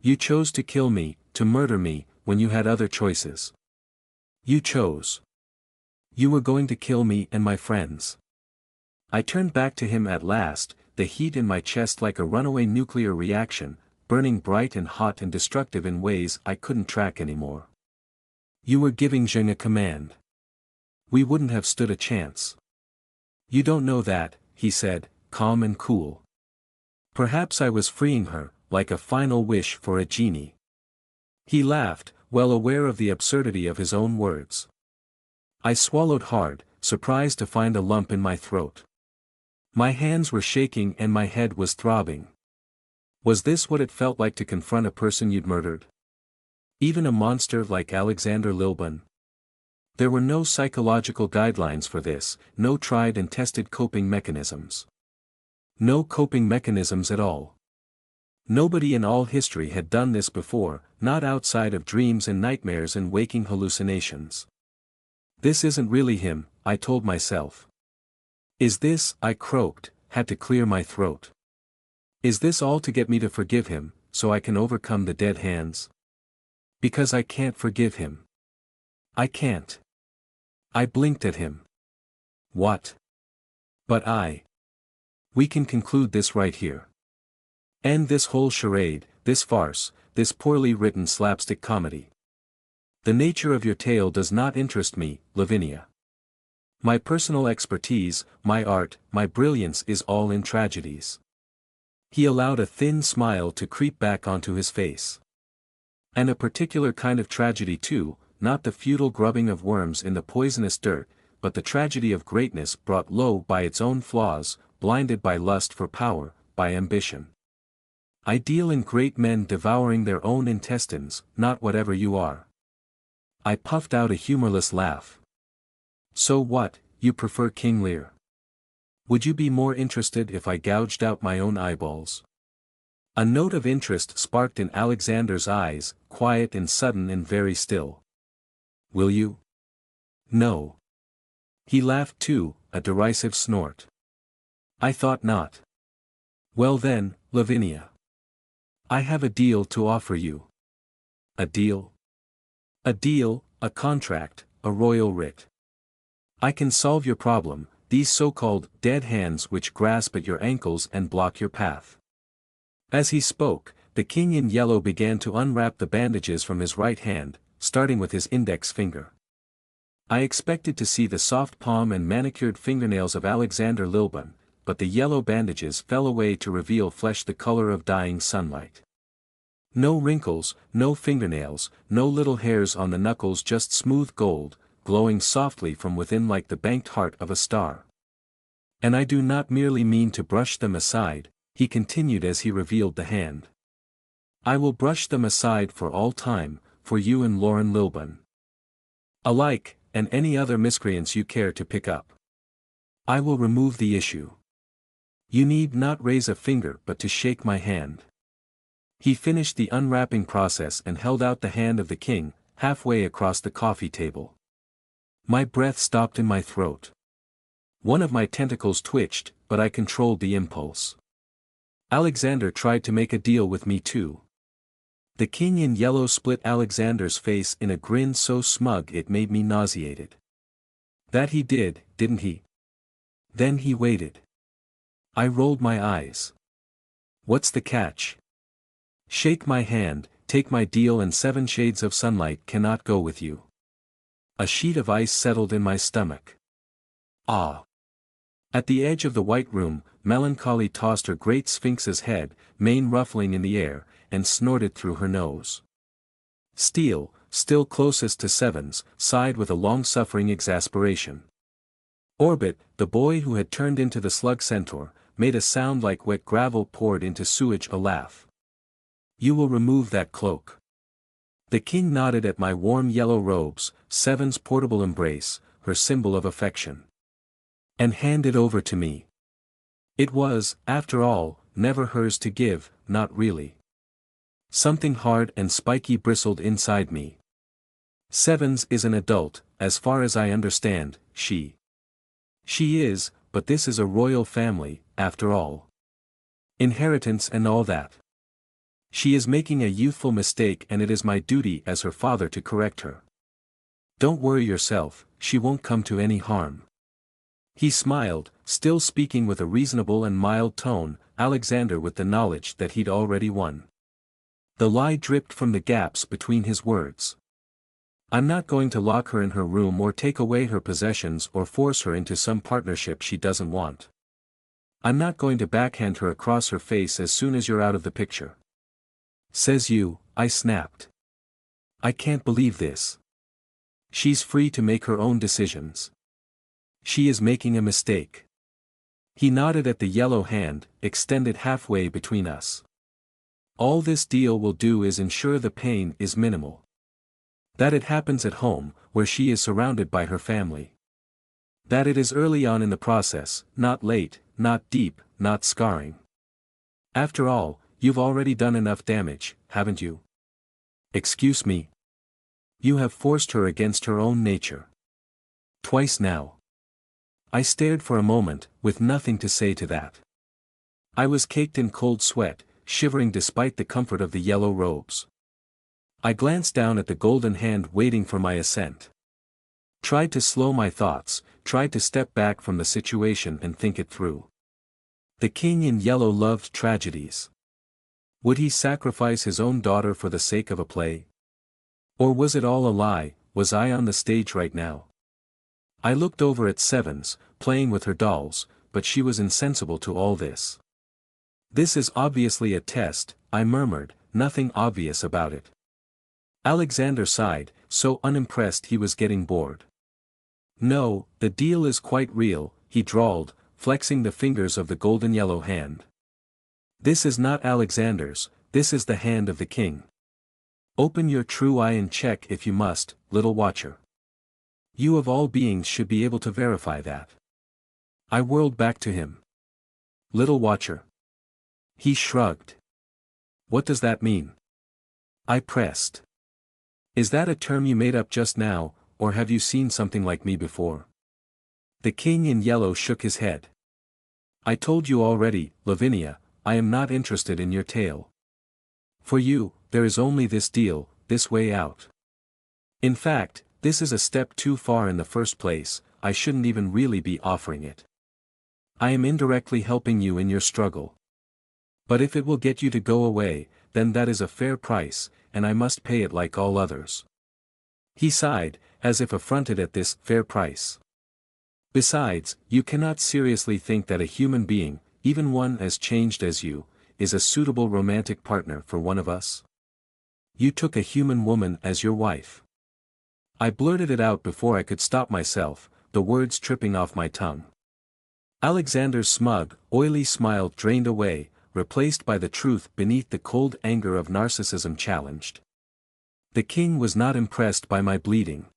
You chose to kill me, to murder me, when you had other choices. You chose. You were going to kill me and my friends. I turned back to him at last, the heat in my chest like a runaway nuclear reaction, burning bright and hot and destructive in ways I couldn't track anymore. You were giving Zheng a command. We wouldn't have stood a chance. You don't know that, he said, calm and cool. Perhaps I was freeing her, like a final wish for a genie. He laughed, well aware of the absurdity of his own words. I swallowed hard, surprised to find a lump in my throat. My hands were shaking and my head was throbbing. Was this what it felt like to confront a person you'd murdered? Even a monster like Alexander Lilburn? There were no psychological guidelines for this, no tried and tested coping mechanisms. No coping mechanisms at all. Nobody in all history had done this before, not outside of dreams and nightmares and waking hallucinations. This isn't really him, I told myself. Is this, I croaked, had to clear my throat. Is this all to get me to forgive him, so I can overcome the dead hands? Because I can't forgive him. I can't. I blinked at him. What? But we can conclude this right here. End this whole charade, this farce, this poorly written slapstick comedy. The nature of your tale does not interest me, Lavinia. My personal expertise, my art, my brilliance is all in tragedies. He allowed a thin smile to creep back onto his face. And a particular kind of tragedy too, not the futile grubbing of worms in the poisonous dirt, but the tragedy of greatness brought low by its own flaws, blinded by lust for power, by ambition. I deal in great men devouring their own intestines, not whatever you are. I puffed out a humorless laugh. So what, you prefer King Lear? Would you be more interested if I gouged out my own eyeballs? A note of interest sparked in Alexander's eyes, quiet and sudden and very still. Will you? No. He laughed too, a derisive snort. I thought not. Well then, Lavinia. I have a deal to offer you. A deal? A deal, a contract, a royal writ. I can solve your problem, these so-called dead hands which grasp at your ankles and block your path. As he spoke, the king in yellow began to unwrap the bandages from his right hand, starting with his index finger. I expected to see the soft palm and manicured fingernails of Alexander Lilburn, but the yellow bandages fell away to reveal flesh the color of dying sunlight. No wrinkles, no fingernails, no little hairs on the knuckles, just smooth gold, glowing softly from within like the banked heart of a star. And I do not merely mean to brush them aside, he continued as he revealed the hand. I will brush them aside for all time, for you and Lauren Lilburn alike, and any other miscreants you care to pick up. I will remove the issue. You need not raise a finger but to shake my hand. He finished the unwrapping process and held out the hand of the king, halfway across the coffee table. My breath stopped in my throat. One of my tentacles twitched, but I controlled the impulse. Alexander tried to make a deal with me too. The king in yellow split Alexander's face in a grin so smug it made me nauseated. That he did, didn't he? Then he waited. I rolled my eyes. What's the catch? Shake my hand, take my deal, and 7 shades of sunlight cannot go with you. A sheet of ice settled in my stomach. Ah! At the edge of the white room, Melancholy tossed her great sphinx's head, mane ruffling in the air, and snorted through her nose. Steele, still closest to Sevens, sighed with a long-suffering exasperation. Orbit, the boy who had turned into the slug centaur, made a sound like wet gravel poured into sewage, a laugh. You will remove that cloak. The king nodded at my warm yellow robes, Seven's portable embrace, her symbol of affection. And hand it over to me. It was, after all, never hers to give, not really. Something hard and spiky bristled inside me. Sevens is an adult, as far as I understand, she is, but this is a royal family, after all. Inheritance and all that. She is making a youthful mistake and it is my duty as her father to correct her. Don't worry yourself, she won't come to any harm. He smiled, still speaking with a reasonable and mild tone, Alexander with the knowledge that he'd already won. The lie dripped from the gaps between his words. I'm not going to lock her in her room or take away her possessions or force her into some partnership she doesn't want. I'm not going to backhand her across her face as soon as you're out of the picture. Says you, I snapped. I can't believe this. She's free to make her own decisions. She is making a mistake. He nodded at the yellow hand, extended halfway between us. All this deal will do is ensure the pain is minimal. That it happens at home, where she is surrounded by her family. That it is early on in the process, not late, not deep, not scarring. After all, you've already done enough damage, haven't you? Excuse me. You have forced her against her own nature. Twice now. I stared for a moment, with nothing to say to that. I was caked in cold sweat, shivering despite the comfort of the yellow robes. I glanced down at the golden hand waiting for my assent. Tried to slow my thoughts, tried to step back from the situation and think it through. The king in yellow loved tragedies. Would he sacrifice his own daughter for the sake of a play? Or was it all a lie? Was I on the stage right now? I looked over at Sevens, playing with her dolls, but she was insensible to all this. This is obviously a test, I murmured, nothing obvious about it. Alexander sighed, so unimpressed he was getting bored. No, the deal is quite real, he drawled, flexing the fingers of the golden yellow hand. This is not Alexander's, this is the hand of the king. Open your true eye and check if you must, little watcher. You of all beings should be able to verify that. I whirled back to him. Little watcher. He shrugged. What does that mean? I pressed. Is that a term you made up just now, or have you seen something like me before? The king in yellow shook his head. I told you already, Lavinia, I am not interested in your tale. For you, there is only this deal, this way out. In fact, this is a step too far in the first place, I shouldn't even really be offering it. I am indirectly helping you in your struggle. But if it will get you to go away, then that is a fair price, and I must pay it like all others. He sighed, as if affronted at this fair price. Besides, you cannot seriously think that a human being, even one as changed as you, is a suitable romantic partner for one of us? You took a human woman as your wife. I blurted it out before I could stop myself, the words tripping off my tongue. Alexander's smug, oily smile drained away, replaced by the truth beneath the cold anger of narcissism challenged. The king was not impressed by my bleeding.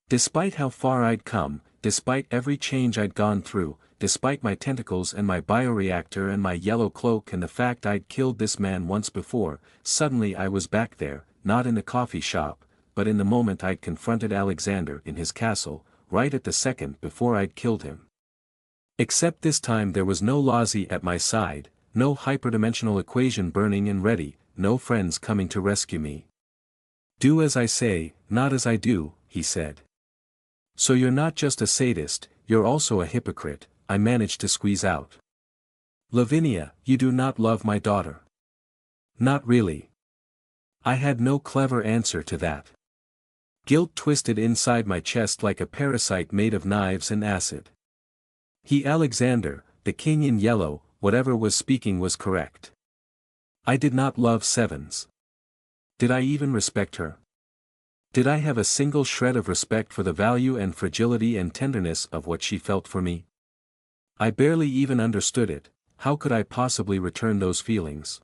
Despite how far I'd come, despite every change I'd gone through, despite my tentacles and my bioreactor and my yellow cloak and the fact I'd killed this man once before, suddenly I was back there, not in the coffee shop, but in the moment I'd confronted Alexander in his castle, right at the second before I'd killed him. Except this time there was no Lozzie at my side, no hyperdimensional equation burning and ready, no friends coming to rescue me. Do as I say, not as I do, he said. So you're not just a sadist, you're also a hypocrite, I managed to squeeze out. Lavinia, you do not love my daughter. Not really. I had no clever answer to that. Guilt twisted inside my chest like a parasite made of knives and acid. He Alexander, the king in yellow, whatever was speaking was correct. I did not love Sevens. Did I even respect her? Did I have a single shred of respect for the value and fragility and tenderness of what she felt for me? I barely even understood it, how could I possibly return those feelings?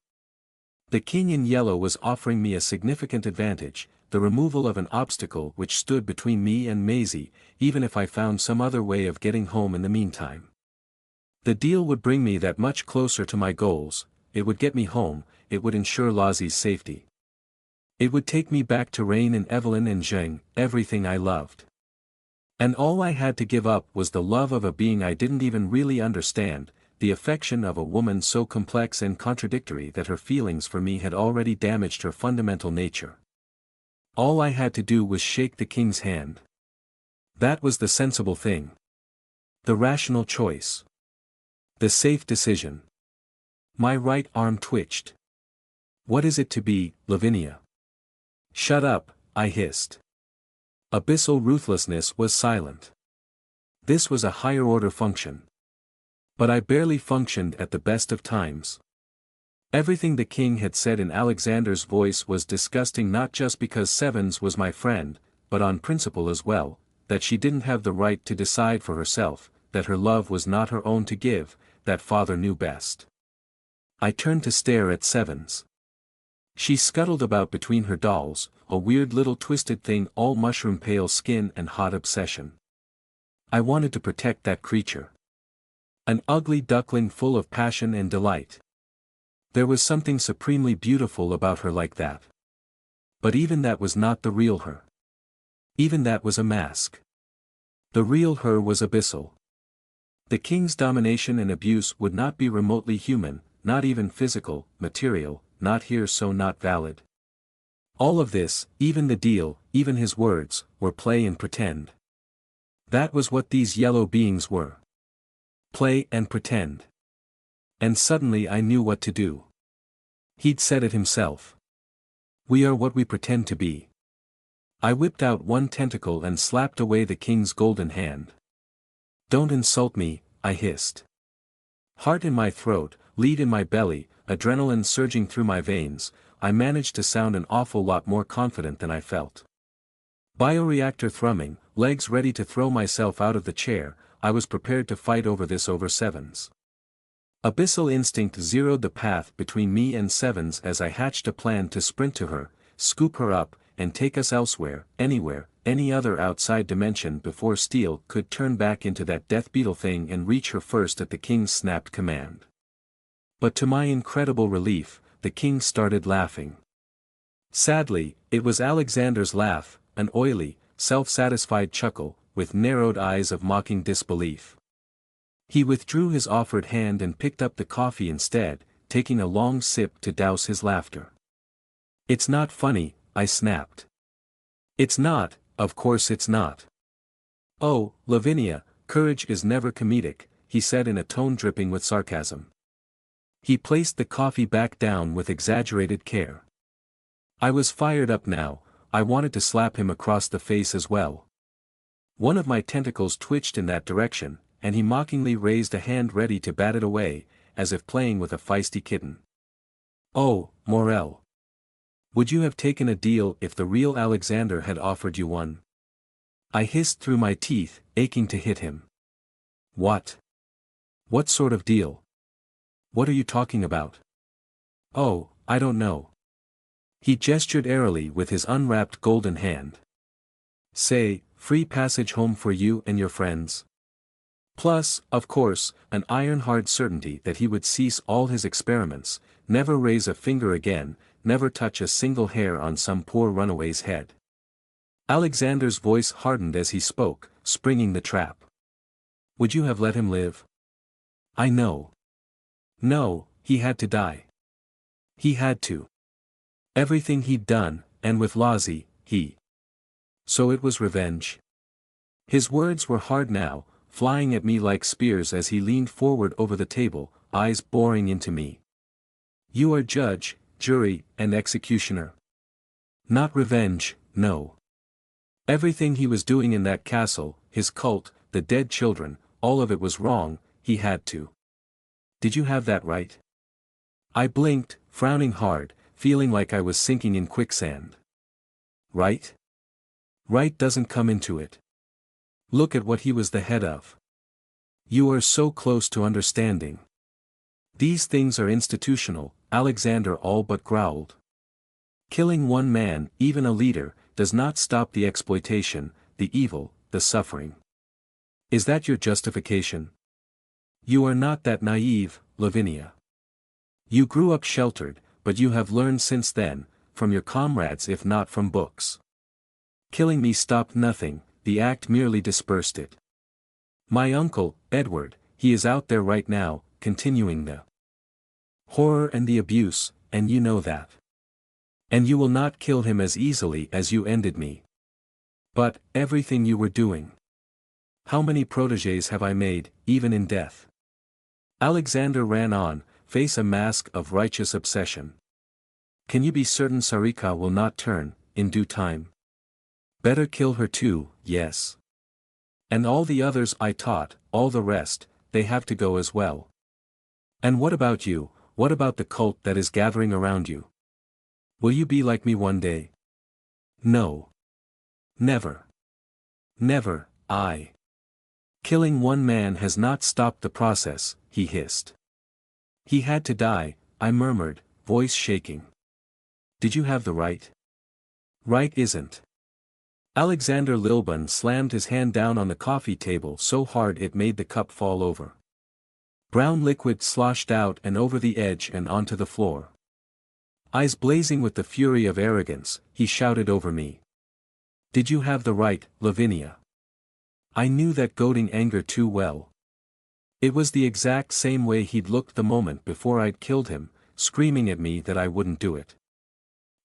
The king in yellow was offering me a significant advantage, the removal of an obstacle which stood between me and Maisie, even if I found some other way of getting home in the meantime. The deal would bring me that much closer to my goals, it would get me home, it would ensure Lozzie's safety. It would take me back to Rain and Evelyn and Zheng, everything I loved. And all I had to give up was the love of a being I didn't even really understand, the affection of a woman so complex and contradictory that her feelings for me had already damaged her fundamental nature. All I had to do was shake the king's hand. That was the sensible thing. The rational choice. The safe decision. My right arm twitched. What is it to be, Lavinia? Shut up, I hissed. Abyssal ruthlessness was silent. This was a higher order function. But I barely functioned at the best of times. Everything the king had said in Alexander's voice was disgusting, not just because Sevens was my friend, but on principle as well, that she didn't have the right to decide for herself, that her love was not her own to give, that father knew best. I turned to stare at Sevens. She scuttled about between her dolls, a weird little twisted thing, all mushroom pale skin and hot obsession. I wanted to protect that creature. An ugly duckling full of passion and delight. There was something supremely beautiful about her like that. But even that was not the real her. Even that was a mask. The real her was abyssal. The king's domination and abuse would not be remotely human, not even physical, material, not here, so not valid. All of this, even the deal, even his words, were play and pretend. That was what these yellow beings were. Play and pretend. And suddenly I knew what to do. He'd said it himself. We are what we pretend to be. I whipped out one tentacle and slapped away the king's golden hand. Don't insult me, I hissed. Heart in my throat, lead in my belly, adrenaline surging through my veins, I managed to sound an awful lot more confident than I felt. Bioreactor thrumming, legs ready to throw myself out of the chair, I was prepared to fight over this over Sevens. Abyssal instinct zeroed the path between me and Sevens as I hatched a plan to sprint to her, scoop her up, and take us elsewhere, anywhere, any other outside dimension before Steel could turn back into that death beetle thing and reach her first at the king's snapped command. But to my incredible relief, the king started laughing. Sadly, it was Alexander's laugh, an oily, self-satisfied chuckle, with narrowed eyes of mocking disbelief. He withdrew his offered hand and picked up the coffee instead, taking a long sip to douse his laughter. "It's not funny," I snapped. "It's not, of course it's not." "Oh, Lavinia, courage is never comedic," he said in a tone dripping with sarcasm. He placed the coffee back down with exaggerated care. I was fired up now. I wanted to slap him across the face as well. One of my tentacles twitched in that direction, and he mockingly raised a hand ready to bat it away, as if playing with a feisty kitten. "Oh, Morel. Would you have taken a deal if the real Alexander had offered you one?" I hissed through my teeth, aching to hit him. "What? What sort of deal? What are you talking about?" "Oh, I don't know." He gestured airily with his unwrapped golden hand. "Say, free passage home for you and your friends. Plus, of course, an iron-hard certainty that he would cease all his experiments, never raise a finger again, never touch a single hair on some poor runaway's head." Alexander's voice hardened as he spoke, springing the trap. "Would you have let him live?" "I know. No, he had to die. He had to. Everything he'd done, and with Lozzie, he. So it was revenge." His words were hard now, flying at me like spears as he leaned forward over the table, eyes boring into me. "You are judge, jury, and executioner. Not revenge, no. Everything he was doing in that castle, his cult, the dead children, all of it was wrong, he had to. Did you have that right?" I blinked, frowning hard, feeling like I was sinking in quicksand. "Right? Right doesn't come into it. Look at what he was the head of. You are so close to understanding. These things are institutional," Alexander all but growled. "Killing one man, even a leader, does not stop the exploitation, the evil, the suffering. Is that your justification? You are not that naive, Lavinia. You grew up sheltered, but you have learned since then, from your comrades if not from books. Killing me stopped nothing, the act merely dispersed it. My uncle, Edward, he is out there right now, continuing the horror and the abuse, and you know that. And you will not kill him as easily as you ended me. But, everything you were doing. How many protégés have I made, even in death?" Alexander ran on, face a mask of righteous obsession. "Can you be certain Sarika will not turn, in due time? Better kill her too, yes. And all the others I taught, all the rest, they have to go as well. And what about you, what about the cult that is gathering around you? Will you be like me one day?" "No. Never. Never, I. Killing one man has not stopped the process," he hissed. "He had to die," I murmured, voice shaking. "Did you have the right?" "Right isn't." Alexander Lilburn slammed his hand down on the coffee table so hard it made the cup fall over. Brown liquid sloshed out and over the edge and onto the floor. Eyes blazing with the fury of arrogance, he shouted over me. "Did you have the right, Lavinia?" I knew that goading anger too well. It was the exact same way he'd looked the moment before I'd killed him, screaming at me that I wouldn't do it.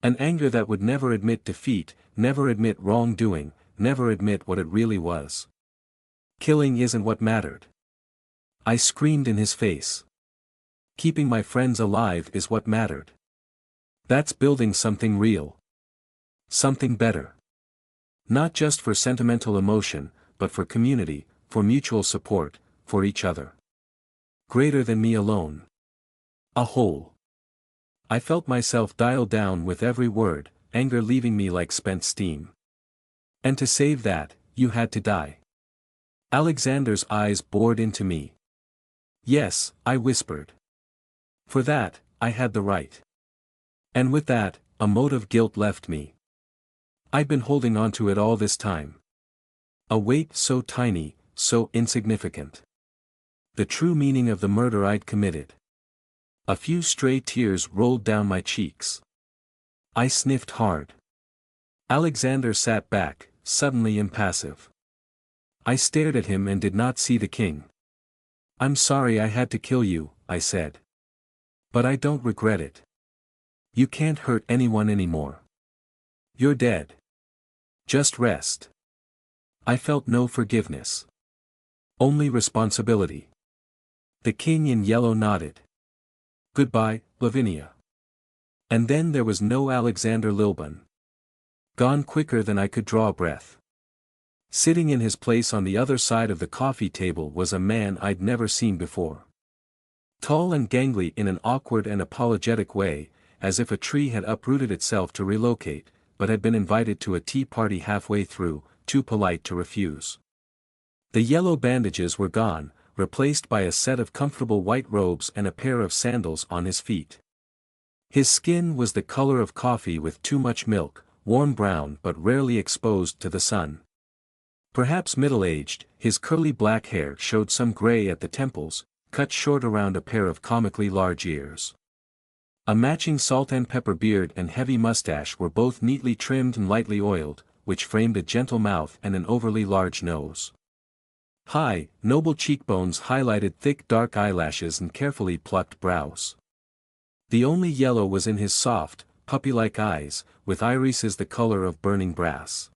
An anger that would never admit defeat, never admit wrongdoing, never admit what it really was. Killing isn't what mattered. I screamed in his face. Keeping my friends alive is what mattered. That's building something real. Something better. Not just for sentimental emotion, but for community, for mutual support, for each other. Greater than me alone. A whole. I felt myself dial down with every word, anger leaving me like spent steam. "And to save that, you had to die." Alexander's eyes bored into me. "Yes," I whispered. "For that, I had the right." And with that, a mote of guilt left me. I'd been holding on to it all this time. A weight so tiny, so insignificant. The true meaning of the murder I'd committed. A few stray tears rolled down my cheeks. I sniffed hard. Alexander sat back, suddenly impassive. I stared at him and did not see the king. I'm sorry I had to kill you, I said. But I don't regret it. You can't hurt anyone anymore. You're dead. Just rest. I felt no forgiveness. Only responsibility. The king in yellow nodded. Goodbye, Lavinia. And then there was no Alexander Lilburn. Gone quicker than I could draw breath. Sitting in his place on the other side of the coffee table was a man I'd never seen before. Tall and gangly in an awkward and apologetic way, as if a tree had uprooted itself to relocate, but had been invited to a tea party halfway through, too polite to refuse. The yellow bandages were gone, replaced by a set of comfortable white robes and a pair of sandals on his feet. His skin was the color of coffee with too much milk, warm brown but rarely exposed to the sun. Perhaps middle-aged, his curly black hair showed some gray at the temples, cut short around a pair of comically large ears. A matching salt and pepper beard and heavy mustache were both neatly trimmed and lightly oiled, which framed a gentle mouth and an overly large nose. High, noble cheekbones highlighted thick dark eyelashes and carefully plucked brows. The only yellow was in his soft, puppy-like eyes, with irises the color of burning brass.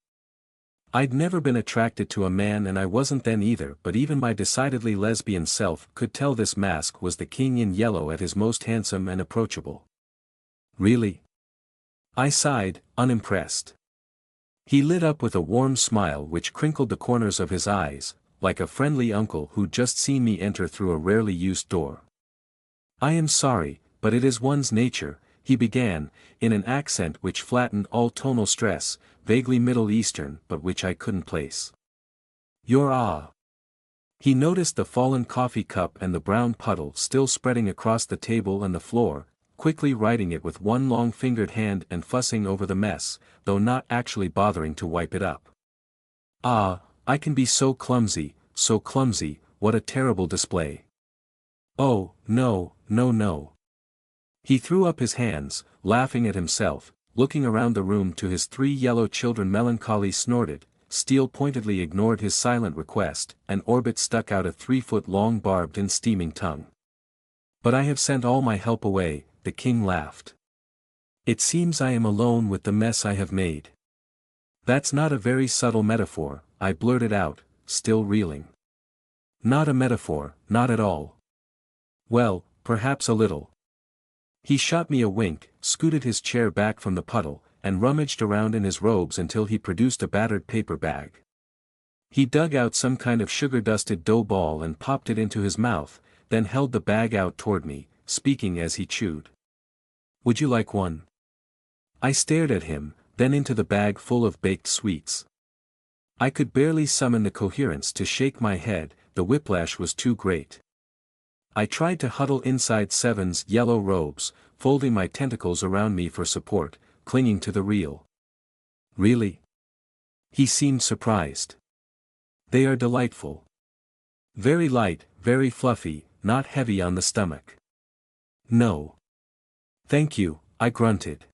I'd never been attracted to a man and I wasn't then either, but even my decidedly lesbian self could tell this mask was the king in yellow at his most handsome and approachable. Really? I sighed, unimpressed. He lit up with a warm smile which crinkled the corners of his eyes, like a friendly uncle who'd just seen me enter through a rarely used door. I am sorry, but it is one's nature, he began, in an accent which flattened all tonal stress, vaguely Middle Eastern but which I couldn't place. He noticed the fallen coffee cup and the brown puddle still spreading across the table and the floor, quickly righting it with one long-fingered hand and fussing over the mess, though not actually bothering to wipe it up. I can be so clumsy, what a terrible display. Oh, no, no, no. He threw up his hands, laughing at himself, looking around the room to his 3 yellow children melancholy snorted, Steele pointedly ignored his silent request, and Orbit stuck out a 3-foot-long barbed and steaming tongue. But I have sent all my help away, the king laughed. It seems I am alone with the mess I have made. That's not a very subtle metaphor, I blurted out, still reeling. Not a metaphor, not at all. Well, perhaps a little. He shot me a wink, scooted his chair back from the puddle, and rummaged around in his robes until he produced a battered paper bag. He dug out some kind of sugar-dusted dough ball and popped it into his mouth, then held the bag out toward me, speaking as he chewed. Would you like one? I stared at him, then into the bag full of baked sweets. I could barely summon the coherence to shake my head, the whiplash was too great. I tried to huddle inside Seven's yellow robes, folding my tentacles around me for support, clinging to the reel. Really? He seemed surprised. They are delightful. Very light, very fluffy, not heavy on the stomach. No. Thank you, I grunted.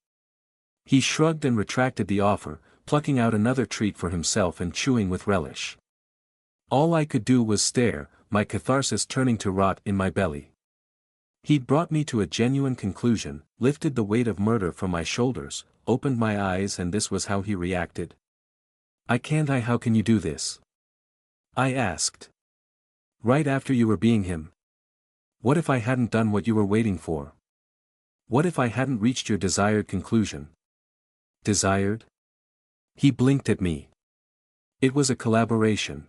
He shrugged and retracted the offer, plucking out another treat for himself and chewing with relish. All I could do was stare, my catharsis turning to rot in my belly. He'd brought me to a genuine conclusion, lifted the weight of murder from my shoulders, opened my eyes, and this was how he reacted. How can you do this? I asked. Right after you were being him. What if I hadn't done what you were waiting for? What if I hadn't reached your desired conclusion? Desired? He blinked at me. It was a collaboration.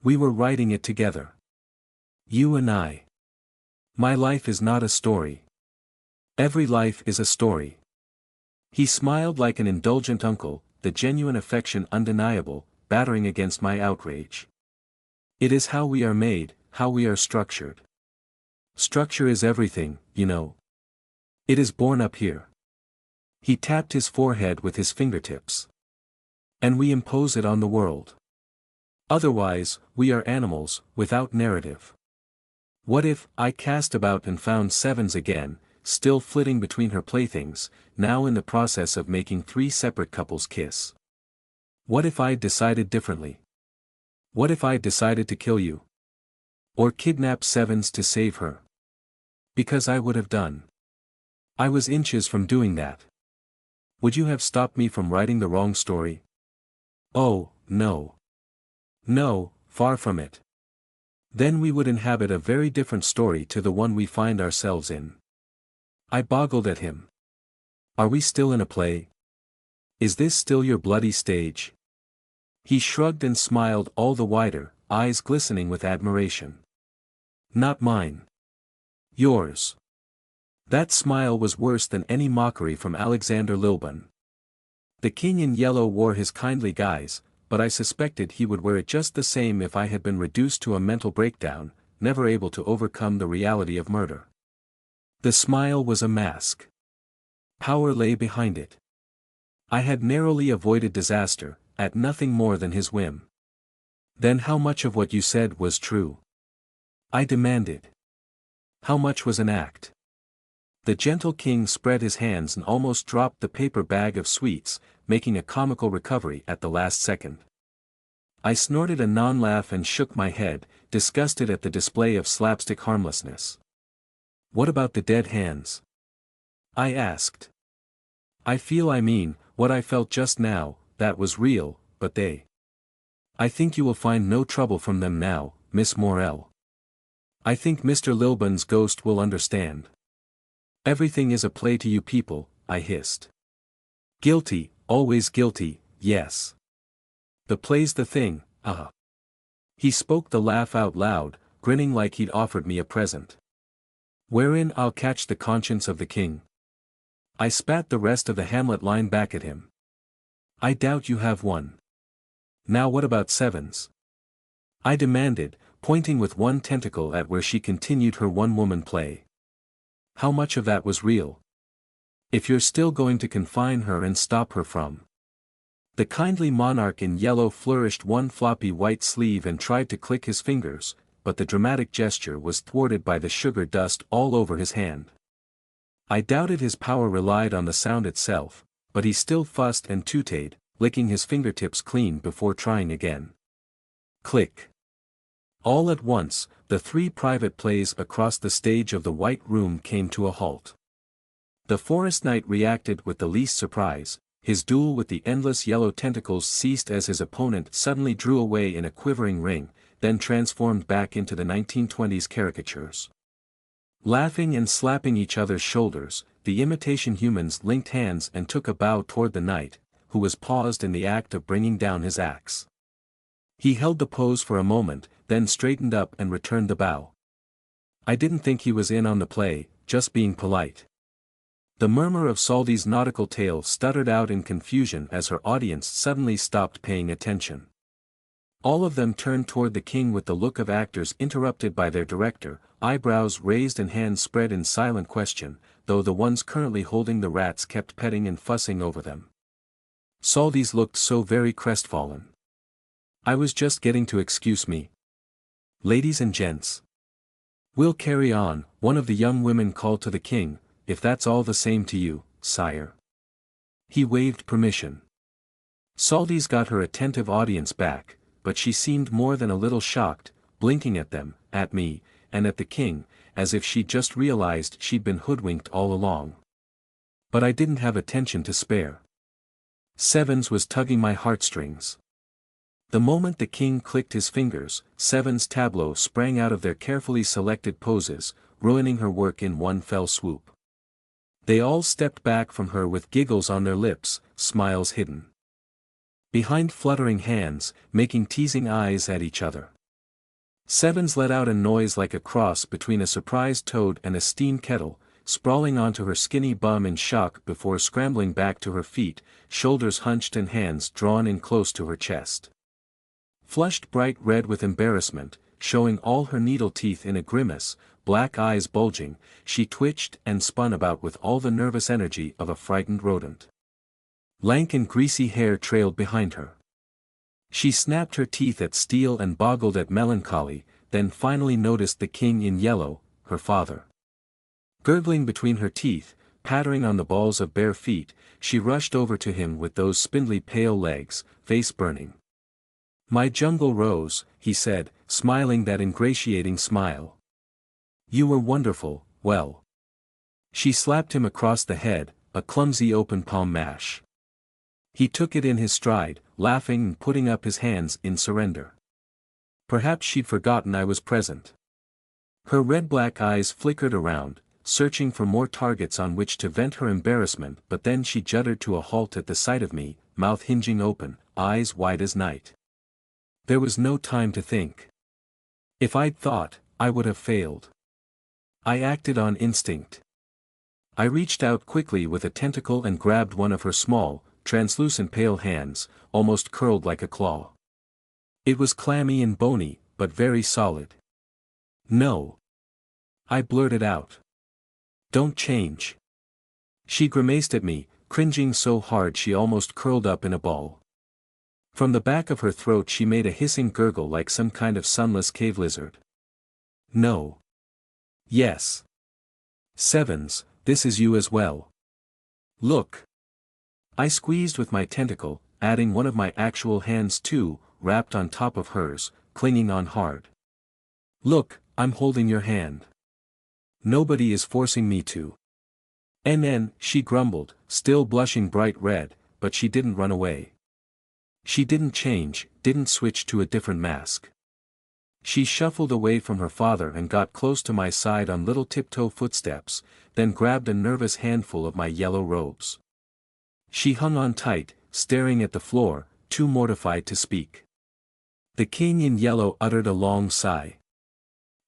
We were writing it together. You and I. My life is not a story. Every life is a story. He smiled like an indulgent uncle, the genuine affection undeniable, battering against my outrage. It is how we are made, how we are structured. Structure is everything, you know. It is born up here. He tapped his forehead with his fingertips. And we impose it on the world. Otherwise, we are animals, without narrative. What if I cast about and found Sevens again, still flitting between her playthings, now in the process of making 3 separate couples kiss? What if I decided differently? What if I decided to kill you? Or kidnap Sevens to save her. Because I would have done. I was inches from doing that. Would you have stopped me from writing the wrong story? Oh, no. No, far from it. Then we would inhabit a very different story to the one we find ourselves in. I boggled at him. Are we still in a play? Is this still your bloody stage? He shrugged and smiled all the wider, eyes glistening with admiration. Not mine. Yours. That smile was worse than any mockery from Alexander Lilburn. The king in yellow wore his kindly guise, but I suspected he would wear it just the same if I had been reduced to a mental breakdown, never able to overcome the reality of murder. The smile was a mask. Power lay behind it. I had narrowly avoided disaster, at nothing more than his whim. Then how much of what you said was true? I demanded. How much was an act? The gentle king spread his hands and almost dropped the paper bag of sweets, making a comical recovery at the last second. I snorted a non-laugh and shook my head, disgusted at the display of slapstick harmlessness. What about the dead hands? I asked. I mean, what I felt just now, that was real, but they. I think you will find no trouble from them now, Miss Morel. I think Mr. Lilburn's ghost will understand. Everything is a play to you people, I hissed. Guilty, always guilty, yes. The play's the thing, He spoke the laugh out loud, grinning like he'd offered me a present. Wherein I'll catch the conscience of the king. I spat the rest of the Hamlet line back at him. I doubt you have one. Now what about Sevens? I demanded, pointing with one tentacle at where she continued her one-woman play. How much of that was real? If you're still going to confine her and stop her from. The kindly monarch in yellow flourished one floppy white sleeve and tried to click his fingers, but the dramatic gesture was thwarted by the sugar dust all over his hand. I doubted his power relied on the sound itself, but he still fussed and tooted, licking his fingertips clean before trying again. Click. All at once, the three private plays across the stage of the White Room came to a halt. The forest knight reacted with the least surprise, his duel with the endless yellow tentacles ceased as his opponent suddenly drew away in a quivering ring, then transformed back into the 1920s caricatures. Laughing and slapping each other's shoulders, the imitation humans linked hands and took a bow toward the knight, who was paused in the act of bringing down his axe. He held the pose for a moment, then straightened up and returned the bow. I didn't think he was in on the play, just being polite. The murmur of Saldy's nautical tale stuttered out in confusion as her audience suddenly stopped paying attention. All of them turned toward the king with the look of actors interrupted by their director, eyebrows raised and hands spread in silent question, though the ones currently holding the rats kept petting and fussing over them. Saldy's looked so very crestfallen. I was just getting to excuse me. Ladies and gents. We'll carry on, one of the young women called to the king, if that's all the same to you, sire. He waved permission. Saldy's got her attentive audience back, but she seemed more than a little shocked, blinking at them, at me, and at the king, as if she'd just realized she'd been hoodwinked all along. But I didn't have attention to spare. Sevens was tugging my heartstrings. The moment the king clicked his fingers, Seven's tableaux sprang out of their carefully selected poses, ruining her work in one fell swoop. They all stepped back from her with giggles on their lips, smiles hidden behind fluttering hands, making teasing eyes at each other. Sevens let out a noise like a cross between a surprised toad and a steam kettle, sprawling onto her skinny bum in shock before scrambling back to her feet, shoulders hunched and hands drawn in close to her chest. Flushed bright red with embarrassment, showing all her needle teeth in a grimace, black eyes bulging, she twitched and spun about with all the nervous energy of a frightened rodent. Lank and greasy hair trailed behind her. She snapped her teeth at steel and boggled at melancholy, then finally noticed the king in yellow, her father. Gurgling between her teeth, pattering on the balls of bare feet, she rushed over to him with those spindly pale legs, face burning. My jungle rose, he said, smiling that ingratiating smile. You were wonderful, well. She slapped him across the head, a clumsy open palm mash. He took it in his stride, laughing and putting up his hands in surrender. Perhaps she'd forgotten I was present. Her red-black eyes flickered around, searching for more targets on which to vent her embarrassment, but then she juddered to a halt at the sight of me, mouth hinging open, eyes wide as night. There was no time to think. If I'd thought, I would have failed. I acted on instinct. I reached out quickly with a tentacle and grabbed one of her small, translucent pale hands, almost curled like a claw. It was clammy and bony, but very solid. No. I blurted out. Don't change. She grimaced at me, cringing so hard she almost curled up in a ball. From the back of her throat she made a hissing gurgle like some kind of sunless cave lizard. No. Yes. Sevens, this is you as well. Look. I squeezed with my tentacle, adding one of my actual hands too, wrapped on top of hers, clinging on hard. Look, I'm holding your hand. Nobody is forcing me to. NN, she grumbled, still blushing bright red, but she didn't run away. She didn't change, didn't switch to a different mask. She shuffled away from her father and got close to my side on little tiptoe footsteps, then grabbed a nervous handful of my yellow robes. She hung on tight, staring at the floor, too mortified to speak. The king in yellow uttered a long sigh.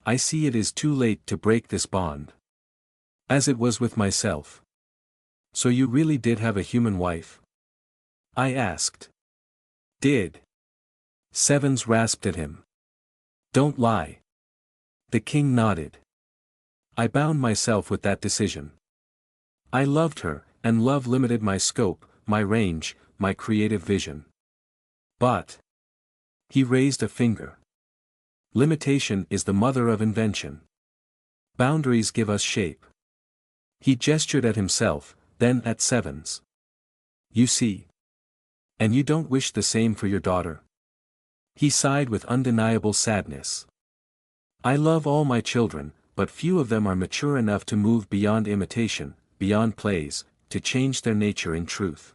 I see it is too late to break this bond. As it was with myself. So you really did have a human wife? I asked. Did. Sevens rasped at him. Don't lie. The king nodded. I bound myself with that decision. I loved her, and love limited my scope, my range, my creative vision. But. He raised a finger. Limitation is the mother of invention. Boundaries give us shape. He gestured at himself, then at Sevens. You see. And you don't wish the same for your daughter? He sighed with undeniable sadness. I love all my children, but few of them are mature enough to move beyond imitation, beyond plays, to change their nature in truth.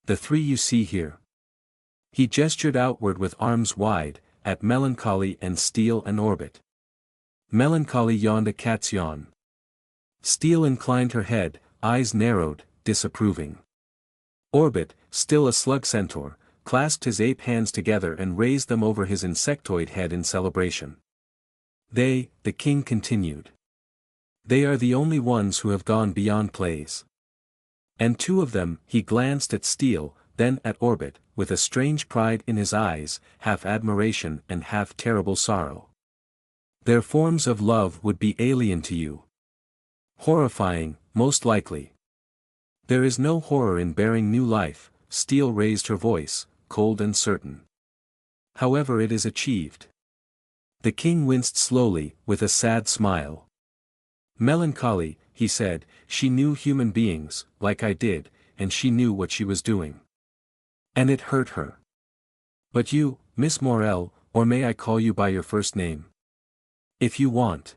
The three you see here. He gestured outward with arms wide, at Melancholy and Steel and Orbit. Melancholy yawned a cat's yawn. Steel inclined her head, eyes narrowed, disapproving. Orbit, still a slug centaur, clasped his ape hands together and raised them over his insectoid head in celebration. They, the king continued. They are the only ones who have gone beyond plays. And two of them, he glanced at Steel, then at Orbit, with a strange pride in his eyes, half admiration and half terrible sorrow. Their forms of love would be alien to you. Horrifying, most likely. There is no horror in bearing new life, Steel raised her voice, cold and certain. However it is achieved. The king winced slowly, with a sad smile. Melancholy, he said, she knew human beings, like I did, and she knew what she was doing. And it hurt her. But you, Miss Morel, or may I call you by your first name? If you want.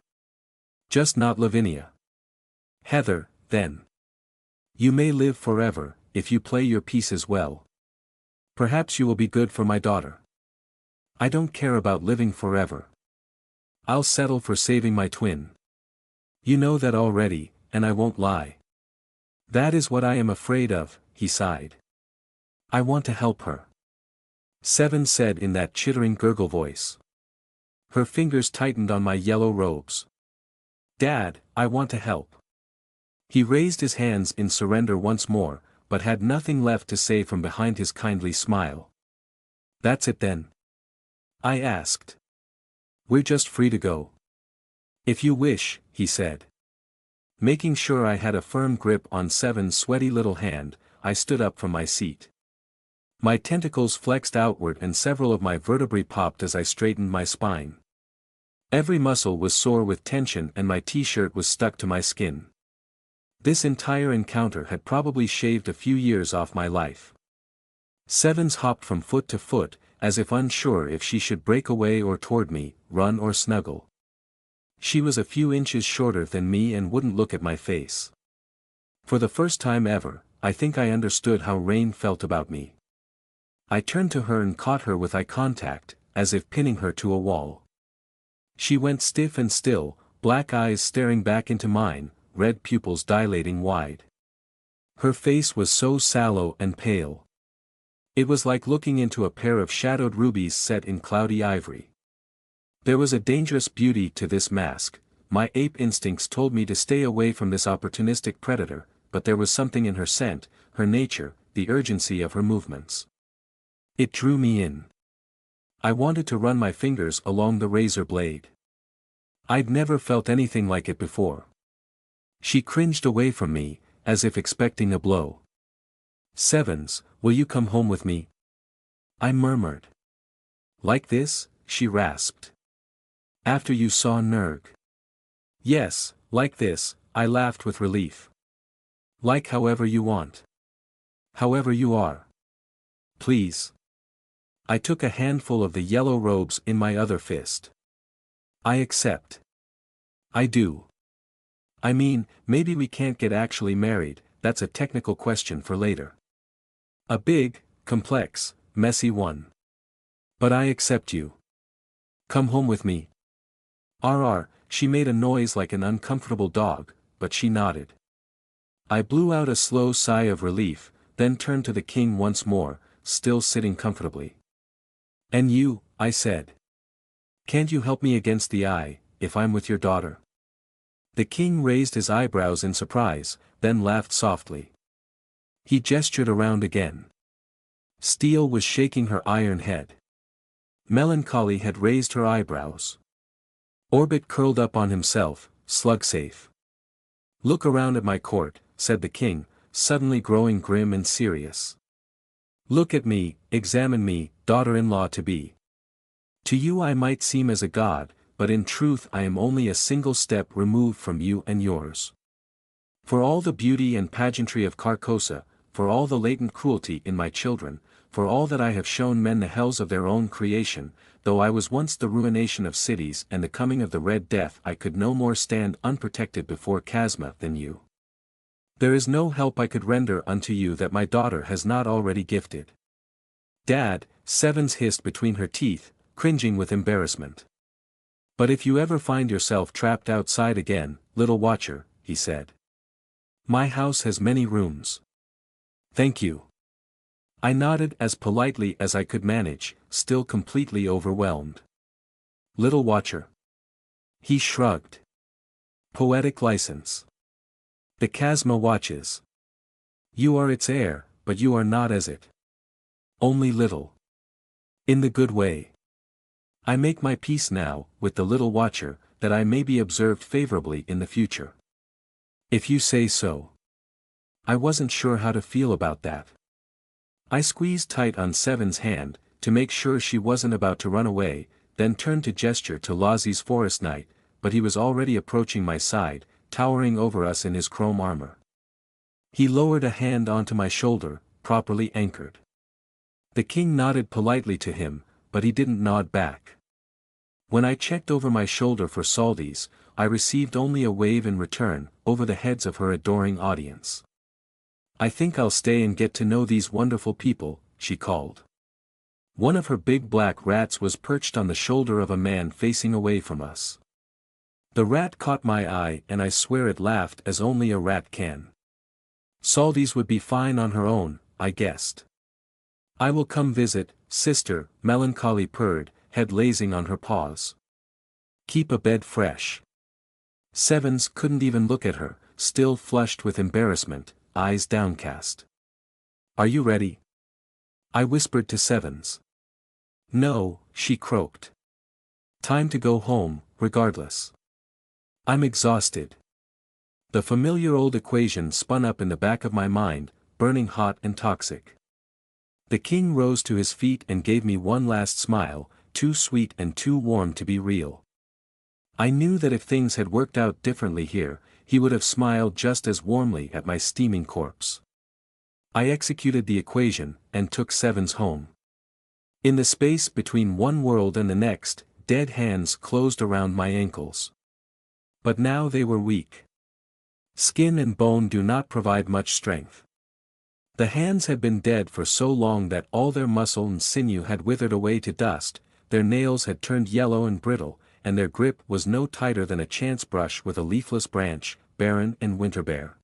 Just not Lavinia. Heather, then. You may live forever, if you play your pieces well. Perhaps you will be good for my daughter. I don't care about living forever. I'll settle for saving my twin. You know that already, and I won't lie. That is what I am afraid of, he sighed. I want to help her. Seven said in that chittering gurgle voice. Her fingers tightened on my yellow robes. Dad, I want to help. He raised his hands in surrender once more, but had nothing left to say from behind his kindly smile. That's it then? I asked. We're just free to go. If you wish, he said. Making sure I had a firm grip on Seven's sweaty little hand, I stood up from my seat. My tentacles flexed outward and several of my vertebrae popped as I straightened my spine. Every muscle was sore with tension and my t-shirt was stuck to my skin. This entire encounter had probably shaved a few years off my life. Sevens hopped from foot to foot, as if unsure if she should break away or toward me, run or snuggle. She was a few inches shorter than me and wouldn't look at my face. For the first time ever, I think I understood how Rain felt about me. I turned to her and caught her with eye contact, as if pinning her to a wall. She went stiff and still, black eyes staring back into mine, red pupils dilating wide. Her face was so sallow and pale. It was like looking into a pair of shadowed rubies set in cloudy ivory. There was a dangerous beauty to this mask. My ape instincts told me to stay away from this opportunistic predator, but there was something in her scent, her nature, the urgency of her movements. It drew me in. I wanted to run my fingers along the razor blade. I'd never felt anything like it before. She cringed away from me, as if expecting a blow. "Sevens, will you come home with me?" I murmured. "Like this?" she rasped. "After you saw Nerg?" "Yes, like this," I laughed with relief. "Like however you want. However you are. Please." I took a handful of the yellow robes in my other fist. "I accept. I do. I mean, maybe we can't get actually married, that's a technical question for later. A big, complex, messy one. But I accept you. Come home with me." RR, she made a noise like an uncomfortable dog, but she nodded. I blew out a slow sigh of relief, then turned to the king once more, still sitting comfortably. "And you," I said. "Can't you help me against the eye, if I'm with your daughter?" The king raised his eyebrows in surprise, then laughed softly. He gestured around again. Steel was shaking her iron head. Melancholy had raised her eyebrows. Orbit curled up on himself, slug-safe. "Look around at my court," said the king, suddenly growing grim and serious. "Look at me, examine me, daughter-in-law-to-be. To you I might seem as a god, but in truth I am only a single step removed from you and yours. For all the beauty and pageantry of Carcosa, for all the latent cruelty in my children, for all that I have shown men the hells of their own creation, though I was once the ruination of cities and the coming of the Red Death, I could no more stand unprotected before Chasma than you. There is no help I could render unto you that my daughter has not already gifted." "Dad," Sevens hissed between her teeth, cringing with embarrassment. "But if you ever find yourself trapped outside again, little watcher," he said. "My house has many rooms." "Thank you." I nodded as politely as I could manage, still completely overwhelmed. "Little watcher." He shrugged. "Poetic license. The Chasma watches. You are its heir, but you are not as it. Only little. In the good way. I make my peace now, with the little watcher, that I may be observed favorably in the future. If you say so." I wasn't sure how to feel about that. I squeezed tight on Seven's hand, to make sure she wasn't about to run away, then turned to gesture to Lazi's forest knight, but he was already approaching my side, towering over us in his chrome armor. He lowered a hand onto my shoulder, properly anchored. The king nodded politely to him, but he didn't nod back. When I checked over my shoulder for Saldes, I received only a wave in return, over the heads of her adoring audience. "I think I'll stay and get to know these wonderful people," she called. One of her big black rats was perched on the shoulder of a man facing away from us. The rat caught my eye and I swear it laughed as only a rat can. Saldes would be fine on her own, I guessed. "I will come visit, sister," Melancholy purred, head lazing on her paws. "Keep a bed fresh." Sevens couldn't even look at her, still flushed with embarrassment, eyes downcast. "Are you ready?" I whispered to Sevens. "No," she croaked. "Time to go home, regardless. I'm exhausted." The familiar old equation spun up in the back of my mind, burning hot and toxic. The king rose to his feet and gave me one last smile, too sweet and too warm to be real. I knew that if things had worked out differently here, he would have smiled just as warmly at my steaming corpse. I executed the equation, and took Sevens home. In the space between one world and the next, dead hands closed around my ankles. But now they were weak. Skin and bone do not provide much strength. The hands had been dead for so long that all their muscle and sinew had withered away to dust, their nails had turned yellow and brittle, and their grip was no tighter than a chance brush with a leafless branch, barren and winter-bare.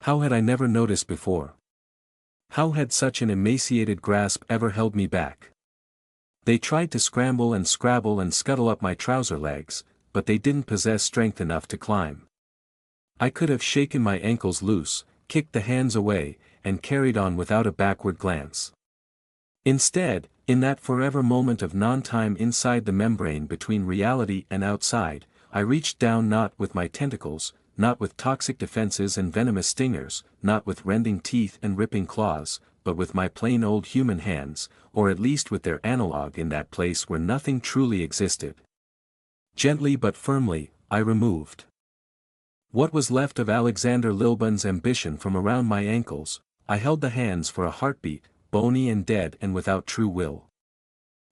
How had I never noticed before? How had such an emaciated grasp ever held me back? They tried to scramble and scrabble and scuttle up my trouser legs, but they didn't possess strength enough to climb. I could have shaken my ankles loose, kicked the hands away, and carried on without a backward glance. Instead, in that forever moment of non-time inside the membrane between reality and outside, I reached down not with my tentacles, not with toxic defenses and venomous stingers, not with rending teeth and ripping claws, but with my plain old human hands, or at least with their analog in that place where nothing truly existed. Gently but firmly, I removed what was left of Alexander Lilburn's ambition from around my ankles. I held the hands for a heartbeat, bony and dead and without true will.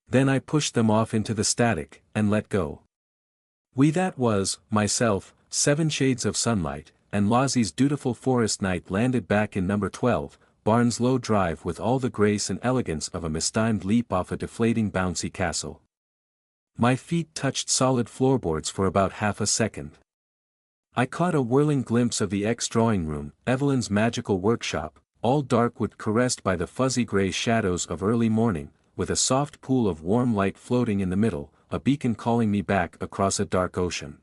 Then I pushed them off into the static, and let go. That was, myself, 7 Shades of Sunlight, and Lozzie's Dutiful Forest Night landed back in number 12, Barnslow Drive with all the grace and elegance of a mistimed leap off a deflating bouncy castle. My feet touched solid floorboards for about half a second. I caught a whirling glimpse of the ex-drawing room, Evelyn's magical workshop, all dark wood caressed by the fuzzy gray shadows of early morning, with a soft pool of warm light floating in the middle, a beacon calling me back across a dark ocean.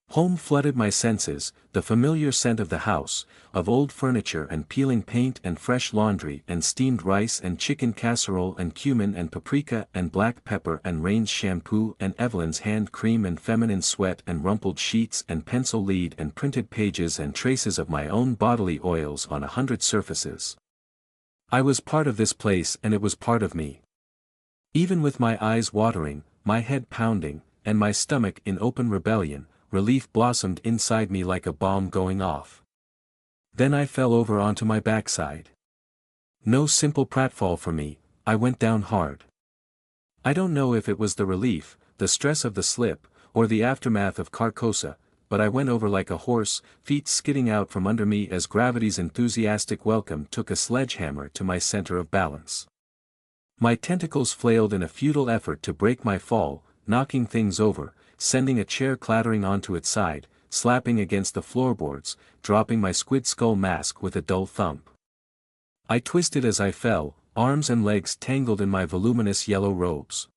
Home flooded my senses, the familiar scent of the house, of old furniture and peeling paint and fresh laundry and steamed rice and chicken casserole and cumin and paprika and black pepper and Rain's shampoo and Evelyn's hand cream and feminine sweat and rumpled sheets and pencil lead and printed pages and traces of my own bodily oils on 100 surfaces. I was part of this place and it was part of me. Even with my eyes watering, my head pounding, and my stomach in open rebellion, relief blossomed inside me like a bomb going off. Then I fell over onto my backside. No simple pratfall for me, I went down hard. I don't know if it was the relief, the stress of the slip, or the aftermath of Carcosa, but I went over like a horse, feet skidding out from under me as gravity's enthusiastic welcome took a sledgehammer to my center of balance. My tentacles flailed in a futile effort to break my fall, knocking things over, sending a chair clattering onto its side, slapping against the floorboards, dropping my squid skull mask with a dull thump. I twisted as I fell, arms and legs tangled in my voluminous yellow robes.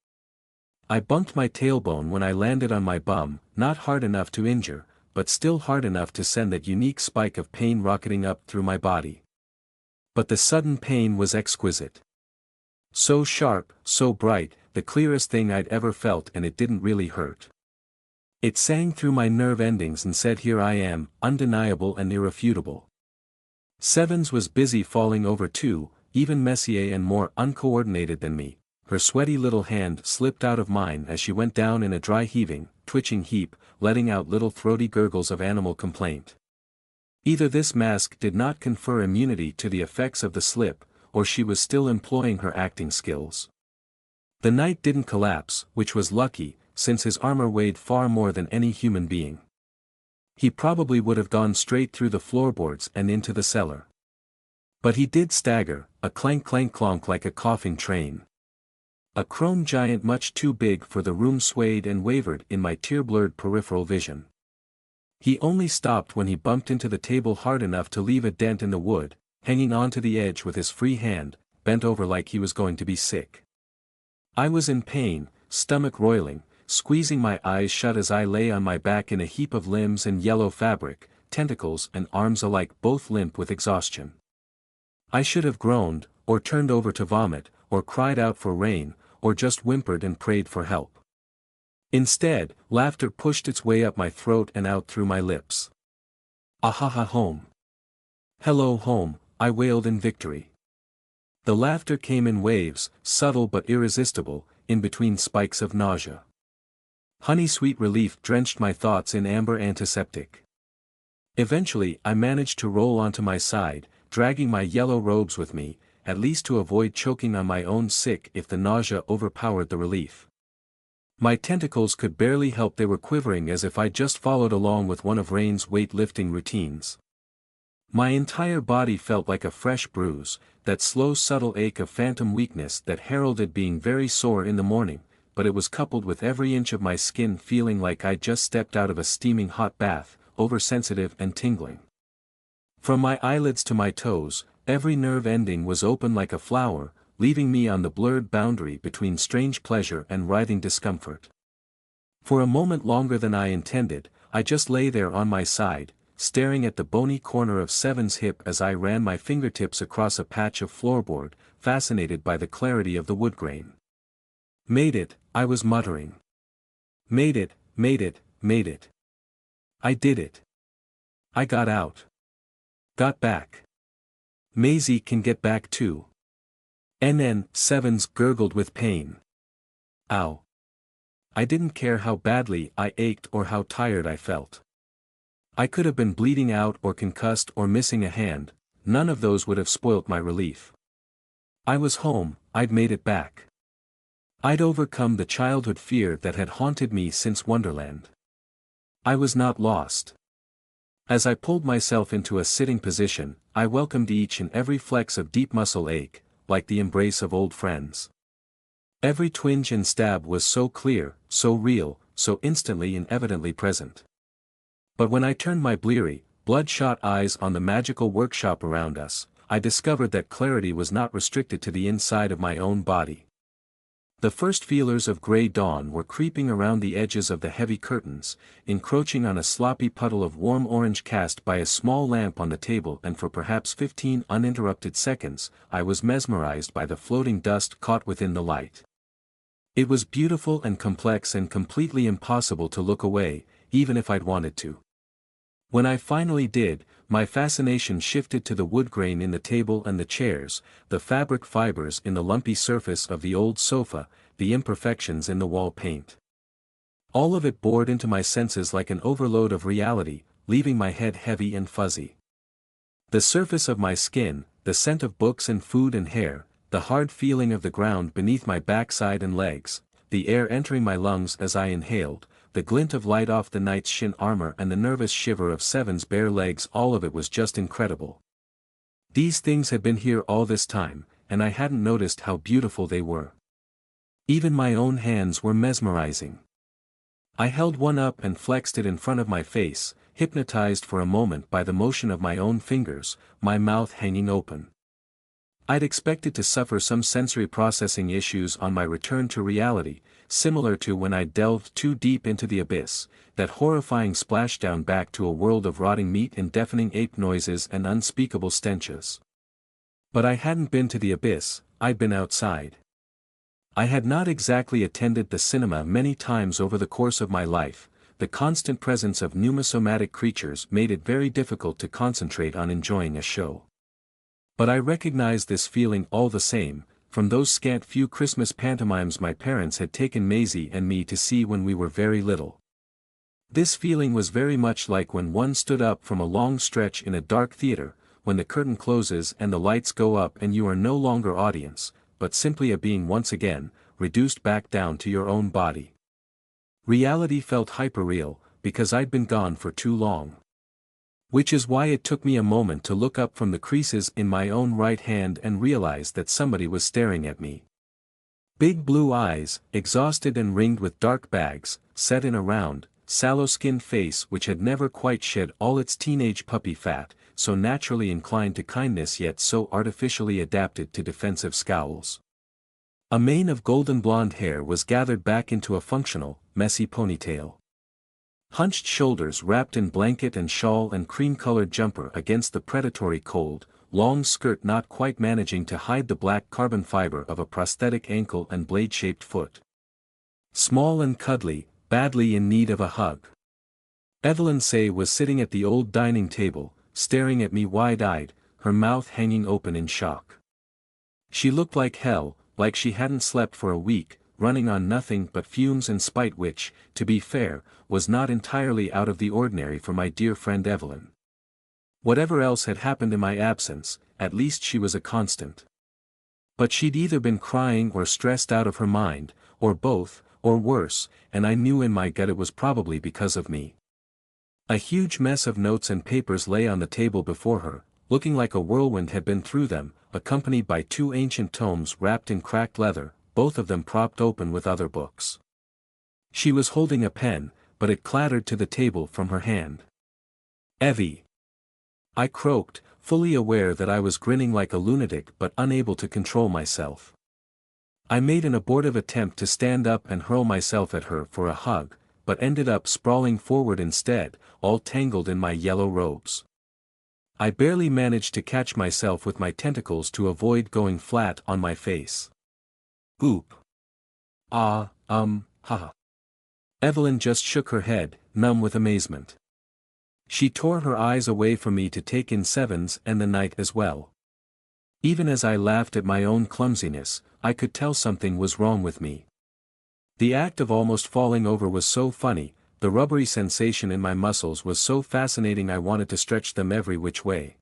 I bumped my tailbone when I landed on my bum, not hard enough to injure, but still hard enough to send that unique spike of pain rocketing up through my body. But the sudden pain was exquisite. So sharp, so bright, the clearest thing I'd ever felt, and it didn't really hurt. It sang through my nerve endings and said, here I am, undeniable and irrefutable. Sevens was busy falling over too, even messier and more uncoordinated than me. Her sweaty little hand slipped out of mine as she went down in a dry heaving, twitching heap, letting out little throaty gurgles of animal complaint. Either this mask did not confer immunity to the effects of the slip, or she was still employing her acting skills. The knight didn't collapse, which was lucky, since his armor weighed far more than any human being. He probably would have gone straight through the floorboards and into the cellar. But he did stagger, a clank-clank-clonk like a coughing train. A chrome giant much too big for the room swayed and wavered in my tear-blurred peripheral vision. He only stopped when he bumped into the table hard enough to leave a dent in the wood, hanging onto the edge with his free hand, bent over like he was going to be sick. I was in pain, stomach roiling, squeezing my eyes shut as I lay on my back in a heap of limbs and yellow fabric, tentacles and arms alike both limp with exhaustion. I should have groaned, or turned over to vomit, or cried out for rain, or just whimpered and prayed for help. Instead, laughter pushed its way up my throat and out through my lips. Ahaha home. Hello home, I wailed in victory. The laughter came in waves, subtle but irresistible, in between spikes of nausea. Honey-sweet relief drenched my thoughts in amber antiseptic. Eventually I managed to roll onto my side, dragging my yellow robes with me, at least to avoid choking on my own sick if the nausea overpowered the relief. My tentacles could barely help, they were quivering as if I just followed along with one of Rain's weightlifting routines. My entire body felt like a fresh bruise, that slow subtle ache of phantom weakness that heralded being very sore in the morning, but it was coupled with every inch of my skin feeling like I'd just stepped out of a steaming hot bath, oversensitive and tingling. From my eyelids to my toes, every nerve ending was open like a flower, leaving me on the blurred boundary between strange pleasure and writhing discomfort. For a moment longer than I intended, I just lay there on my side, staring at the bony corner of Seven's hip as I ran my fingertips across a patch of floorboard, fascinated by the clarity of the wood grain. Made it, I was muttering. Made it, made it, made it. I did it. I got out. Got back. Maisie can get back too. Sevens gurgled with pain. Ow. I didn't care how badly I ached or how tired I felt. I could have been bleeding out or concussed or missing a hand, none of those would have spoilt my relief. I was home, I'd made it back. I'd overcome the childhood fear that had haunted me since Wonderland. I was not lost. As I pulled myself into a sitting position, I welcomed each and every flex of deep muscle ache, like the embrace of old friends. Every twinge and stab was so clear, so real, so instantly and evidently present. But when I turned my bleary, bloodshot eyes on the magical workshop around us, I discovered that clarity was not restricted to the inside of my own body. The first feelers of gray dawn were creeping around the edges of the heavy curtains, encroaching on a sloppy puddle of warm orange cast by a small lamp on the table, and for perhaps 15 uninterrupted seconds, I was mesmerized by the floating dust caught within the light. It was beautiful and complex and completely impossible to look away, even if I'd wanted to. When I finally did, my fascination shifted to the wood grain in the table and the chairs, the fabric fibers in the lumpy surface of the old sofa, the imperfections in the wall paint. All of it bored into my senses like an overload of reality, leaving my head heavy and fuzzy. The surface of my skin, the scent of books and food and hair, the hard feeling of the ground beneath my backside and legs, the air entering my lungs as I inhaled, the glint of light off the knight's shin armor and the nervous shiver of Seven's bare legs, all of it was just incredible. These things had been here all this time, and I hadn't noticed how beautiful they were. Even my own hands were mesmerizing. I held one up and flexed it in front of my face, hypnotized for a moment by the motion of my own fingers, my mouth hanging open. I'd expected to suffer some sensory processing issues on my return to reality, similar to when I delved too deep into the abyss, that horrifying splashdown back to a world of rotting meat and deafening ape noises and unspeakable stenches. But I hadn't been to the abyss, I'd been outside. I had not exactly attended the cinema many times over the course of my life. The constant presence of pneumosomatic creatures made it very difficult to concentrate on enjoying a show. But I recognized this feeling all the same, from those scant few Christmas pantomimes my parents had taken Maisie and me to see when we were very little. This feeling was very much like when one stood up from a long stretch in a dark theater, when the curtain closes and the lights go up and you are no longer audience, but simply a being once again, reduced back down to your own body. Reality felt hyperreal, because I'd been gone for too long. Which is why it took me a moment to look up from the creases in my own right hand and realize that somebody was staring at me. Big blue eyes, exhausted and ringed with dark bags, set in a round, sallow-skinned face which had never quite shed all its teenage puppy fat, so naturally inclined to kindness yet so artificially adapted to defensive scowls. A mane of golden blonde hair was gathered back into a functional, messy ponytail. Hunched shoulders wrapped in blanket and shawl and cream-colored jumper against the predatory cold, long skirt not quite managing to hide the black carbon fiber of a prosthetic ankle and blade-shaped foot. Small and cuddly, badly in need of a hug. Evelyn Say was sitting at the old dining table, staring at me wide-eyed, her mouth hanging open in shock. She looked like hell, like she hadn't slept for a week, running on nothing but fumes and spite, which, to be fair, was not entirely out of the ordinary for my dear friend Evelyn. Whatever else had happened in my absence, at least she was a constant. But she'd either been crying or stressed out of her mind, or both, or worse, and I knew in my gut it was probably because of me. A huge mess of notes and papers lay on the table before her, looking like a whirlwind had been through them, accompanied by 2 ancient tomes wrapped in cracked leather, both of them propped open with other books. She was holding a pen, but it clattered to the table from her hand. "Evie!" I croaked, fully aware that I was grinning like a lunatic but unable to control myself. I made an abortive attempt to stand up and hurl myself at her for a hug, but ended up sprawling forward instead, all tangled in my yellow robes. I barely managed to catch myself with my tentacles to avoid going flat on my face. "Oop. Haha." Evelyn just shook her head, numb with amazement. She tore her eyes away from me to take in Sevens and the night as well. Even as I laughed at my own clumsiness, I could tell something was wrong with me. The act of almost falling over was so funny, the rubbery sensation in my muscles was so fascinating I wanted to stretch them every which way.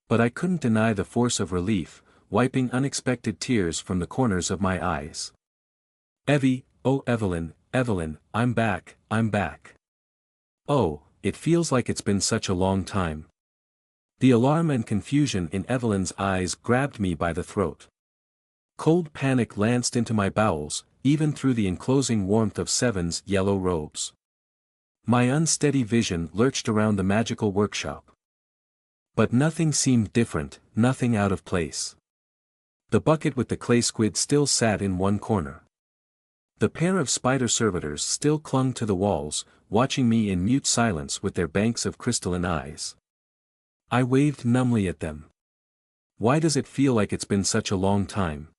But I couldn't deny the force of relief, wiping unexpected tears from the corners of my eyes. "Evie, oh Evelyn, Evelyn, I'm back, I'm back. Oh, it feels like it's been such a long time." The alarm and confusion in Evelyn's eyes grabbed me by the throat. Cold panic lanced into my bowels, even through the enclosing warmth of Seven's yellow robes. My unsteady vision lurched around the magical workshop. But nothing seemed different, nothing out of place. The bucket with the clay squid still sat in one corner. The pair of spider servitors still clung to the walls, watching me in mute silence with their banks of crystalline eyes. I waved numbly at them. "Why does it feel like it's been such a long time?"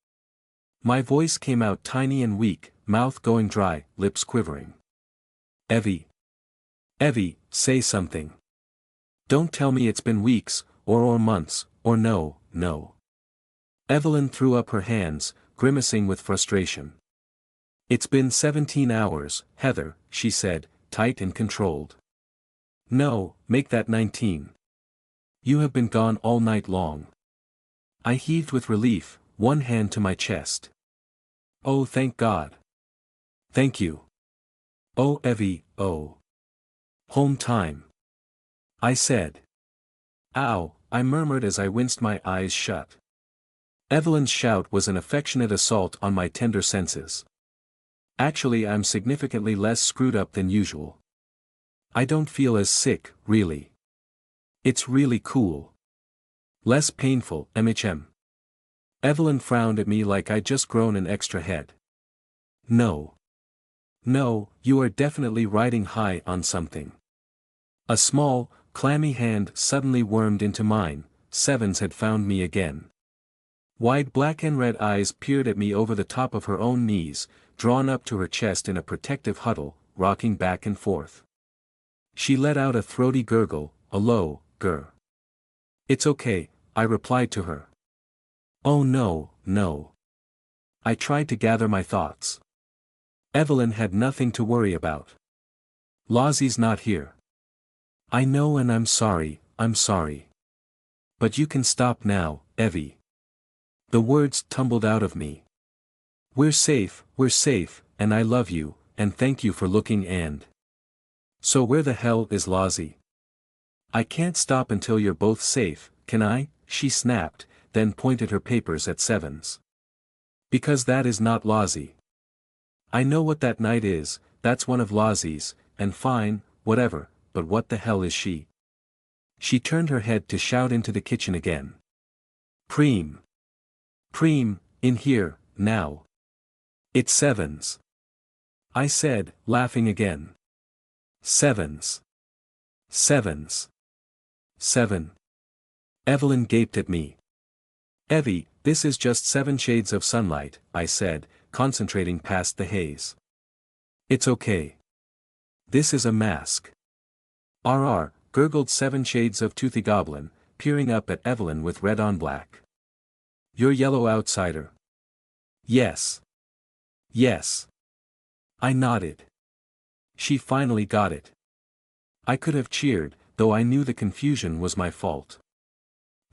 My voice came out tiny and weak, mouth going dry, lips quivering. "Evie. Evie, say something. Don't tell me it's been weeks, or months, or no." Evelyn threw up her hands, grimacing with frustration. "It's been 17 hours, Heather," she said, tight and controlled. "No, make that 19. You have been gone all night long." I heaved with relief, one hand to my chest. "Oh, thank God. Thank you. Oh, Evie, oh. Home time," I said. "Ow," I murmured as I winced my eyes shut. Evelyn's shout was an affectionate assault on my tender senses. Actually, I'm significantly less screwed up than usual. I don't feel as sick, really. It's really cool. Less painful, MHM. Evelyn frowned at me like I'd just grown an extra head. No, you are definitely riding high on something." A small, clammy hand suddenly wormed into mine. Sevens had found me again. Wide black and red eyes peered at me over the top of her own knees, drawn up to her chest in a protective huddle, rocking back and forth. She let out a throaty gurgle, a low, "Grr." "It's okay," I replied to her. "Oh no." I tried to gather my thoughts. Evelyn had nothing to worry about. Lozzie's not here. "I know and I'm sorry. But you can stop now, Evie." The words tumbled out of me. We're safe, and I love you, and thank you for looking and." "So where the hell is Lozzie?" "I can't stop until you're both safe, can I?" she snapped, then pointed her papers at Sevens. "Because that is not Lozzie. I know what that night is, that's one of Lozzie's, and fine, whatever, but what the hell is she?" She turned her head to shout into the kitchen again. Preem, in here, now. It's Sevens," I said, laughing again. Sevens. 7. Evelyn gaped at me. "Evie, this is just 7 shades of sunlight," I said, concentrating past the haze. "It's okay. This is a mask." "RR," gurgled 7 shades of toothy goblin, peering up at Evelyn with red on black. "You're yellow outsider." Yes. I nodded. She finally got it. I could have cheered, though I knew the confusion was my fault.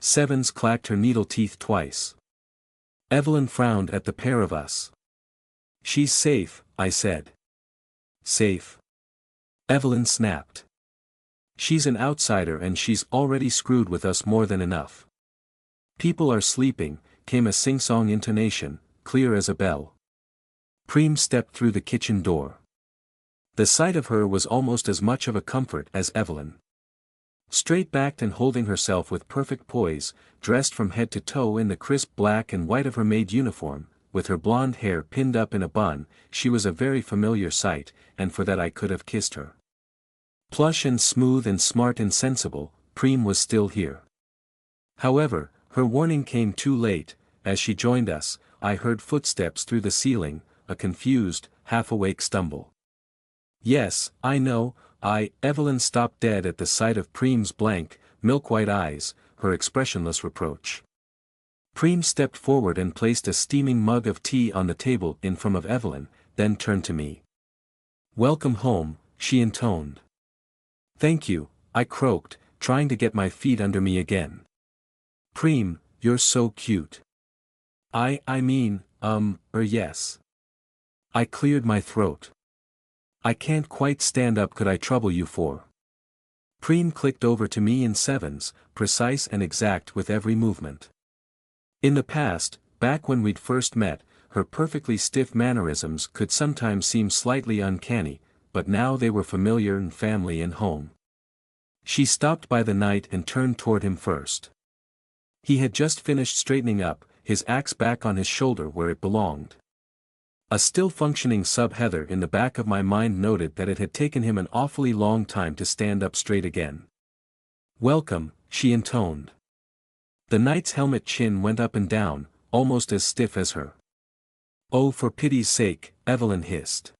Sevens clacked her needle teeth twice. Evelyn frowned at the pair of us. She's safe, I said. Safe? Evelyn snapped. She's an outsider and she's already screwed with us more than enough. People are sleeping, came a sing-song intonation, clear as a bell. Preem stepped through the kitchen door. The sight of her was almost as much of a comfort as Evelyn. Straight-backed and holding herself with perfect poise, dressed from head to toe in the crisp black and white of her maid uniform, with her blonde hair pinned up in a bun, she was a very familiar sight, and for that I could have kissed her. Plush and smooth and smart and sensible, Preem was still here. However, her warning came too late. As she joined us, I heard footsteps through the ceiling, a confused, half-awake stumble. Yes, I know, Evelyn stopped dead at the sight of Preem's blank, milk-white eyes, her expressionless reproach. Preem stepped forward and placed a steaming mug of tea on the table in front of Evelyn, then turned to me. "Welcome home," she intoned. "Thank you," I croaked, trying to get my feet under me again. "Preem, you're so cute." I mean, yes. I cleared my throat. "I can't quite stand up, could I trouble you for?" Preem clicked over to me in sevens, precise and exact with every movement. In the past, back when we'd first met, her perfectly stiff mannerisms could sometimes seem slightly uncanny, but now they were familiar and family and home. She stopped by the knight and turned toward him first. He had just finished straightening up, his axe back on his shoulder where it belonged. A still functioning sub-heather in the back of my mind noted that it had taken him an awfully long time to stand up straight again. "Welcome," she intoned. The knight's helmet chin went up and down, almost as stiff as her. "Oh, for pity's sake," Evelyn hissed.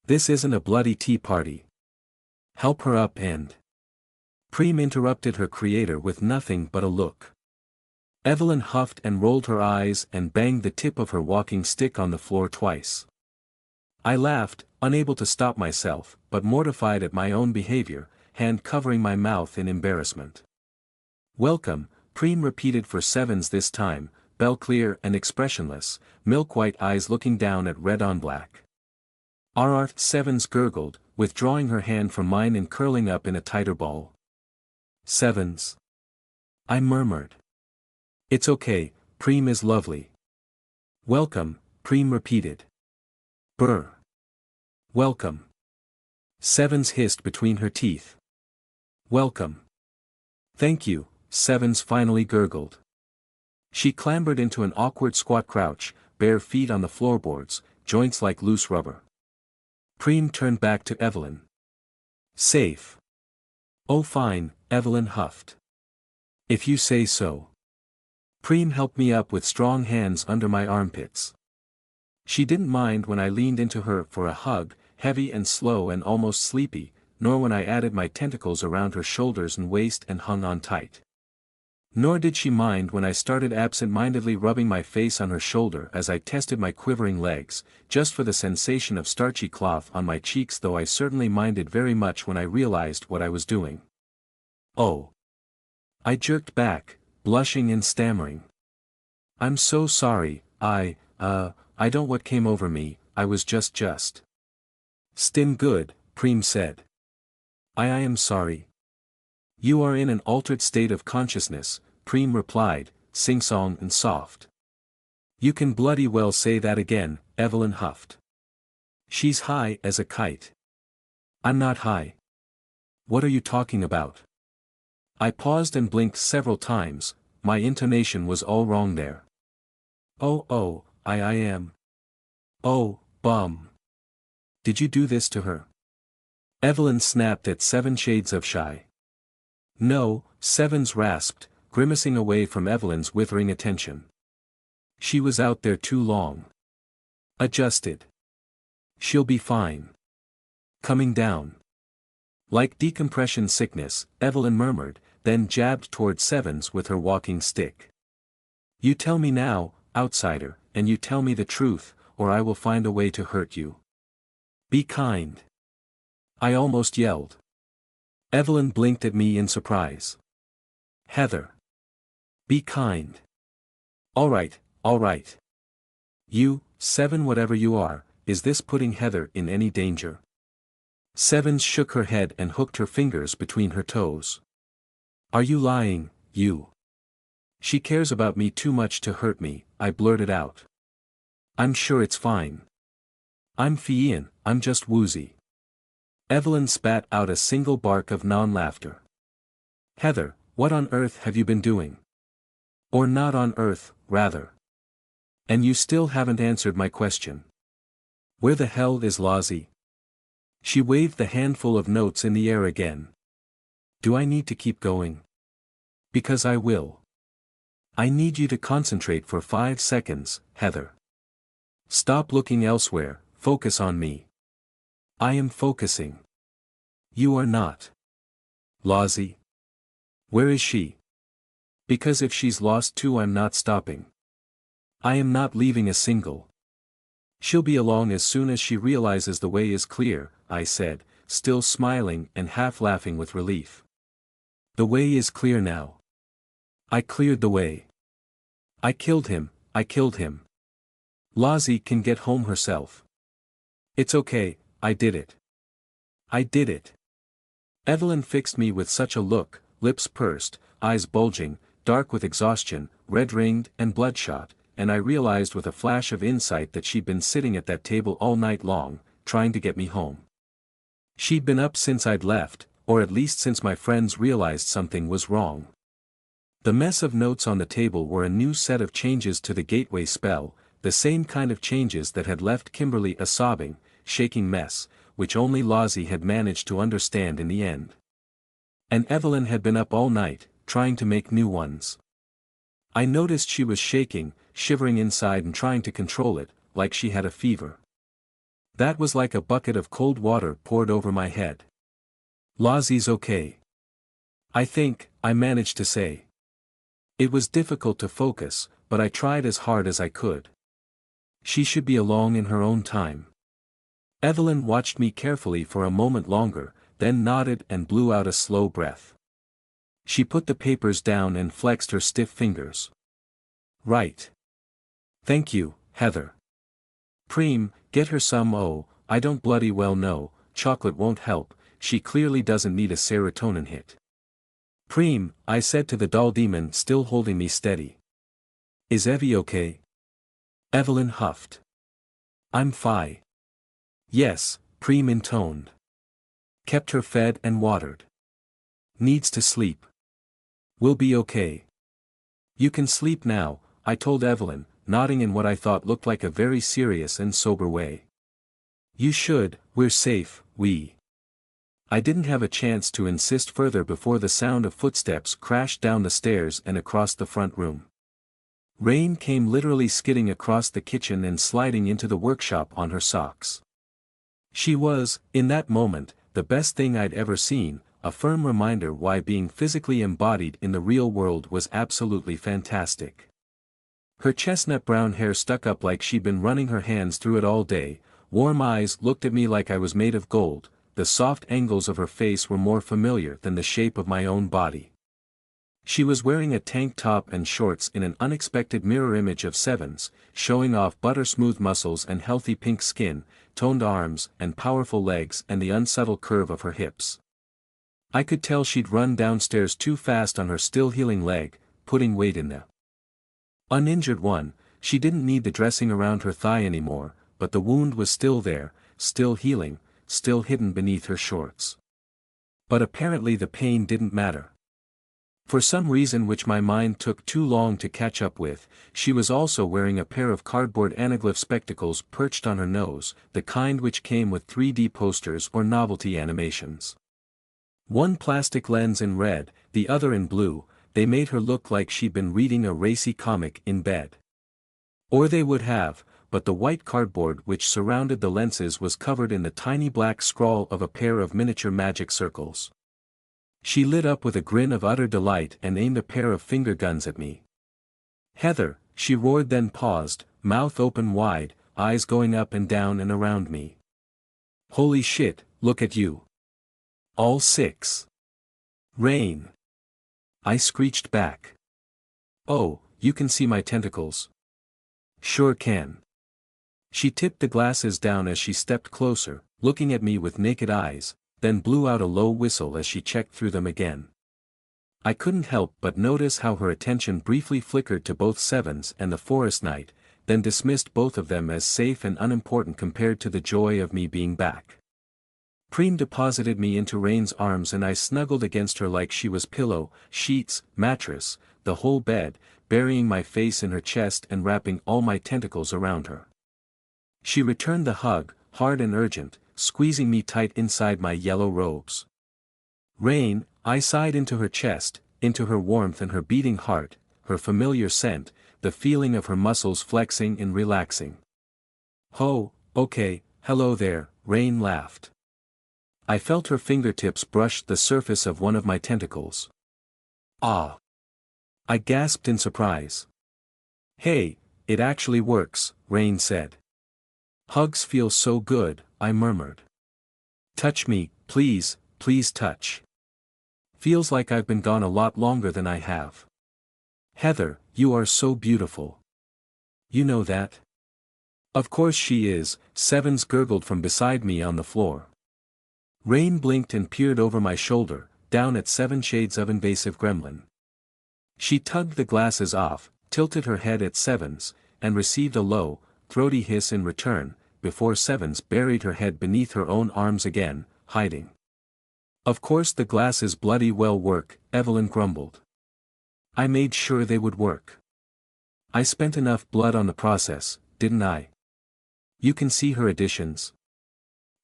"This isn't a bloody tea party. Help her up and—" Preem interrupted her creator with nothing but a look. Evelyn huffed and rolled her eyes and banged the tip of her walking stick on the floor twice. I laughed, unable to stop myself, but mortified at my own behavior, hand covering my mouth in embarrassment. "Welcome," Preem repeated for sevens this time, bell clear and expressionless, milk-white eyes looking down at red on black. "Rrt," sevens gurgled, withdrawing her hand from mine and curling up in a tighter ball. "Sevens," I murmured. "It's okay, Preem is lovely." "Welcome," Preem repeated. "Brr. Welcome." Sevens hissed between her teeth. "Welcome." "Thank you," Sevens finally gurgled. She clambered into an awkward squat crouch, bare feet on the floorboards, joints like loose rubber. Preem turned back to Evelyn. "Safe." "Oh fine," Evelyn huffed. "If you say so." Preem helped me up with strong hands under my armpits. She didn't mind when I leaned into her for a hug, heavy and slow and almost sleepy, nor when I added my tentacles around her shoulders and waist and hung on tight. Nor did she mind when I started absent-mindedly rubbing my face on her shoulder as I tested my quivering legs, just for the sensation of starchy cloth on my cheeks, though I certainly minded very much when I realized what I was doing. "Oh." I jerked back, blushing and stammering. "I'm so sorry, I don't what came over me, I was just. "Stin good," Preem said. I am sorry." "You are in an altered state of consciousness," Preem replied, sing-song and soft. "You can bloody well say that again," Evelyn huffed. "She's high as a kite." "I'm not high." "What are you talking about?" I paused and blinked several times, my intonation was all wrong there. Oh, I am. "Oh, bum. Did you do this to her?" Evelyn snapped at 7 shades of shy. "No," Sevens rasped, grimacing away from Evelyn's withering attention. "She was out there too long. Adjusted. She'll be fine. Coming down." Like decompression sickness, Evelyn murmured, then jabbed toward Sevens with her walking stick. "You tell me now, outsider, and you tell me the truth, or I will find a way to hurt you. Be kind." I almost yelled. Evelyn blinked at me in surprise. "Heather. Be kind." "All right, all right. You, Seven whatever you are, is this putting Heather in any danger? Seven shook her head and hooked her fingers between her toes. Are you lying, you? She cares about me too much to hurt me, I blurted out. I'm sure it's fine. I'm fine, I'm just woozy. Evelyn spat out a single bark of non-laughter. Heather, what on earth have you been doing? Or not on earth, rather. And you still haven't answered my question. Where the hell is Lozzie? She waved the handful of notes in the air again. Do I need to keep going? Because I will. I need you to concentrate for 5 seconds, Heather. Stop looking elsewhere, focus on me. I am focusing. You are not. Lozzie? Where is she? Because if she's lost too, I'm not stopping. I am not leaving a single. She'll be along as soon as she realizes the way is clear, I said, still smiling and half laughing with relief. The way is clear now. I cleared the way. I killed him, I killed him. Lozzie can get home herself. It's okay, I did it. I did it. Evelyn fixed me with such a look, lips pursed, eyes bulging, dark with exhaustion, red-ringed and bloodshot, and I realized with a flash of insight that she'd been sitting at that table all night long, trying to get me home. She'd been up since I'd left, or at least since my friends realized something was wrong. The mess of notes on the table were a new set of changes to the gateway spell, the same kind of changes that had left Kimberly a sobbing, shaking mess, which only Lozzie had managed to understand in the end. And Evelyn had been up all night, trying to make new ones. I noticed she was shaking, shivering inside and trying to control it, like she had a fever. That was like a bucket of cold water poured over my head. Lozzie's okay. I think, I managed to say. It was difficult to focus, but I tried as hard as I could. She should be along in her own time. Evelyn watched me carefully for a moment longer, then nodded and blew out a slow breath. She put the papers down and flexed her stiff fingers. Right. Thank you, Heather. Preem, get her some. Oh, I don't bloody well know, chocolate won't help, she clearly doesn't need a serotonin hit. Preem, I said to the doll demon still holding me steady. Is Evie okay? Evelyn huffed. I'm fine. Yes, Preem intoned. Kept her fed and watered. Needs to sleep. We'll be okay. You can sleep now, I told Evelyn, nodding in what I thought looked like a very serious and sober way. You should, we're safe, I didn't have a chance to insist further before the sound of footsteps crashed down the stairs and across the front room. Rain came literally skidding across the kitchen and sliding into the workshop on her socks. She was, in that moment, the best thing I'd ever seen, a firm reminder why being physically embodied in the real world was absolutely fantastic. Her chestnut brown hair stuck up like she'd been running her hands through it all day, warm eyes looked at me like I was made of gold, the soft angles of her face were more familiar than the shape of my own body. She was wearing a tank top and shorts in an unexpected mirror image of Seven's, showing off butter-smooth muscles and healthy pink skin, toned arms and powerful legs and the unsubtle curve of her hips. I could tell she'd run downstairs too fast on her still-healing leg, putting weight in the uninjured one. She didn't need the dressing around her thigh anymore, but the wound was still there, still healing, still hidden beneath her shorts. But apparently the pain didn't matter. For some reason which my mind took too long to catch up with, she was also wearing a pair of cardboard anaglyph spectacles perched on her nose, the kind which came with 3D posters or novelty animations. One plastic lens in red, the other in blue, they made her look like she'd been reading a racy comic in bed. Or they would have, but the white cardboard which surrounded the lenses was covered in the tiny black scrawl of a pair of miniature magic circles. She lit up with a grin of utter delight and aimed a pair of finger guns at me. Heather, she roared, then paused, mouth open wide, eyes going up and down and around me. Holy shit, look at you. All 6. Rain. I screeched back. Oh, you can see my tentacles. Sure can. She tipped the glasses down as she stepped closer, looking at me with naked eyes, then blew out a low whistle as she checked through them again. I couldn't help but notice how her attention briefly flickered to both Sevens and the Forest Knight, then dismissed both of them as safe and unimportant compared to the joy of me being back. Preem deposited me into Rain's arms and I snuggled against her like she was pillow, sheets, mattress, the whole bed, burying my face in her chest and wrapping all my tentacles around her. She returned the hug, hard and urgent, squeezing me tight inside my yellow robes. Rain, I sighed into her chest, into her warmth and her beating heart, her familiar scent, the feeling of her muscles flexing and relaxing. "Oh, okay, hello there," Rain laughed. I felt her fingertips brush the surface of one of my tentacles. "Ah!" I gasped in surprise. "Hey, it actually works," Rain said. "Hugs feel so good," I murmured. "Touch me, please, please touch. Feels like I've been gone a lot longer than I have. Heather, you are so beautiful. You know that?" "Of course she is," Sevens gurgled from beside me on the floor. Rain blinked and peered over my shoulder, down at 7 shades of invasive gremlin. She tugged the glasses off, tilted her head at Sevens, and received a low, throaty hiss in return, before Sevens buried her head beneath her own arms again, hiding. "Of course the glasses bloody well work," Evelyn grumbled. "I made sure they would work. I spent enough blood on the process, didn't I? You can see her additions.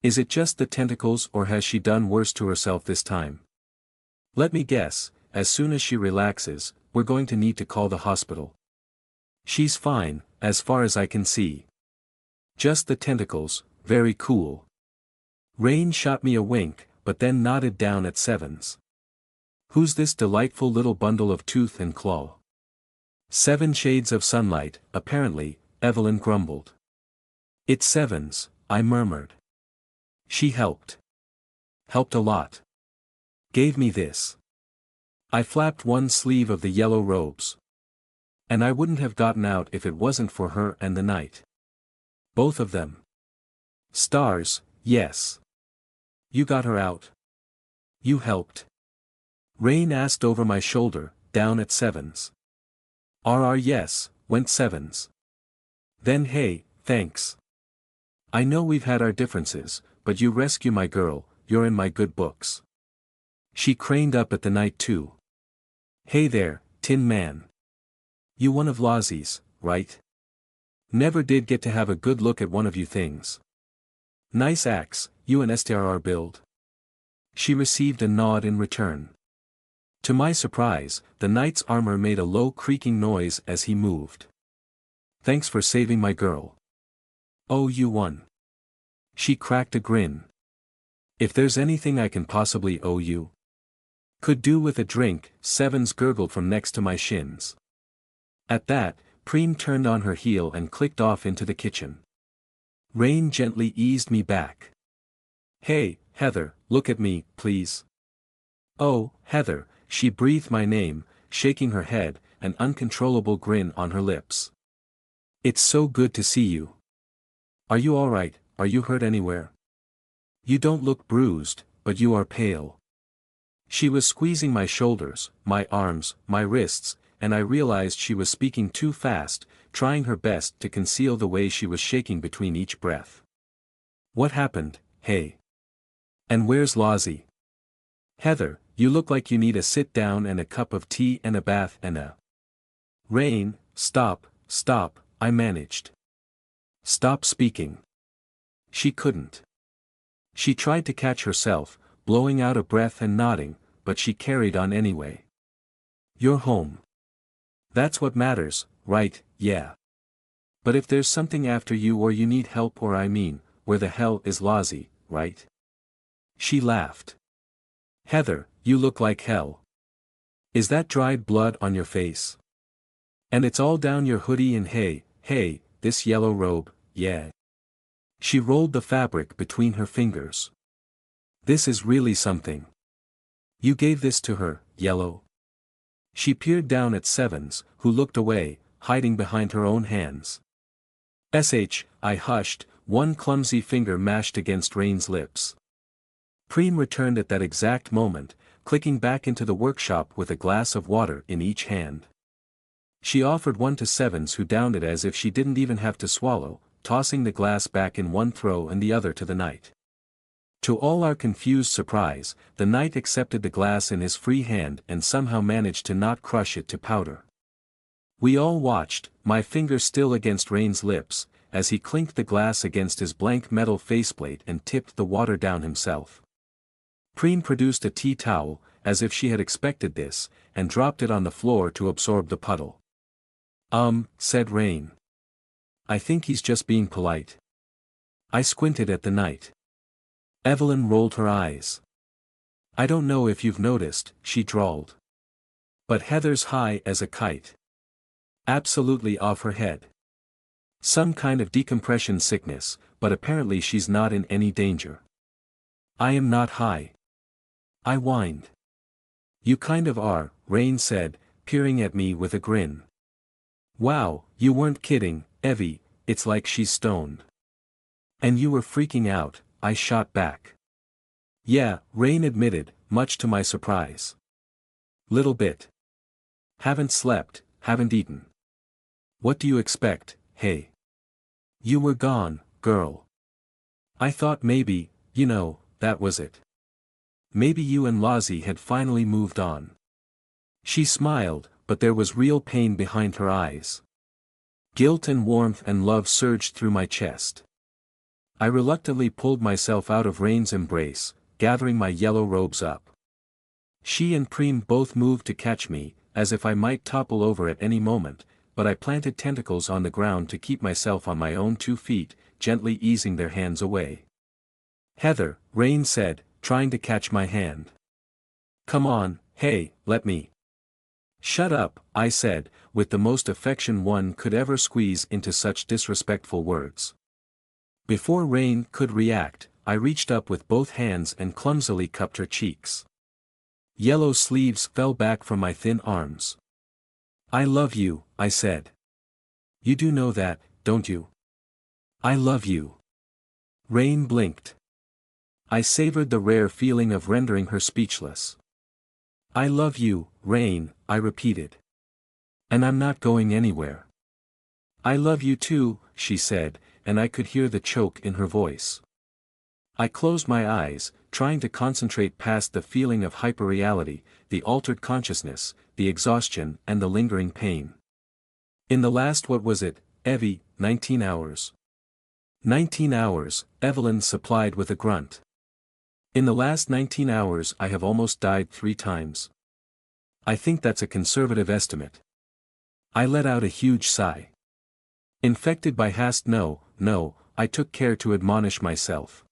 Is it just the tentacles or has she done worse to herself this time? Let me guess, as soon as she relaxes, we're going to need to call the hospital. She's fine, as far as I can see. Just the tentacles, very cool." Rain shot me a wink, but then nodded down at Sevens. "Who's this delightful little bundle of tooth and claw?" 7 shades of sunlight, apparently, Evelyn grumbled. "It's Sevens," I murmured. "She helped. Helped a lot. Gave me this." I flapped one sleeve of the yellow robes. "And I wouldn't have gotten out if it wasn't for her and the night. Both of them. Stars, yes. You got her out. You helped." Rain asked over my shoulder, down at Sevens. Yes, went Sevens. "Then hey, thanks. I know we've had our differences, but you rescue my girl, you're in my good books." She craned up at the night too. "Hey there, Tin Man. You one of Lozzie's, right? Never did get to have a good look at one of you things. Nice axe, you an STRR build." She received a nod in return. To my surprise, the knight's armor made a low creaking noise as he moved. "Thanks for saving my girl." "Oh, you won." She cracked a grin. "If there's anything I can possibly owe you." "Could do with a drink," Sevens gurgled from next to my shins. At that, Preem turned on her heel and clicked off into the kitchen. Rain gently eased me back. "Hey, Heather, look at me, please." "Oh, Heather," she breathed my name, shaking her head, an uncontrollable grin on her lips. "It's so good to see you. Are you all right? Are you hurt anywhere? You don't look bruised, but you are pale." She was squeezing my shoulders, my arms, my wrists, and I realized she was speaking too fast, trying her best to conceal the way she was shaking between each breath. "What happened, hey? And where's Lozzie? Heather, you look like you need a sit-down and a cup of tea and a bath and a—" "Rain, stop, I managed. Stop speaking." She couldn't. She tried to catch herself, blowing out a breath and nodding, but she carried on anyway. "You're home. That's what matters, right? Yeah. But if there's something after you or you need help or where the hell is Lozzie, right?" She laughed. "Heather, you look like hell. Is that dried blood on your face? And it's all down your hoodie and hey, this yellow robe, yeah." She rolled the fabric between her fingers. "This is really something. You gave this to her, Yellow?" She peered down at Sevens, who looked away, hiding behind her own hands. I hushed, one clumsy finger mashed against Rain's lips. Preem returned at that exact moment, clicking back into the workshop with a glass of water in each hand. She offered one to Sevens, who downed it as if she didn't even have to swallow, tossing the glass back in one throw and the other to the knight. To all our confused surprise, the knight accepted the glass in his free hand and somehow managed to not crush it to powder. We all watched, my finger still against Rain's lips, as he clinked the glass against his blank metal faceplate and tipped the water down himself. Preem produced a tea towel, as if she had expected this, and dropped it on the floor to absorb the puddle. Said Rain. I think he's just being polite. I squinted at the knight. Evelyn rolled her eyes. I don't know if you've noticed, she drawled. But Heather's high as a kite. Absolutely off her head. Some kind of decompression sickness, but apparently she's not in any danger. I am not high. I whined. You kind of are, Rain said, peering at me with a grin. Wow, you weren't kidding, Evie, it's like she's stoned. And you were freaking out, I shot back. Yeah, Rain admitted, much to my surprise. Little bit. Haven't slept, haven't eaten. What do you expect, hey? You were gone, girl. I thought maybe, that was it. Maybe you and Lozzie had finally moved on. She smiled, but there was real pain behind her eyes. Guilt and warmth and love surged through my chest. I reluctantly pulled myself out of Rain's embrace, gathering my yellow robes up. She and Preem both moved to catch me, as if I might topple over at any moment, but I planted tentacles on the ground to keep myself on my own 2 feet, gently easing their hands away. Heather, Rain said, trying to catch my hand. Come on, hey, let me. Shut up, I said, with the most affection one could ever squeeze into such disrespectful words. Before Rain could react, I reached up with both hands and clumsily cupped her cheeks. Yellow sleeves fell back from my thin arms. I love you, I said. You do know that, don't you? I love you. Rain blinked. I savored the rare feeling of rendering her speechless. I love you, Rain, I repeated. And I'm not going anywhere. I love you too, she said, and I could hear the choke in her voice. I closed my eyes, trying to concentrate past the feeling of hyperreality, the altered consciousness, the exhaustion and the lingering pain. In the last Evie, 19 hours. 19 hours, Evelyn supplied with a grunt. In the last 19 hours I have almost died 3 times. I think that's a conservative estimate. I let out a huge sigh. Infected by hast no, I took care to admonish myself.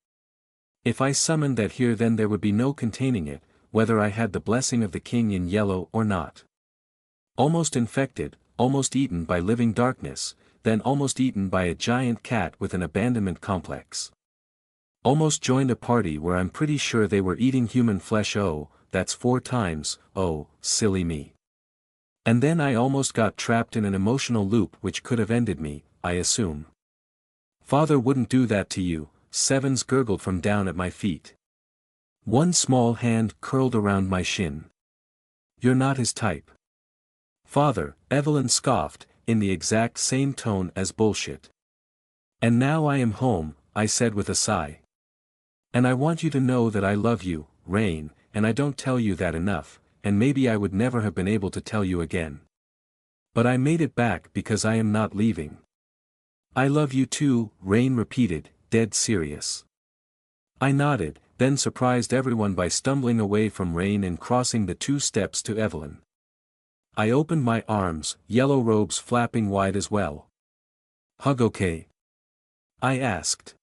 If I summoned that here then there would be no containing it, whether I had the blessing of the king in yellow or not. Almost infected, almost eaten by living darkness, then almost eaten by a giant cat with an abandonment complex. Almost joined a party where I'm pretty sure they were eating human flesh. Oh, that's 4 times, oh, silly me. And then I almost got trapped in an emotional loop which could have ended me, I assume. Father wouldn't do that to you, Sevens gurgled from down at my feet. One small hand curled around my shin. You're not his type. Father, Evelyn scoffed, in the exact same tone as bullshit. And now I am home, I said with a sigh. And I want you to know that I love you, Rain, and I don't tell you that enough, and maybe I would never have been able to tell you again. But I made it back because I am not leaving. I love you too, Rain repeated, dead serious. I nodded, then surprised everyone by stumbling away from Rain and crossing the 2 steps to Evelyn. I opened my arms, yellow robes flapping wide as well. Hug okay? I asked.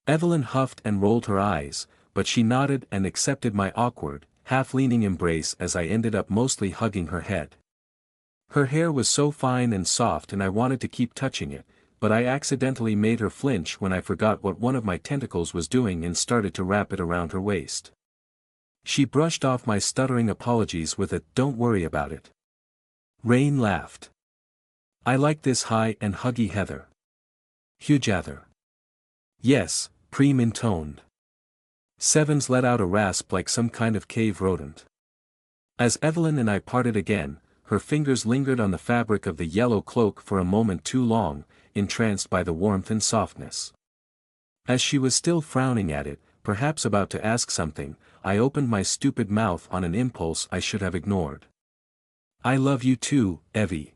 Evelyn huffed and rolled her eyes, but she nodded and accepted my awkward, half-leaning embrace as I ended up mostly hugging her head. Her hair was so fine and soft and I wanted to keep touching it, but I accidentally made her flinch when I forgot what one of my tentacles was doing and started to wrap it around her waist. She brushed off my stuttering apologies with a "don't worry about it." Rain laughed. I like this high and huggy Heather. Hujather. Yes, Preem intoned. Sevens let out a rasp like some kind of cave rodent. As Evelyn and I parted again, her fingers lingered on the fabric of the yellow cloak for a moment too long, entranced by the warmth and softness. As she was still frowning at it, perhaps about to ask something, I opened my stupid mouth on an impulse I should have ignored. I love you too, Evie.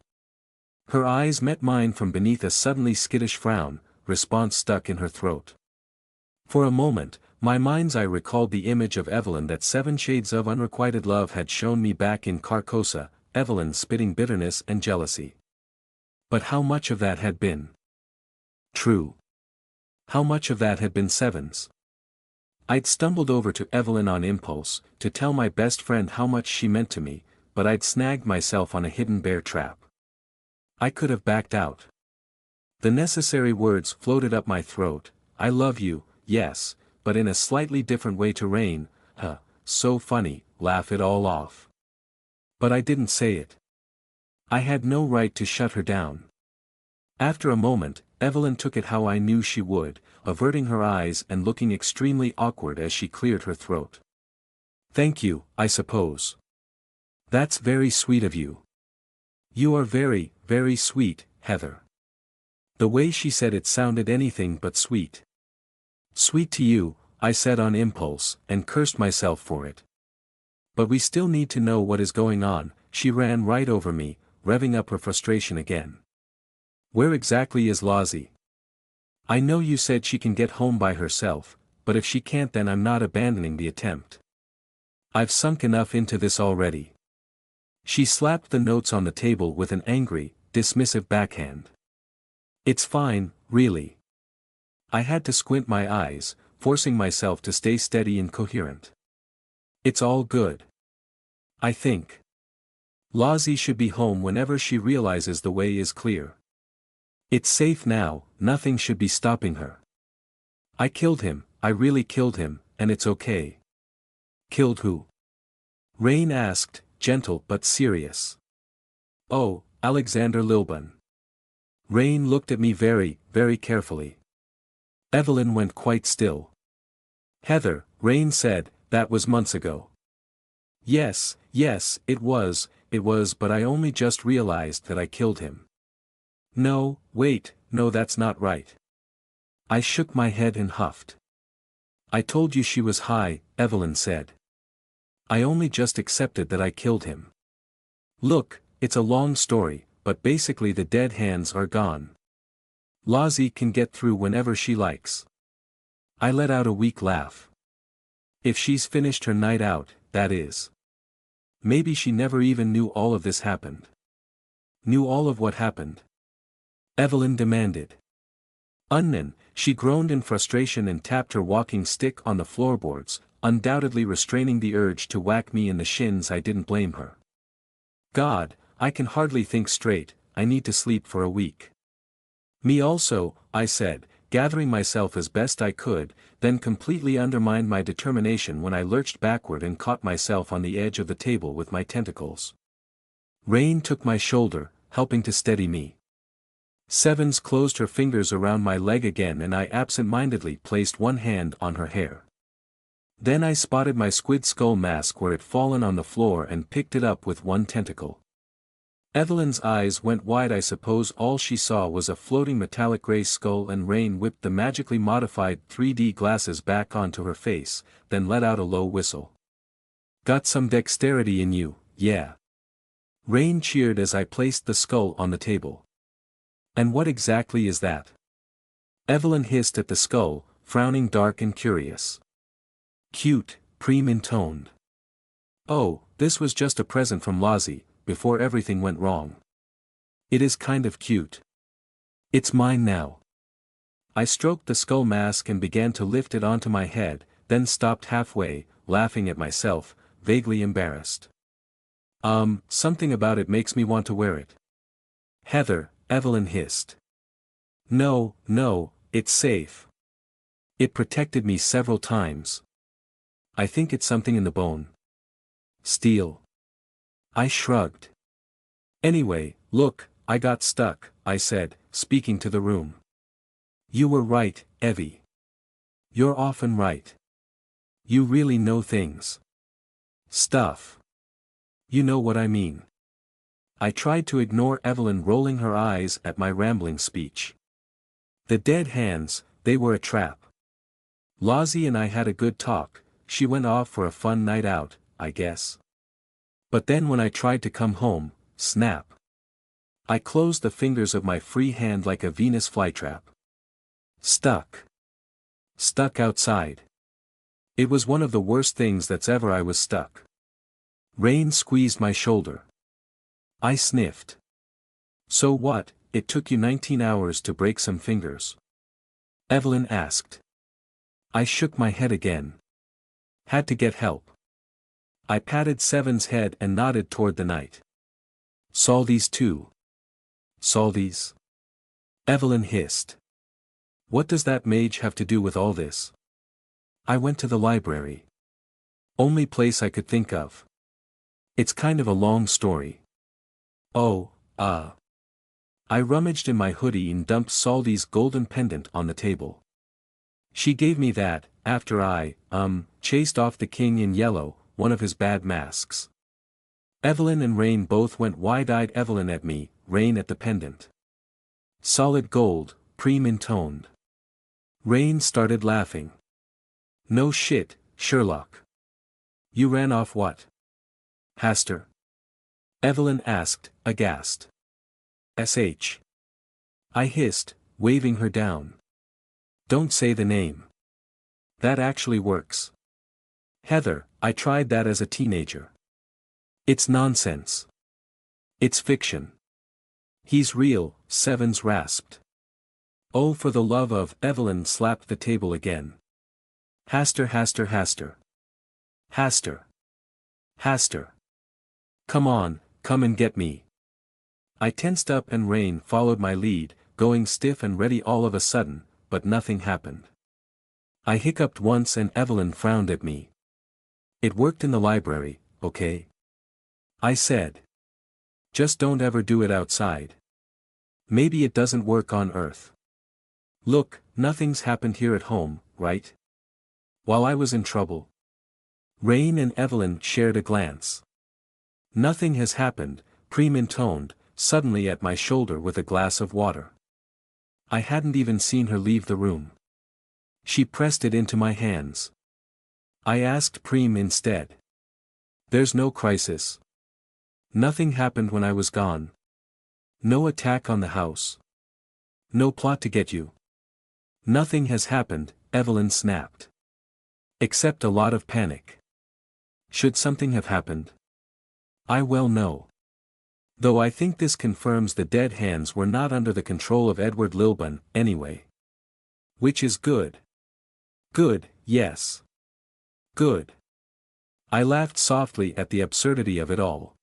Her eyes met mine from beneath a suddenly skittish frown, response stuck in her throat. For a moment, my mind's eye recalled the image of Evelyn that 7 shades of unrequited love had shown me back in Carcosa, Evelyn spitting bitterness and jealousy. But how much of that had been true? How much of that had been Sevens? I'd stumbled over to Evelyn on impulse, to tell my best friend how much she meant to me, but I'd snagged myself on a hidden bear trap. I could have backed out. The necessary words floated up my throat, I love you, yes, but in a slightly different way to Rain, so funny, laugh it all off. But I didn't say it. I had no right to shut her down. After a moment, Evelyn took it how I knew she would, averting her eyes and looking extremely awkward as she cleared her throat. Thank you, I suppose. That's very sweet of you. You are very, very sweet, Heather. The way she said it sounded anything but sweet. Sweet to you, I said on impulse, and cursed myself for it. But we still need to know what is going on, she ran right over me, revving up her frustration again. Where exactly is Lozzie? I know you said she can get home by herself, but if she can't then I'm not abandoning the attempt. I've sunk enough into this already. She slapped the notes on the table with an angry, dismissive backhand. It's fine, really. I had to squint my eyes, forcing myself to stay steady and coherent. It's all good. I think. Lozzie should be home whenever she realizes the way is clear. It's safe now, nothing should be stopping her. I killed him, I really killed him, and it's okay. Killed who? Rain asked, gentle but serious. Oh, Alexander Lilburn. Rain looked at me very, very carefully. Evelyn went quite still. Heather, Rain said, that was months ago. Yes, it was, but I only just realized that I killed him. No, wait, no that's not right. I shook my head and huffed. I told you she was high, Evelyn said. I only just accepted that I killed him. Look, it's a long story, but basically the dead hands are gone. Lozzie can get through whenever she likes. I let out a weak laugh. If she's finished her night out, that is. Maybe she never even knew all of this happened. Knew all of what happened? Evelyn demanded. Unnan, she groaned in frustration and tapped her walking stick on the floorboards, undoubtedly restraining the urge to whack me in the shins. I didn't blame her. God, I can hardly think straight, I need to sleep for a week. Me also, I said, gathering myself as best I could, then completely undermined my determination when I lurched backward and caught myself on the edge of the table with my tentacles. Rain took my shoulder, helping to steady me. Sevens closed her fingers around my leg again and I absent-mindedly placed one hand on her hair. Then I spotted my squid skull mask where it fallen on the floor and picked it up with one tentacle. Evelyn's eyes went wide. I suppose all she saw was a floating metallic gray skull, and Rain whipped the magically modified 3D glasses back onto her face, then let out a low whistle. Got some dexterity in you, yeah. Rain cheered as I placed the skull on the table. And what exactly is that? Evelyn hissed at the skull, frowning dark and curious. Cute, Preem intoned. Oh, this was just a present from Lozzie, before everything went wrong. It is kind of cute. It's mine now. I stroked the skull mask and began to lift it onto my head, then stopped halfway, laughing at myself, vaguely embarrassed. Something about it makes me want to wear it. Heather, Evelyn hissed. No, it's safe. It protected me several times. I think it's something in the bone. Steel. I shrugged. Anyway, look, I got stuck, I said, speaking to the room. You were right, Evie. You're often right. You really know things. Stuff. You know what I mean. I tried to ignore Evelyn rolling her eyes at my rambling speech. The dead hands, they were a trap. Lozzie and I had a good talk, she went off for a fun night out, I guess. But then when I tried to come home, snap. I closed the fingers of my free hand like a Venus flytrap. Stuck. Stuck outside. It was one of the worst things that's ever I was stuck. Rain squeezed my shoulder. I sniffed. So what, it took you 19 hours to break some fingers? Evelyn asked. I shook my head again. Had to get help. I patted Seven's head and nodded toward the night. Saw these too. Saw these? Evelyn hissed. What does that mage have to do with all this? I went to the library. Only place I could think of. It's kind of a long story. Oh, I rummaged in my hoodie and dumped Saldy's golden pendant on the table. She gave me that, after I, chased off the king in yellow, one of his bad masks. Evelyn and Rain both went wide-eyed Evelyn at me, Rain at the pendant. Solid gold, Preem intoned. Rain started laughing. No shit, Sherlock. You ran off what? Haster? Evelyn asked, aghast. SH. I hissed, waving her down. Don't say the name. That actually works. Heather, I tried that as a teenager. It's nonsense. It's fiction. He's real, Sevens rasped. Oh, for the love of, Evelyn slapped the table again. Haster, Haster, Haster. Haster. Haster. Come on, come and get me. I tensed up and Rain followed my lead, going stiff and ready all of a sudden, but nothing happened. I hiccuped once and Evelyn frowned at me. It worked in the library, okay? I said. Just don't ever do it outside. Maybe it doesn't work on Earth. Look, nothing's happened here at home, right? While I was in trouble. Rain and Evelyn shared a glance. Nothing has happened, Preem intoned, suddenly at my shoulder with a glass of water. I hadn't even seen her leave the room. She pressed it into my hands. I asked Preem instead. There's no crisis. Nothing happened when I was gone. No attack on the house. No plot to get you. Nothing has happened, Evelyn snapped. Except a lot of panic. Should something have happened? I well know. Though I think this confirms the dead hands were not under the control of Edward Lilburn, anyway. Which is good. Good, yes. Good. I laughed softly at the absurdity of it all.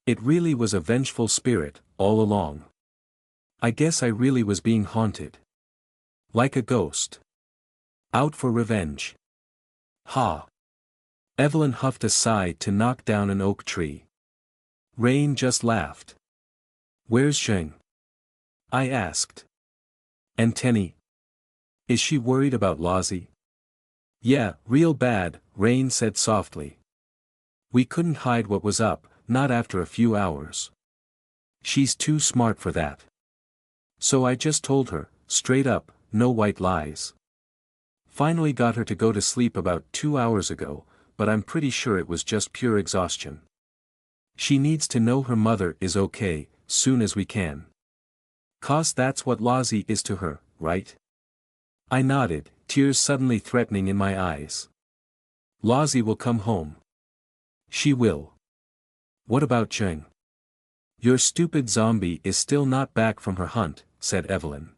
It really was a vengeful spirit, all along. I guess I really was being haunted. Like a ghost. Out for revenge. Ha. Evelyn huffed a sigh to knock down an oak tree. Rain just laughed. Where's Sheng? I asked. And Tenny? Is she worried about Lozzie? Yeah, real bad, Rain said softly. We couldn't hide what was up, not after a few hours. She's too smart for that. So I just told her, straight up, no white lies. Finally got her to go to sleep about 2 hours ago, but I'm pretty sure it was just pure exhaustion. She needs to know her mother is okay, soon as we can. 'Cause that's what Lozzie is to her, right? I nodded, tears suddenly threatening in my eyes. Lozzie will come home. She will. What about Cheng? Your stupid zombie is still not back from her hunt, said Evelyn.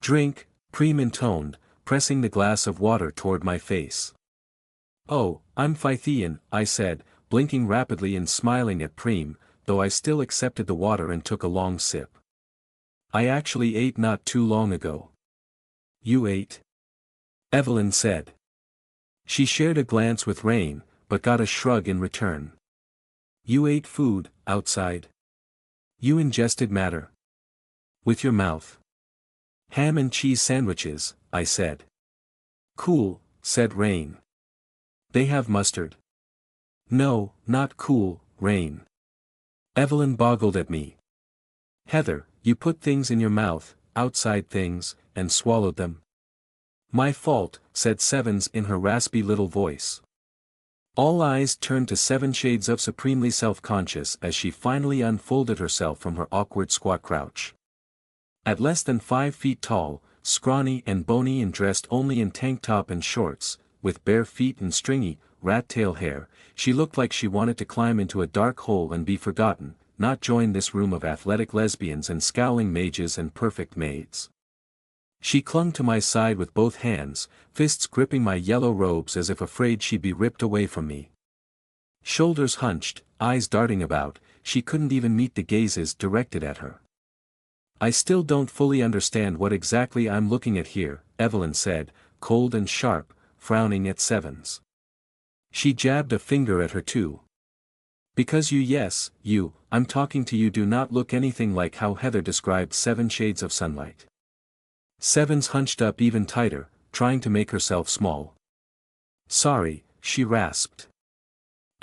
Drink, Preem intoned, pressing the glass of water toward my face. Oh, I'm Fythian, I said, blinking rapidly and smiling at Preem, though I still accepted the water and took a long sip. I actually ate not too long ago. You ate? Evelyn said. She shared a glance with Rain, but got a shrug in return. You ate food, outside? You ingested matter? With your mouth? Ham and cheese sandwiches, I said. Cool, said Rain. They have mustard. No, not cool, Rain. Evelyn boggled at me. Heather, you put things in your mouth, outside things, and swallowed them. My fault, said Sevens in her raspy little voice. All eyes turned to 7 shades of supremely self-conscious as she finally unfolded herself from her awkward squat crouch. At less than 5 feet tall, scrawny and bony and dressed only in tank top and shorts, with bare feet and stringy, rat-tail hair, she looked like she wanted to climb into a dark hole and be forgotten, not join this room of athletic lesbians and scowling mages and perfect maids. She clung to my side with both hands, fists gripping my yellow robes as if afraid she'd be ripped away from me. Shoulders hunched, eyes darting about, she couldn't even meet the gazes directed at her. I still don't fully understand what exactly I'm looking at here, Evelyn said, cold and sharp, frowning at Sevens. She jabbed a finger at her too. Because you, I'm talking to you, do not look anything like how Heather described 7 shades of sunlight. Sevens hunched up even tighter, trying to make herself small. Sorry, she rasped.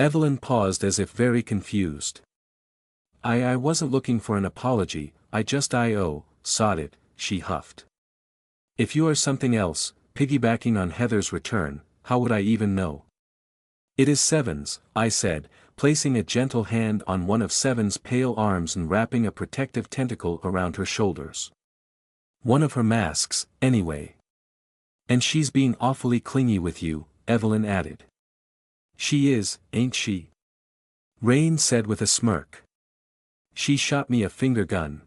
Evelyn paused as if very confused. I wasn't looking for an apology, sod it, she huffed. If you are something else, piggybacking on Heather's return, how would I even know? It is Sevens, I said, placing a gentle hand on one of Sevens' pale arms and wrapping a protective tentacle around her shoulders. One of her masks, anyway. And she's being awfully clingy with you, Evelyn added. She is, ain't she? Rain said with a smirk. She shot me a finger gun.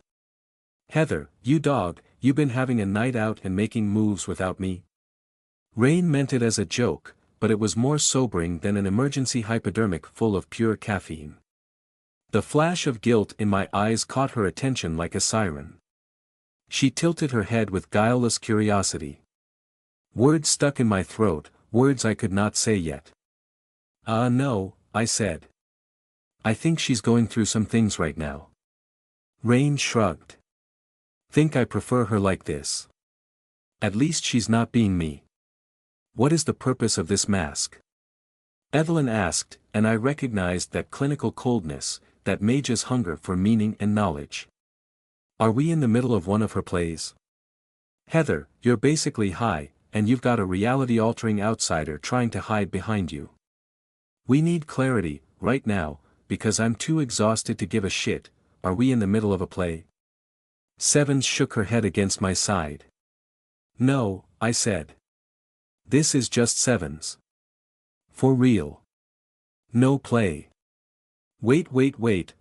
Heather, you dog, you been having a night out and making moves without me? Rain meant it as a joke, but it was more sobering than an emergency hypodermic full of pure caffeine. The flash of guilt in my eyes caught her attention like a siren. She tilted her head with guileless curiosity. Words stuck in my throat, words I could not say yet. No, I said. I think she's going through some things right now. Rain shrugged. Think I prefer her like this. At least she's not being me. What is the purpose of this mask? Evelyn asked, and I recognized that clinical coldness, that mage's hunger for meaning and knowledge. Are we in the middle of one of her plays? Heather, you're basically high, and you've got a reality-altering outsider trying to hide behind you. We need clarity, right now, because I'm too exhausted to give a shit. Are we in the middle of a play? Sevens shook her head against my side. No, I said. This is just Sevens. For real. No play. Wait,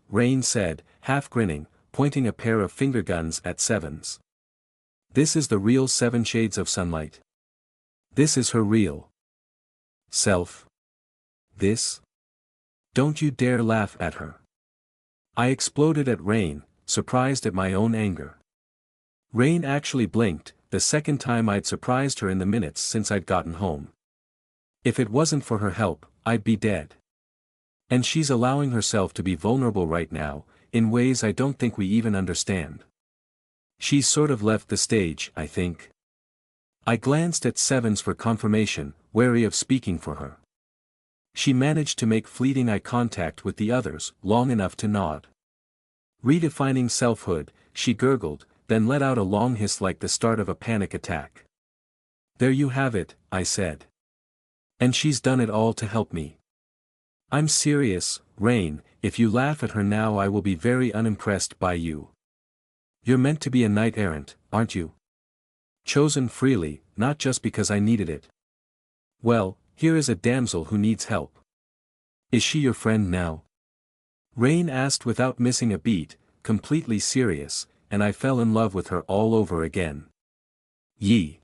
Rain said, half grinning, pointing a pair of finger guns at Sevens. This is the real 7 shades of sunlight. This is her real self. This? Don't you dare laugh at her. I exploded at Rain, surprised at my own anger. Rain actually blinked, the second time I'd surprised her in the minutes since I'd gotten home. If it wasn't for her help, I'd be dead. And she's allowing herself to be vulnerable right now, in ways I don't think we even understand. She's sort of left the stage, I think. I glanced at Sevens for confirmation, wary of speaking for her. She managed to make fleeting eye contact with the others, long enough to nod. Redefining selfhood, she gurgled, then let out a long hiss like the start of a panic attack. There you have it, I said. And she's done it all to help me. I'm serious, Rain, if you laugh at her now I will be very unimpressed by you. You're meant to be a knight-errant, aren't you? Chosen freely, not just because I needed it. Well, here is a damsel who needs help. Is she your friend now? Rain asked without missing a beat, completely serious, and I fell in love with her all over again. Yee.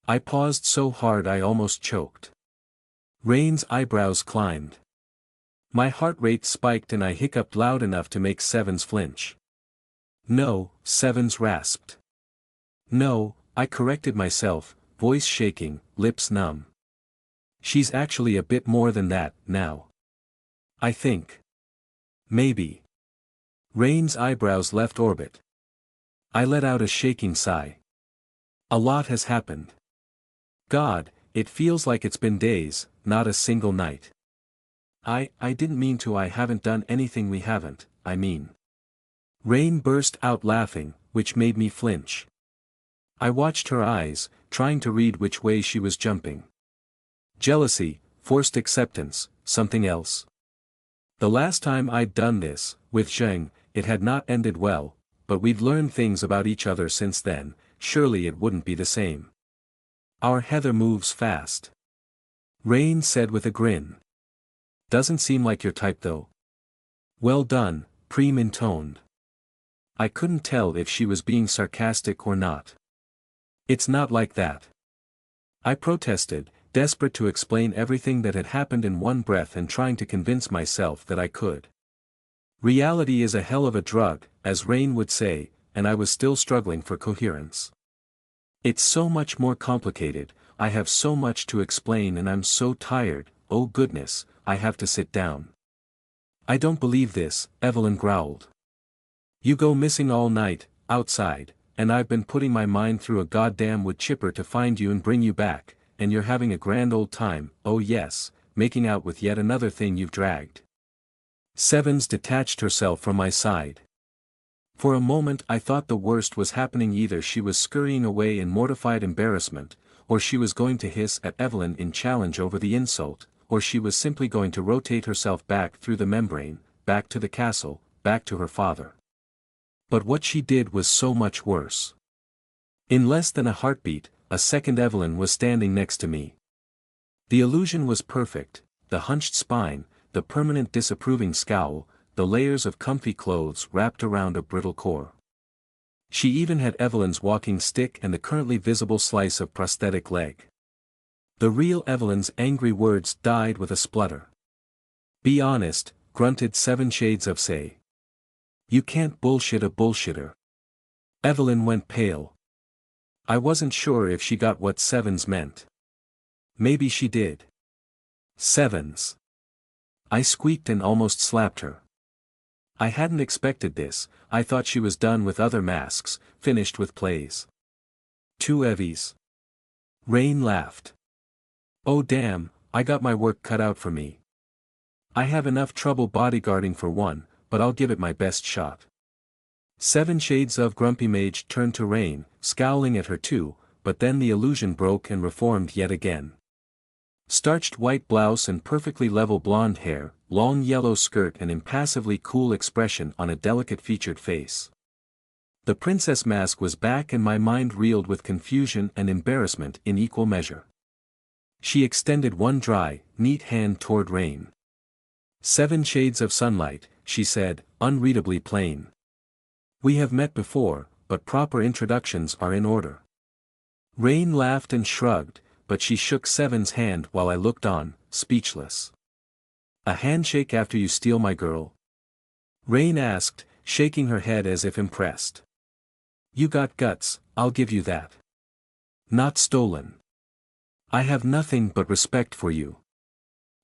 I paused so hard I almost choked. Rain's eyebrows climbed. My heart rate spiked and I hiccuped loud enough to make Sevens flinch. No, Sevens rasped. No, I corrected myself, voice shaking, lips numb. She's actually a bit more than that, now. I think. Maybe. Rain's eyebrows left orbit. I let out a shaking sigh. A lot has happened. God, it feels like it's been days, not a single night. I didn't mean to. I haven't done anything. We haven't, I mean. Rain burst out laughing, which made me flinch. I watched her eyes, trying to read which way she was jumping. Jealousy, forced acceptance, something else. The last time I'd done this, with Zheng, it had not ended well, but we'd learned things about each other since then, surely it wouldn't be the same. Our Heather moves fast. Rain said with a grin. Doesn't seem like your type though. Well done, Preem intoned. I couldn't tell if she was being sarcastic or not. It's not like that. I protested, desperate to explain everything that had happened in one breath and trying to convince myself that I could. Reality is a hell of a drug, as Rain would say, and I was still struggling for coherence. It's so much more complicated, I have so much to explain and I'm so tired, oh goodness, I have to sit down. I don't believe this, Evelyn growled. You go missing all night, outside, and I've been putting my mind through a goddamn wood chipper to find you and bring you back, and you're having a grand old time, oh yes, making out with yet another thing you've dragged. Sevens detached herself from my side. For a moment I thought the worst was happening. Either she was scurrying away in mortified embarrassment, or she was going to hiss at Evelyn in challenge over the insult, or she was simply going to rotate herself back through the membrane, back to the castle, back to her father. But what she did was so much worse. In less than a heartbeat, a second Evelyn was standing next to me. The illusion was perfect, the hunched spine, the permanent disapproving scowl, the layers of comfy clothes wrapped around a brittle core. She even had Evelyn's walking stick and the currently visible slice of prosthetic leg. The real Evelyn's angry words died with a splutter. Be honest, grunted Seven Shades of Say. You can't bullshit a bullshitter. Evelyn went pale. I wasn't sure if she got what Sevens meant. Maybe she did. Sevens. I squeaked and almost slapped her. I hadn't expected this. I thought she was done with other masks, finished with plays. Two Evies. Rain laughed. Oh damn, I got my work cut out for me. I have enough trouble bodyguarding for one, but I'll give it my best shot. Seven Shades of Grumpy Mage turned to Rain, scowling at her too, but then the illusion broke and reformed yet again. Starched white blouse and perfectly level blonde hair, long yellow skirt and impassively cool expression on a delicate featured face. The princess mask was back and my mind reeled with confusion and embarrassment in equal measure. She extended one dry, neat hand toward Rain. Seven Shades of Sunlight, she said, unreadably plain. We have met before, but proper introductions are in order. Rain laughed and shrugged, but she shook Seven's hand while I looked on, speechless. A handshake after you steal my girl? Rain asked, shaking her head as if impressed. You got guts, I'll give you that. Not stolen. I have nothing but respect for you.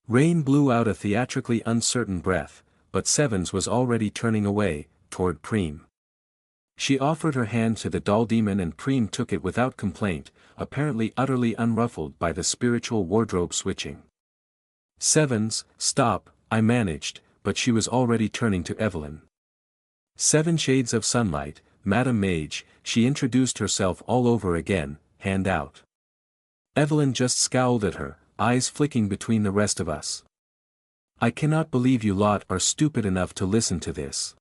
Rain blew out a theatrically uncertain breath, but Sevens was already turning away, toward Preem. She offered her hand to the doll demon and Preem took it without complaint, apparently utterly unruffled by the spiritual wardrobe switching. Sevens, stop, I managed, but she was already turning to Evelyn. Seven Shades of Sunlight, Madam Mage, she introduced herself all over again, hand out. Evelyn just scowled at her, eyes flicking between the rest of us. I cannot believe you lot are stupid enough to listen to this.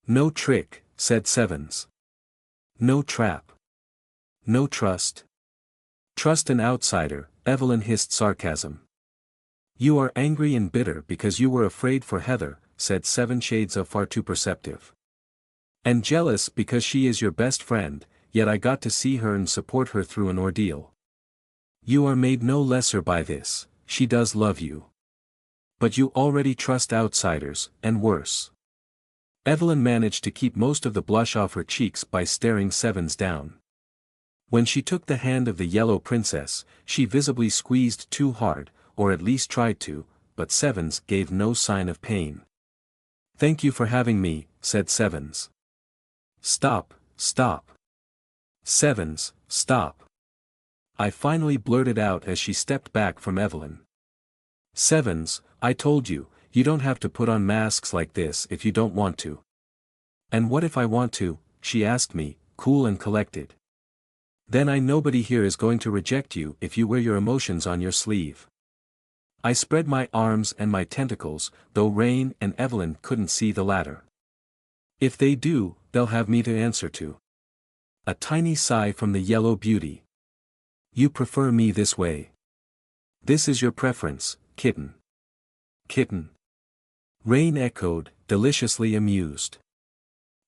No trick, said Sevens. No trap. No trust. Trust an outsider, Evelyn hissed sarcasm. You are angry and bitter because you were afraid for Heather, said Seven Shades of Far Too Perceptive. And jealous because she is your best friend, yet I got to see her and support her through an ordeal. You are made no lesser by this, she does love you. But you already trust outsiders, and worse. Evelyn managed to keep most of the blush off her cheeks by staring Sevens down. When she took the hand of the yellow princess, she visibly squeezed too hard, or at least tried to, but Sevens gave no sign of pain. Thank you for having me, said Sevens. Stop, stop. Sevens, stop. I finally blurted out as she stepped back from Evelyn. Sevens, I told you, you don't have to put on masks like this if you don't want to. And what if I want to? She asked me, cool and collected. Then nobody here is going to reject you if you wear your emotions on your sleeve. I spread my arms and my tentacles, though Rain and Evelyn couldn't see the latter. If they do, they'll have me to answer to. A tiny sigh from the yellow beauty. You prefer me this way. This is your preference, kitten. Kitten. Rain echoed, deliciously amused.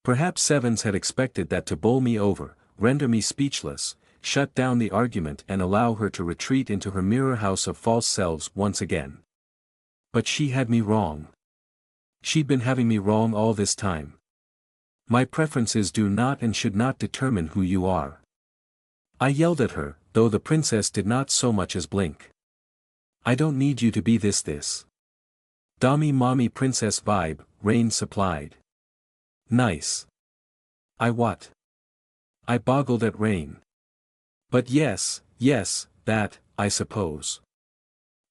Perhaps Sevens had expected that to bowl me over, render me speechless, shut down the argument and allow her to retreat into her mirror house of false selves once again. But she had me wrong. She'd been having me wrong all this time. My preferences do not and should not determine who you are. I yelled at her, though the princess did not so much as blink. I don't need you to be this. Dommy mommy princess vibe, Rain supplied. Nice. I what? I boggled at Rain. But yes, that, I suppose.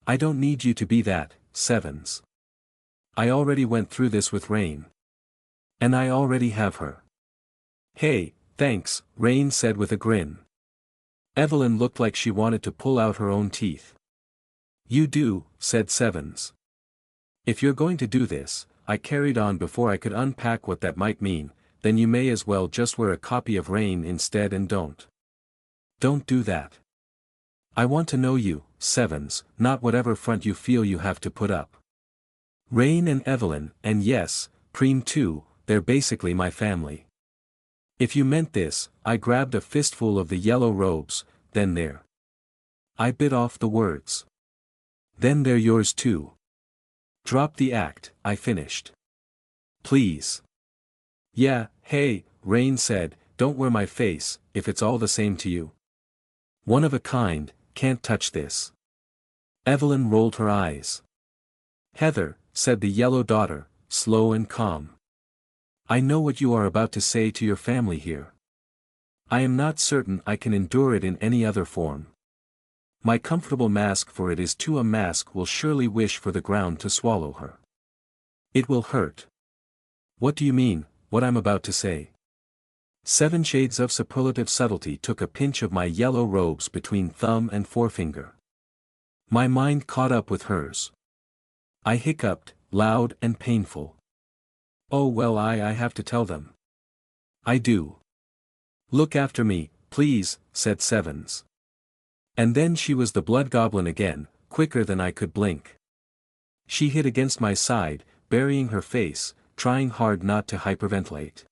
I don't need you to be that, Sevens. I already went through this with Rain. And I already have her. Hey, thanks, Rain said with a grin. Evelyn looked like she wanted to pull out her own teeth. You do, said Sevens. If you're going to do this, I carried on before I could unpack what that might mean, then you may as well just wear a copy of Rain instead and don't. Don't do that. I want to know you, Sevens, not whatever front you feel you have to put up. Rain and Evelyn, and yes, Preem too, they're basically my family. If you meant this, I grabbed a fistful of the yellow robes, then there. I bit off the words. Then they're yours too. Drop the act, I finished. Please. Yeah, hey, Rain said, don't wear my face, if it's all the same to you. One of a kind, can't touch this. Evelyn rolled her eyes. Heather, said the yellow daughter, slow and calm. I know what you are about to say to your family here. I am not certain I can endure it in any other form. My comfortable mask for it is too. A mask will surely wish for the ground to swallow her. It will hurt. What do you mean, what I'm about to say? 7 shades of superlative subtlety took a pinch of my yellow robes between thumb and forefinger. My mind caught up with hers. I hiccuped, loud and painful. Oh well, I have to tell them. I do. Look after me, please, said Sevens. And then she was the blood goblin again, quicker than I could blink. She hit against my side, burying her face, trying hard not to hyperventilate.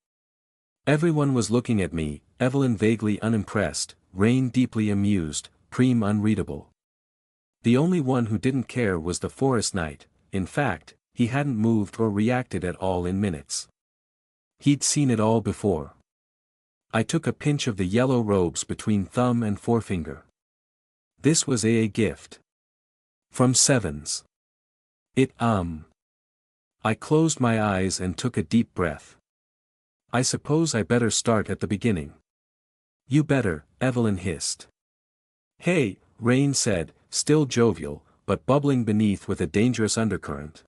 Everyone was looking at me, Evelyn vaguely unimpressed, Rain deeply amused, Preem unreadable. The only one who didn't care was the forest knight. In fact, he hadn't moved or reacted at all in minutes. He'd seen it all before. I took a pinch of the yellow robes between thumb and forefinger. This was a gift. From Sevens. I closed my eyes and took a deep breath. I suppose I better start at the beginning. You better, Evelyn hissed. Hey, Rain said, still jovial, but bubbling beneath with a dangerous undercurrent.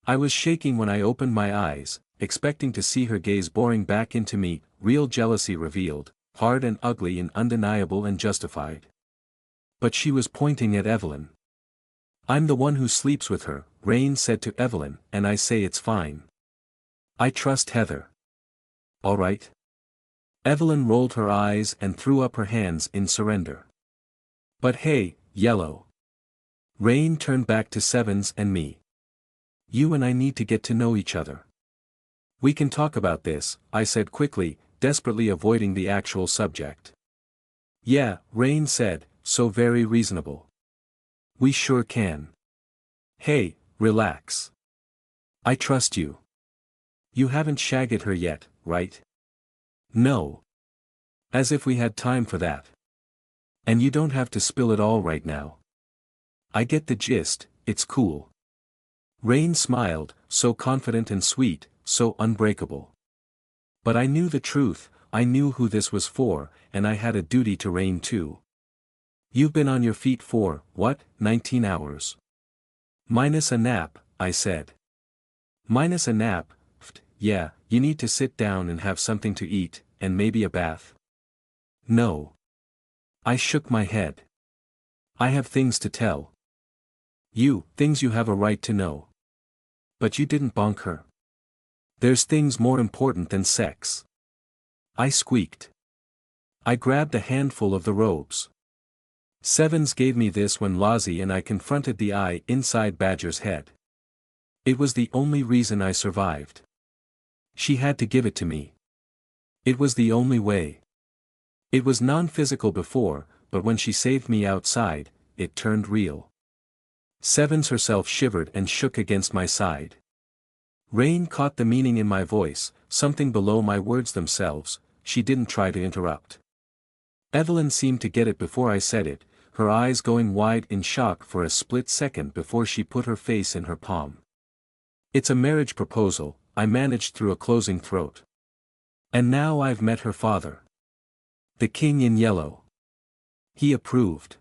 I was shaking when I opened my eyes, expecting to see her gaze boring back into me, real jealousy revealed, hard and ugly and undeniable and justified. But she was pointing at Evelyn. I'm the one who sleeps with her, Rain said to Evelyn, and I say it's fine. I trust Heather. All right. Evelyn rolled her eyes and threw up her hands in surrender. But hey, Yellow. Rain turned back to Sevens and me. You and I need to get to know each other. We can talk about this, I said quickly, desperately avoiding the actual subject. Yeah, Rain said, so very reasonable. We sure can. Hey, relax. I trust you. You haven't shagged her yet, right? No. As if we had time for that. And you don't have to spill it all right now. I get the gist, it's cool. Rain smiled, so confident and sweet, so unbreakable. But I knew the truth, I knew who this was for, and I had a duty to reign too. You've been on your feet for, what, 19 hours? Minus a nap, I said. Minus a nap? Yeah, you need to sit down and have something to eat, and maybe a bath. No. I shook my head. I have things to tell. Things you have a right to know. But you didn't bonk her. There's things more important than sex. I squeaked. I grabbed a handful of the robes. Sevens gave me this when Lozzie and I confronted the eye inside Badger's head. It was the only reason I survived. She had to give it to me. It was the only way. It was non-physical before, but when she saved me outside, it turned real. Sevens herself shivered and shook against my side. Rain caught the meaning in my voice, something below my words themselves. She didn't try to interrupt. Evelyn seemed to get it before I said it, her eyes going wide in shock for a split second before she put her face in her palm. It's a marriage proposal, I managed through a closing throat. And now I've met her father. The king in yellow. He approved.